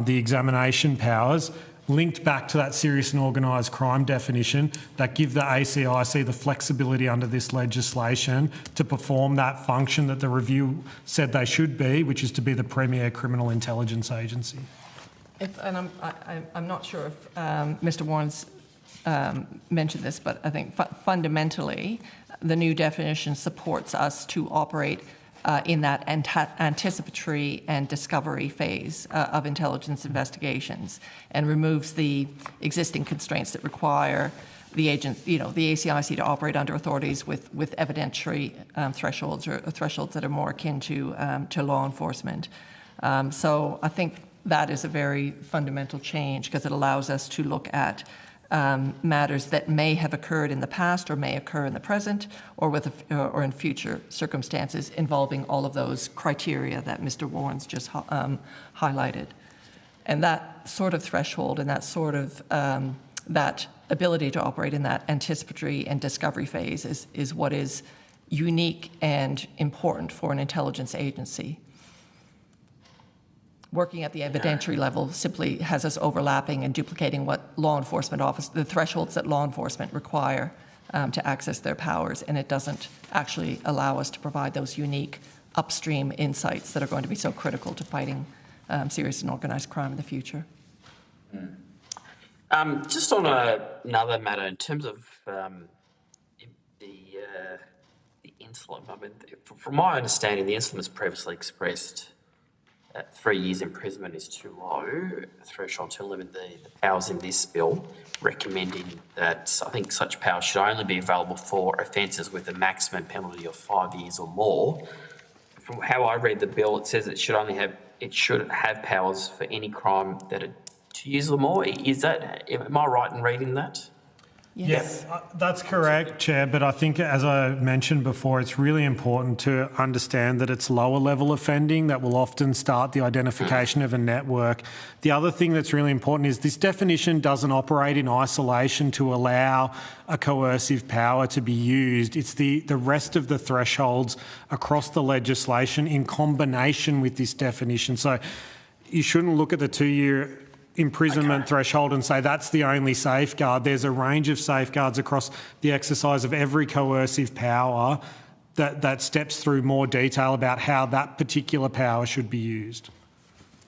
the examination powers, linked back to that serious and organised crime definition that give the ACIC the flexibility under this legislation to perform that function that the review said they should be, which is to be the premier criminal intelligence agency. I'm not sure if Mr. Warren's mentioned this, but I think fundamentally the new definition supports us to operate in that anticipatory and discovery phase of intelligence investigations, and removes the existing constraints that require the ACIC to operate under authorities with evidentiary thresholds or thresholds that are more akin to law enforcement. So I think that is a very fundamental change, because it allows us to look at matters that may have occurred in the past or may occur in the present, or in future circumstances involving all of those criteria that Mr. Warren's just highlighted. And that sort of threshold and that sort of that ability to operate in that anticipatory and discovery phase is what is unique and important for an intelligence agency. Working at the evidentiary level simply has us overlapping and duplicating what law enforcement the thresholds that law enforcement require to access their powers, and it doesn't actually allow us to provide those unique upstream insights that are going to be so critical to fighting serious and organised crime in the future. Just on another matter, in terms of the insulin, I mean, from my understanding, the insulin was previously expressed 3 years imprisonment is too low, a threshold to limit the powers in this bill, recommending that I think such powers should only be available for offences with a maximum penalty of 5 years or more. From how I read the bill, it says it should have powers for any crime that are 2 years or more. Am I right in reading that? Yes, that's correct, Chair, but I think, as I mentioned before, it's really important to understand that it's lower level offending that will often start the identification of a network. The other thing that's really important is this definition doesn't operate in isolation to allow a coercive power to be used. It's the rest of the thresholds across the legislation in combination with this definition. So you shouldn't look at the 2-year imprisonment threshold and say that's the only safeguard. There's a range of safeguards across the exercise of every coercive power that steps through more detail about how that particular power should be used.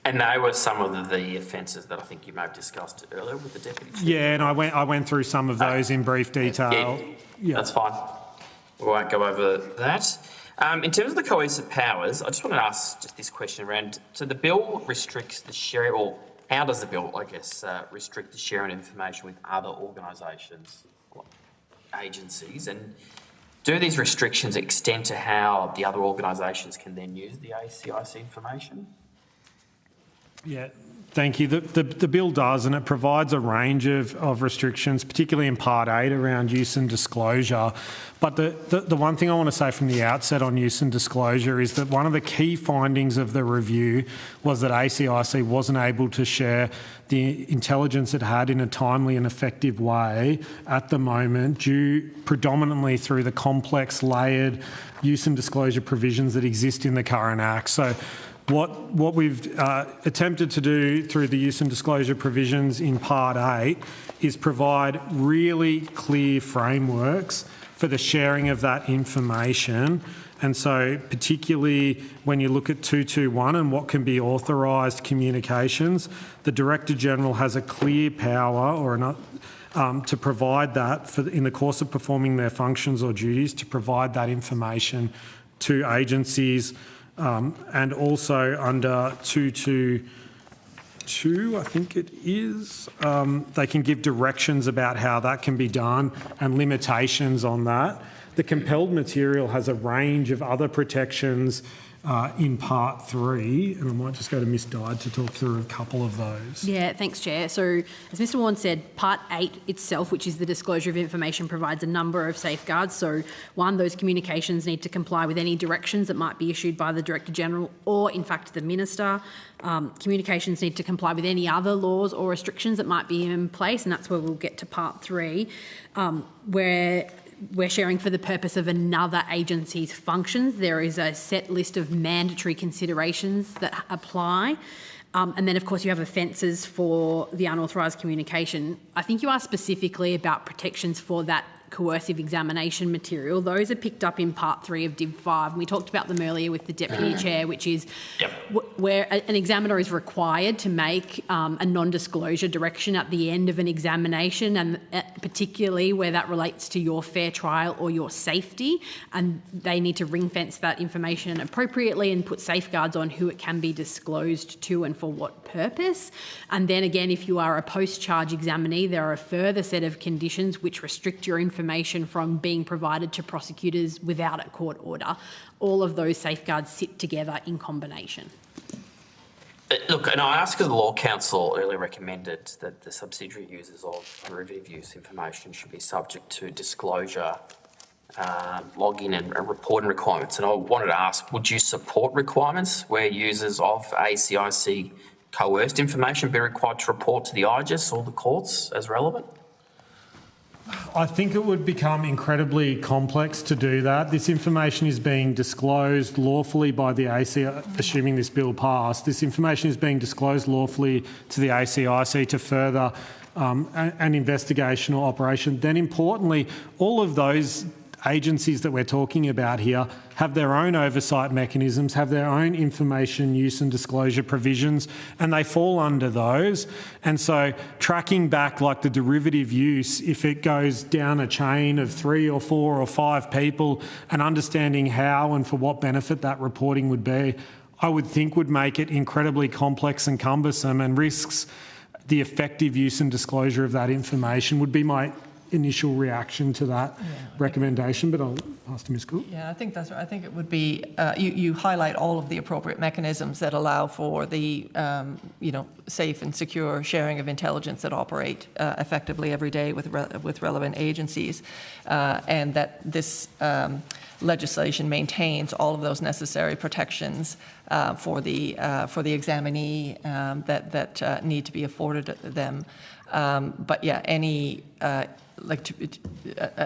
And they were some of the offences that I think you may have discussed earlier with the Deputy Chief. Yeah, and I went through some of those in brief detail. Yeah, that's fine. We won't go over that. In terms of the coercive powers, I just want to ask just this question around, so the bill restricts the sharing, or how does the bill, I guess, restrict the sharing of information with other organisations or agencies? And do these restrictions extend to how the other organisations can then use the ACIC information? Yeah, thank you. The bill does, and it provides a range of restrictions, particularly in Part 8 around use and disclosure. But the one thing I want to say from the outset on use and disclosure is that one of the key findings of the review was that ACIC wasn't able to share the intelligence it had in a timely and effective way at the moment, due predominantly through the complex, layered use and disclosure provisions that exist in the current Act. So What we've attempted to do through the use and disclosure provisions in Part 8 is provide really clear frameworks for the sharing of that information. And so particularly when you look at 221 and what can be authorised communications, the Director-General has a clear power or to provide that in the course of performing their functions or duties, to provide that information to agencies, and also under 222, I think it is, they can give directions about how that can be done and limitations on that. The compelled material has a range of other protections in Part 3, and I might just go to Ms Dyde to talk through a couple of those. Yeah, thanks, Chair. So, as Mr Warren said, Part 8 itself, which is the disclosure of information, provides a number of safeguards. So, one, those communications need to comply with any directions that might be issued by the Director-General or, in fact, the Minister. Communications need to comply with any other laws or restrictions that might be in place, and that's where we'll get to Part 3, where we're sharing for the purpose of another agency's functions. There is a set list of mandatory considerations that apply. And then, of course, you have offences for the unauthorised communication. I think you asked specifically about protections for that coercive examination material. Those are picked up in Part 3 of Div 5. And we talked about them earlier with the Deputy Chair, which is where an examiner is required to make a non-disclosure direction at the end of an examination, and particularly where that relates to your fair trial or your safety. And they need to ring-fence that information appropriately and put safeguards on who it can be disclosed to and for what purpose. And then again, if you are a post-charge examinee, there are a further set of conditions which restrict your information from being provided to prosecutors without a court order. All of those safeguards sit together in combination. Look, and I asked because the Law Council earlier recommended that the subsidiary users of derivative use information should be subject to disclosure, login and reporting requirements. And I wanted to ask, would you support requirements where users of ACIC coerced information be required to report to the IGES or the courts as relevant? I think it would become incredibly complex to do that. This information is being disclosed lawfully by the ACIC, assuming this bill passed. This information is being disclosed lawfully to the ACIC to further an investigational operation. Then importantly, all of those agencies that we're talking about here have their own oversight mechanisms, have their own information use and disclosure provisions, and they fall under those. And so tracking back like the derivative use, if it goes down a chain of 3 or 4 or 5 people, and understanding how and for what benefit that reporting would be, I would think would make it incredibly complex and cumbersome, and risks the effective use and disclosure of that information would be my initial reaction to that recommendation, but I'll pass to Ms Cook. Yeah, I think that's right. I think it would be, you highlight all of the appropriate mechanisms that allow for the, safe and secure sharing of intelligence that operate effectively every day with relevant agencies, and that this legislation maintains all of those necessary protections for the examinee that need to be afforded them. But yeah, any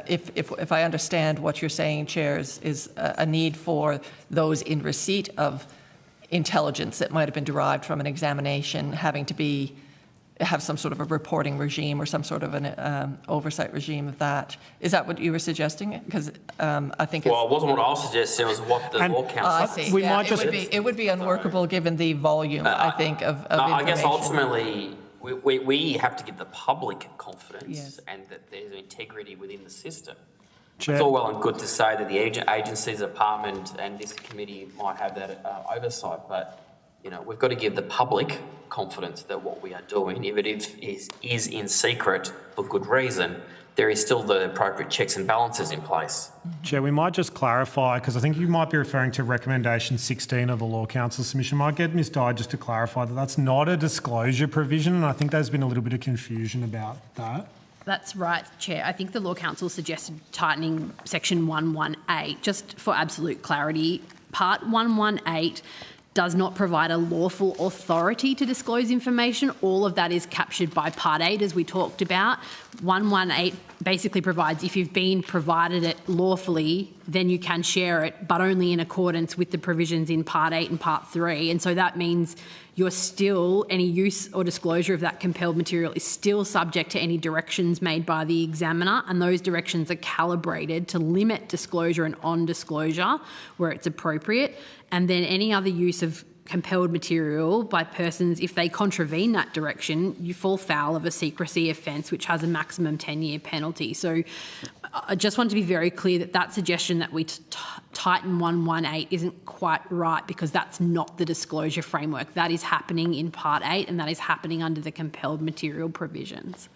if I understand what you're saying, Chair, is a need for those in receipt of intelligence that might have been derived from an examination having to have some sort of a reporting regime or some sort of an oversight regime of that. Is that what you were suggesting? Because I think it wasn't what I was suggesting. It was what the Law Council. I see. It would be unworkable given the volume, I think, of information. I guess ultimately, we have to give the public confidence and that there's integrity within the system. Chair. It's all well and good to say that the agencies, department and this committee might have that oversight, but we've got to give the public confidence that what we are doing, if it is in secret for good reason, there is still the appropriate checks and balances in place. Chair, we might just clarify, because I think you might be referring to recommendation 16 of the Law Council submission. I might get Ms Dyde just to clarify that that's not a disclosure provision, and I think there's been a little bit of confusion about that. That's right, Chair. I think the Law Council suggested tightening section 118, just for absolute clarity. Part 118 does not provide a lawful authority to disclose information. All of that is captured by Part 8, as we talked about. 118 basically provides if you've been provided it lawfully, then you can share it, but only in accordance with the provisions in Part 8 and Part 3. And so that means you're still, any use or disclosure of that compelled material is still subject to any directions made by the examiner, and those directions are calibrated to limit disclosure and on-disclosure where it's appropriate. And then any other use of compelled material by persons, if they contravene that direction, you fall foul of a secrecy offence, which has a maximum 10-year penalty. So I just want to be very clear that that suggestion that we tighten 118 isn't quite right, because that's not the disclosure framework. That is happening in Part 8, and that is happening under the compelled material provisions.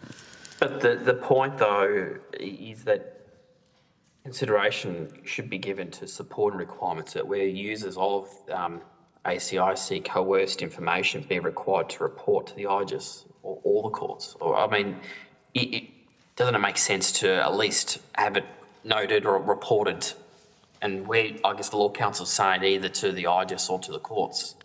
But the point, though, is that consideration should be given to supporting requirements that where users of ACIC coerced information be required to report to the IGES or all the courts. Or, I mean, doesn't it make sense to at least have it noted or reported? And where I guess the Law Council is saying either to the IGES or to the courts,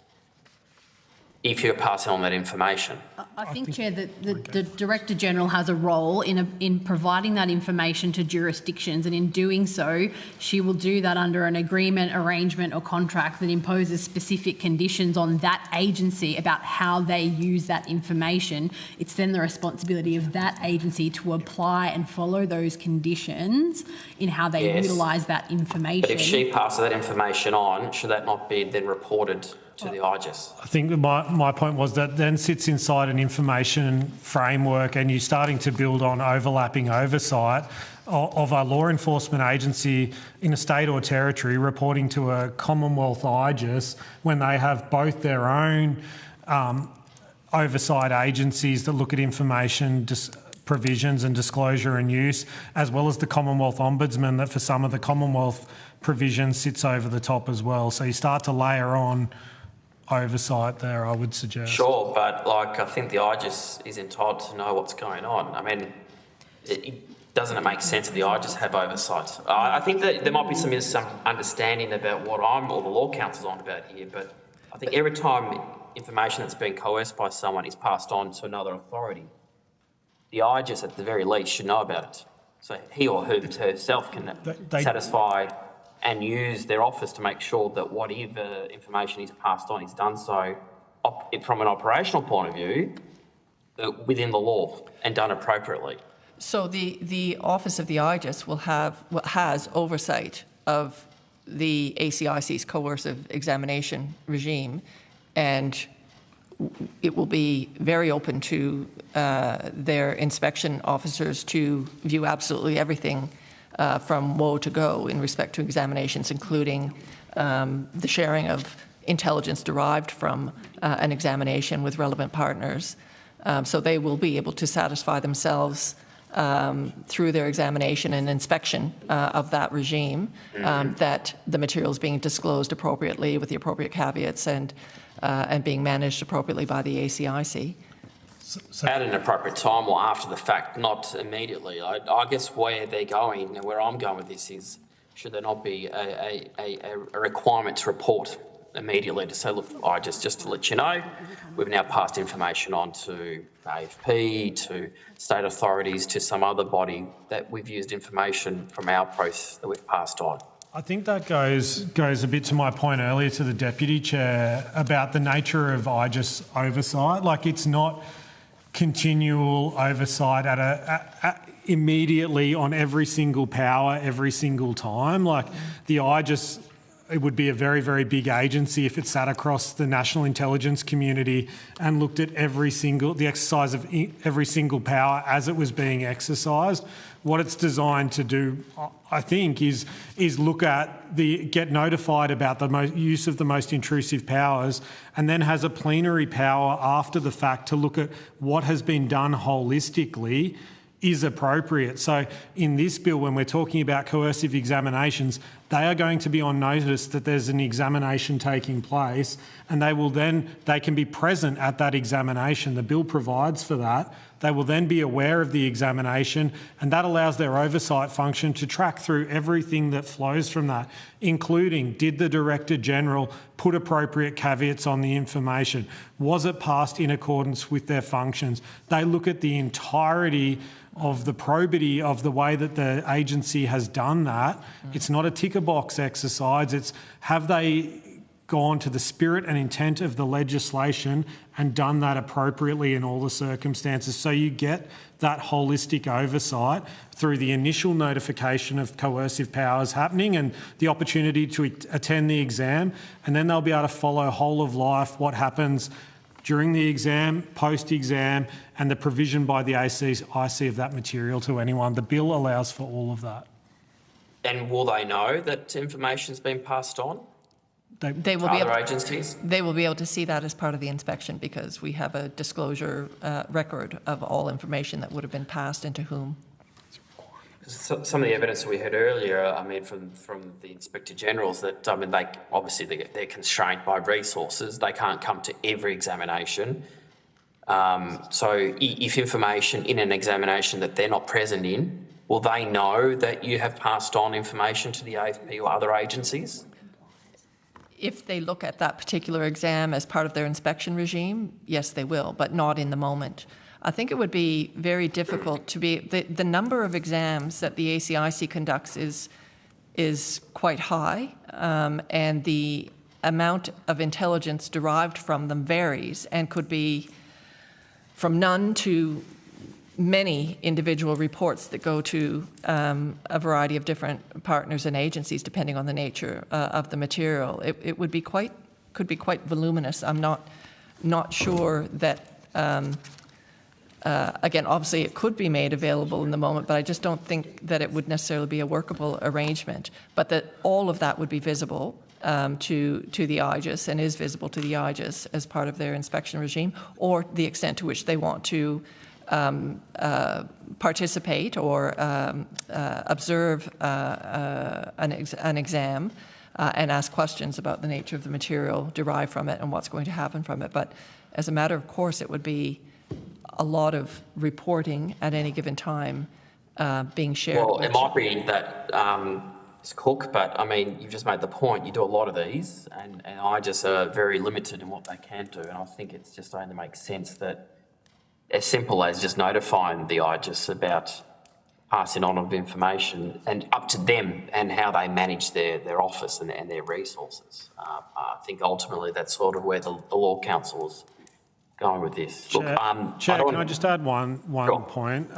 if you're passing on that information. I think, Chair, that the Director-General has a role in providing that information to jurisdictions, and in doing so, she will do that under an agreement, arrangement or contract that imposes specific conditions on that agency about how they use that information. It's then the responsibility of that agency to apply and follow those conditions in how they utilise that information. But if she passes that information on, should that not be then reported to the IGES? I think my point was that then sits inside an information framework, and you're starting to build on overlapping oversight of a law enforcement agency in a state or territory reporting to a Commonwealth IGES when they have both their own oversight agencies that look at information provisions and disclosure and use, as well as the Commonwealth Ombudsman that for some of the Commonwealth provisions sits over the top as well. So you start to layer on oversight there, I would suggest. Sure, but I think the IGES is entitled to know what's going on. I mean, doesn't it make sense that the IGES have oversight? I think that there might be some understanding about what I'm or the Law Council's on about here, but I think every time information that's been coerced by someone is passed on to another authority, the IGES at the very least should know about it. So he or herself can satisfy and use their office to make sure that whatever information is passed on is done so from an operational point of view within the law and done appropriately. So the Office of the IGES has oversight of the ACIC's coercive examination regime, and it will be very open to their inspection officers to view absolutely everything from woe to go in respect to examinations, including the sharing of intelligence derived from an examination with relevant partners. So they will be able to satisfy themselves through their examination and inspection of that regime that the material is being disclosed appropriately with the appropriate caveats and being managed appropriately by the ACIC. At an appropriate time or after the fact, not immediately. I guess where they're going and where I'm going with this is, should there not be a requirement to report immediately to say, look, just to let you know, we've now passed information on to AFP, to state authorities, to some other body that we've used information from our process that we've passed on. I think that goes a bit to my point earlier to the Deputy Chair about the nature of IGES oversight. Like, it's not continual oversight immediately on every single power every single time. Like, the IGES, it would be a very, very big agency if it sat across the national intelligence community and looked at the exercise of every single power as it was being exercised. What it's designed to do, I think, is get notified about the use of the most intrusive powers, and then has a plenary power after the fact to look at what has been done holistically is appropriate. So in this bill, when we're talking about coercive examinations, they are going to be on notice that there's an examination taking place, and they can be present at that examination. The bill provides for that. They will then be aware of the examination, and that allows their oversight function to track through everything that flows from that, including, did the Director-General put appropriate caveats on the information? Was it passed in accordance with their functions? They look at the entirety of the probity of the way that the agency has done that. It's not a ticker box exercise. It's, have they gone to the spirit and intent of the legislation and done that appropriately in all the circumstances? So you get that holistic oversight through the initial notification of coercive powers happening and the opportunity to attend the exam, and then they'll be able to follow whole of life what happens during the exam, post-exam, and the provision by the ACIC of that material to anyone. The bill allows for all of that. And will they know that information's been passed on? They will to be other able, agencies? They will be able to see that as part of the inspection because we have a disclosure record of all information that would have been passed and to whom. Some of the evidence that we heard earlier, I mean, from the Inspector Generals, that they obviously they're constrained by resources. They can't come to every examination. So if information in an examination that they're not present in, will they know that you have passed on information to the AFP or other agencies? If they look at that particular exam as part of their inspection regime, yes, they will, but not in the moment. I think it would be very difficult to be... The number of exams that the ACIC conducts is quite high, and the amount of intelligence derived from them varies and could be from none to many individual reports that go to a variety of different partners and agencies depending on the nature of the material. It would be could be quite voluminous. I'm not sure that again, obviously it could be made available in the moment, but I just don't think that it would necessarily be a workable arrangement, but that all of that would be visible to the IGIS and is visible to the IGIS as part of their inspection regime, or the extent to which they want to participate or observe an exam and ask questions about the nature of the material derived from it and what's going to happen from it. But as a matter of course, it would be a lot of reporting at any given time being shared. Well, it might be that it's Cook, but I mean, you've just made the point. You do a lot of these, and I just are very limited in what they can do. And I think it's just only makes sense that as simple as just notifying the IGIS about passing on of information and up to them and how they manage their office and their resources. I think ultimately that's sort of where the Law Council is going with this. Chair, Look, Chair, can I just add one sure. point?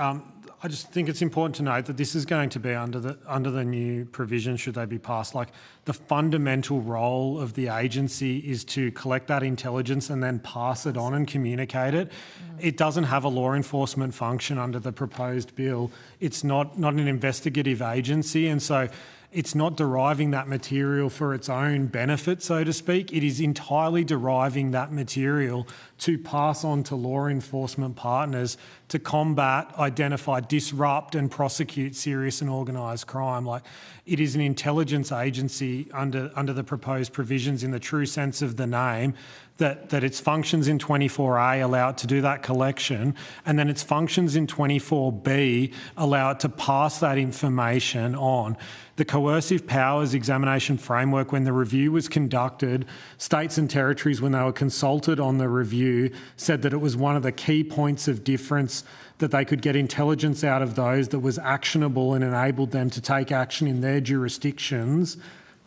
I just think it's important to note that this is going to be under the new provision, should they be passed. Like, the fundamental role of the agency is to collect that intelligence and then pass it on and communicate it. It doesn't have a law enforcement function under the proposed bill. It's not an investigative agency, and so it's not deriving that material for its own benefit, so to speak. It is entirely deriving that material to pass on to law enforcement partners to combat, identify, disrupt and prosecute serious and organised crime. Like, it is an intelligence agency under the proposed provisions in the true sense of the name, that its functions in 24A allow it to do that collection, and then its functions in 24B allow it to pass that information on. The coercive powers examination framework, when the review was conducted, states and territories, when they were consulted on the review, said that it was one of the key points of difference that they could get intelligence out of those that was actionable and enabled them to take action in their jurisdictions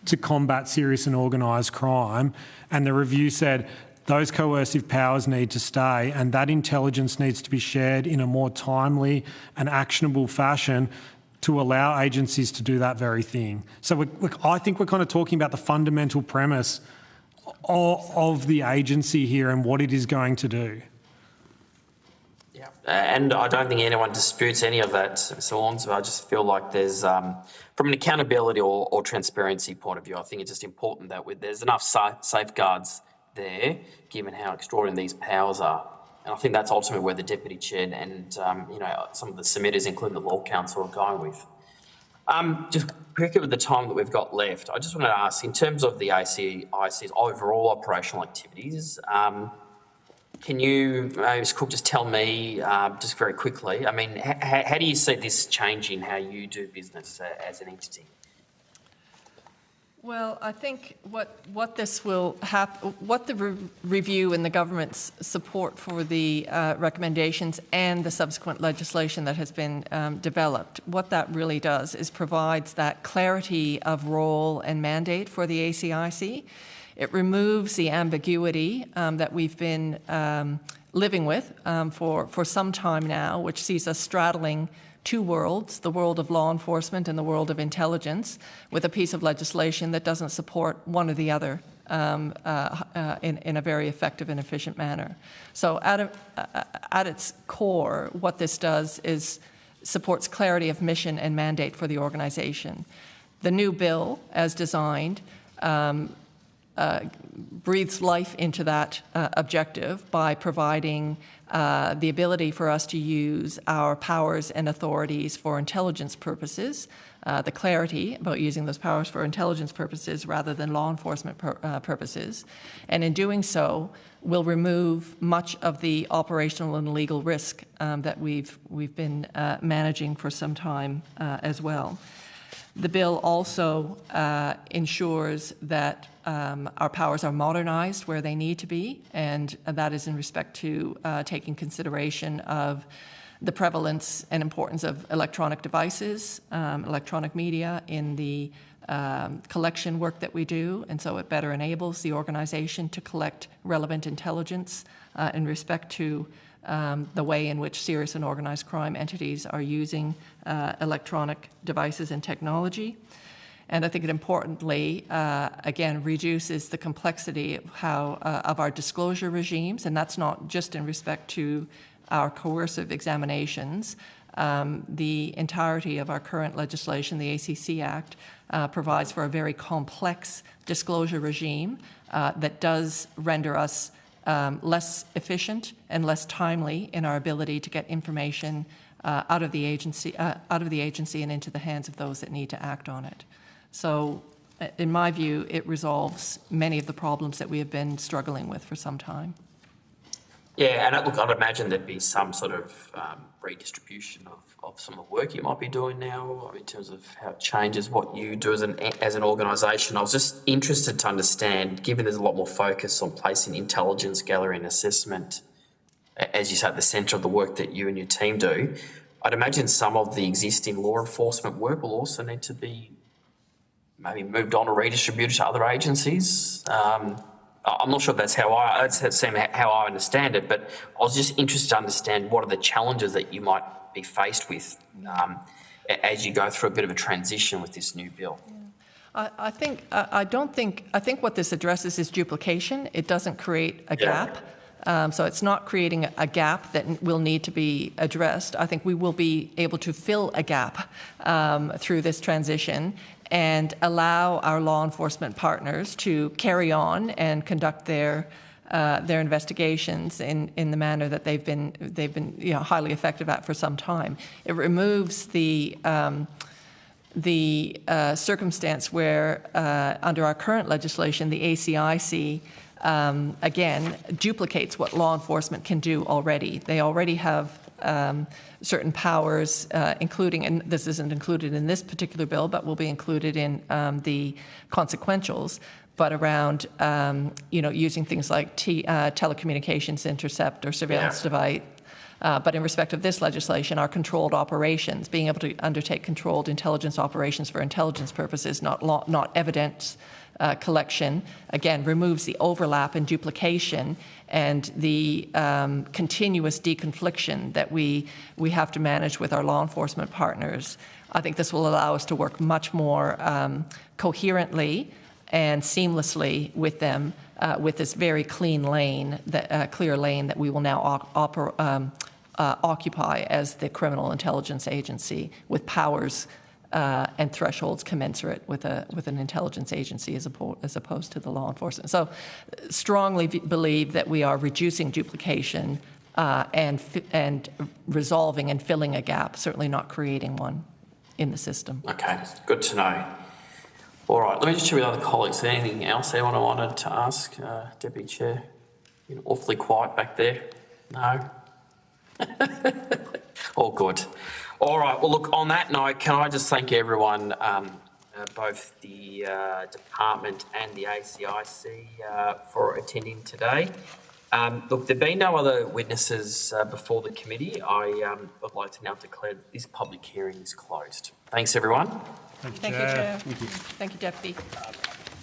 to combat serious and organised crime. And the review said those coercive powers need to stay, and that intelligence needs to be shared in a more timely and actionable fashion to allow agencies to do that very thing. So I think we're kind of talking about the fundamental premise of the agency here and what it is going to do. Yeah, and I don't think anyone disputes any of that, so on. So I just feel like there's, from an accountability or transparency point of view, I think it's just important that there's enough safeguards there, given how extraordinary these powers are. And I think that's ultimately where the Deputy Chair and some of the submitters, including the Law Council, are going with. Just quickly with the time that we've got left, I just want to ask, in terms of the ACIC's overall operational activities, can you, Ms. Cook, just tell me, just very quickly, I mean, how do you see this changing how you do business as an entity? Well, I think what this will happen, what the review and the government's support for the recommendations and the subsequent legislation that has been developed, what that really does is provides that clarity of role and mandate for the ACIC. It removes the ambiguity that we've been living with for some time now, which sees us straddling two worlds, the world of law enforcement and the world of intelligence, with a piece of legislation that doesn't support one or the other in a very effective and efficient manner. So at its core, what this does is supports clarity of mission and mandate for the organisation. The new bill, as designed, breathes life into that objective by providing the ability for us to use our powers and authorities for intelligence purposes, the clarity about using those powers for intelligence purposes rather than law enforcement purposes. And in doing so, will remove much of the operational and legal risk that we've been managing for some time as well. The bill also ensures that our powers are modernized where they need to be, and that is in respect to taking consideration of the prevalence and importance of electronic devices, electronic media in the collection work that we do, and so it better enables the organization to collect relevant intelligence in respect to the way in which serious and organized crime entities are using electronic devices and technology. And I think it importantly, again, reduces the complexity of of our disclosure regimes, and that's not just in respect to our coercive examinations. The entirety of our current legislation, the ACC Act, provides for a very complex disclosure regime that does render us less efficient and less timely in our ability to get information out of the agency and into the hands of those that need to act on it. So, in my view, it resolves many of the problems that we have been struggling with for some time. Yeah, and look, I'd imagine there'd be some sort of redistribution of some of the work you might be doing now in terms of how it changes what you do as an organisation. I was just interested to understand, given there's a lot more focus on placing intelligence gathering and assessment, as you say, at the centre of the work that you and your team do, I'd imagine some of the existing law enforcement work will also need to be maybe moved on or redistributed to other agencies. I'm not sure if that's how I understand it, but I was just interested to understand what are the challenges that you might be faced with as you go through a bit of a transition with this new bill. I think what this addresses is duplication. It doesn't create a gap. So it's not creating a gap that will need to be addressed. I think we will be able to fill a gap through this transition and allow our law enforcement partners to carry on and conduct their investigations in the manner that they've been highly effective at for some time. It removes the circumstance where under our current legislation, the ACIC again duplicates what law enforcement can do already. They already have certain powers, including, and this isn't included in this particular bill, but will be included in the consequentials, but around using things like telecommunications intercept or surveillance device. But in respect of this legislation, our controlled operations, being able to undertake controlled intelligence operations for intelligence purposes, not evidence collection, again, removes the overlap and duplication and the continuous deconfliction that we have to manage with our law enforcement partners. I think this will allow us to work much more coherently and seamlessly with them with this very clean lane, clear lane that we will now occupy as the criminal intelligence agency with powers and thresholds commensurate with an intelligence agency as opposed to the law enforcement. So strongly believe that we are reducing duplication and resolving and filling a gap, certainly not creating one in the system. Okay, good to know. All right, let me just check with other colleagues. Anything else anyone wanted to ask, Deputy Chair? You're awfully quiet back there. No? All good. All right, well, look, on that note, can I just thank everyone, both the department and the ACIC for attending today. Look, there being no other witnesses before the committee, I would like to now declare that this public hearing is closed. Thanks, everyone. Thank you, Chair. Thank you, Deputy.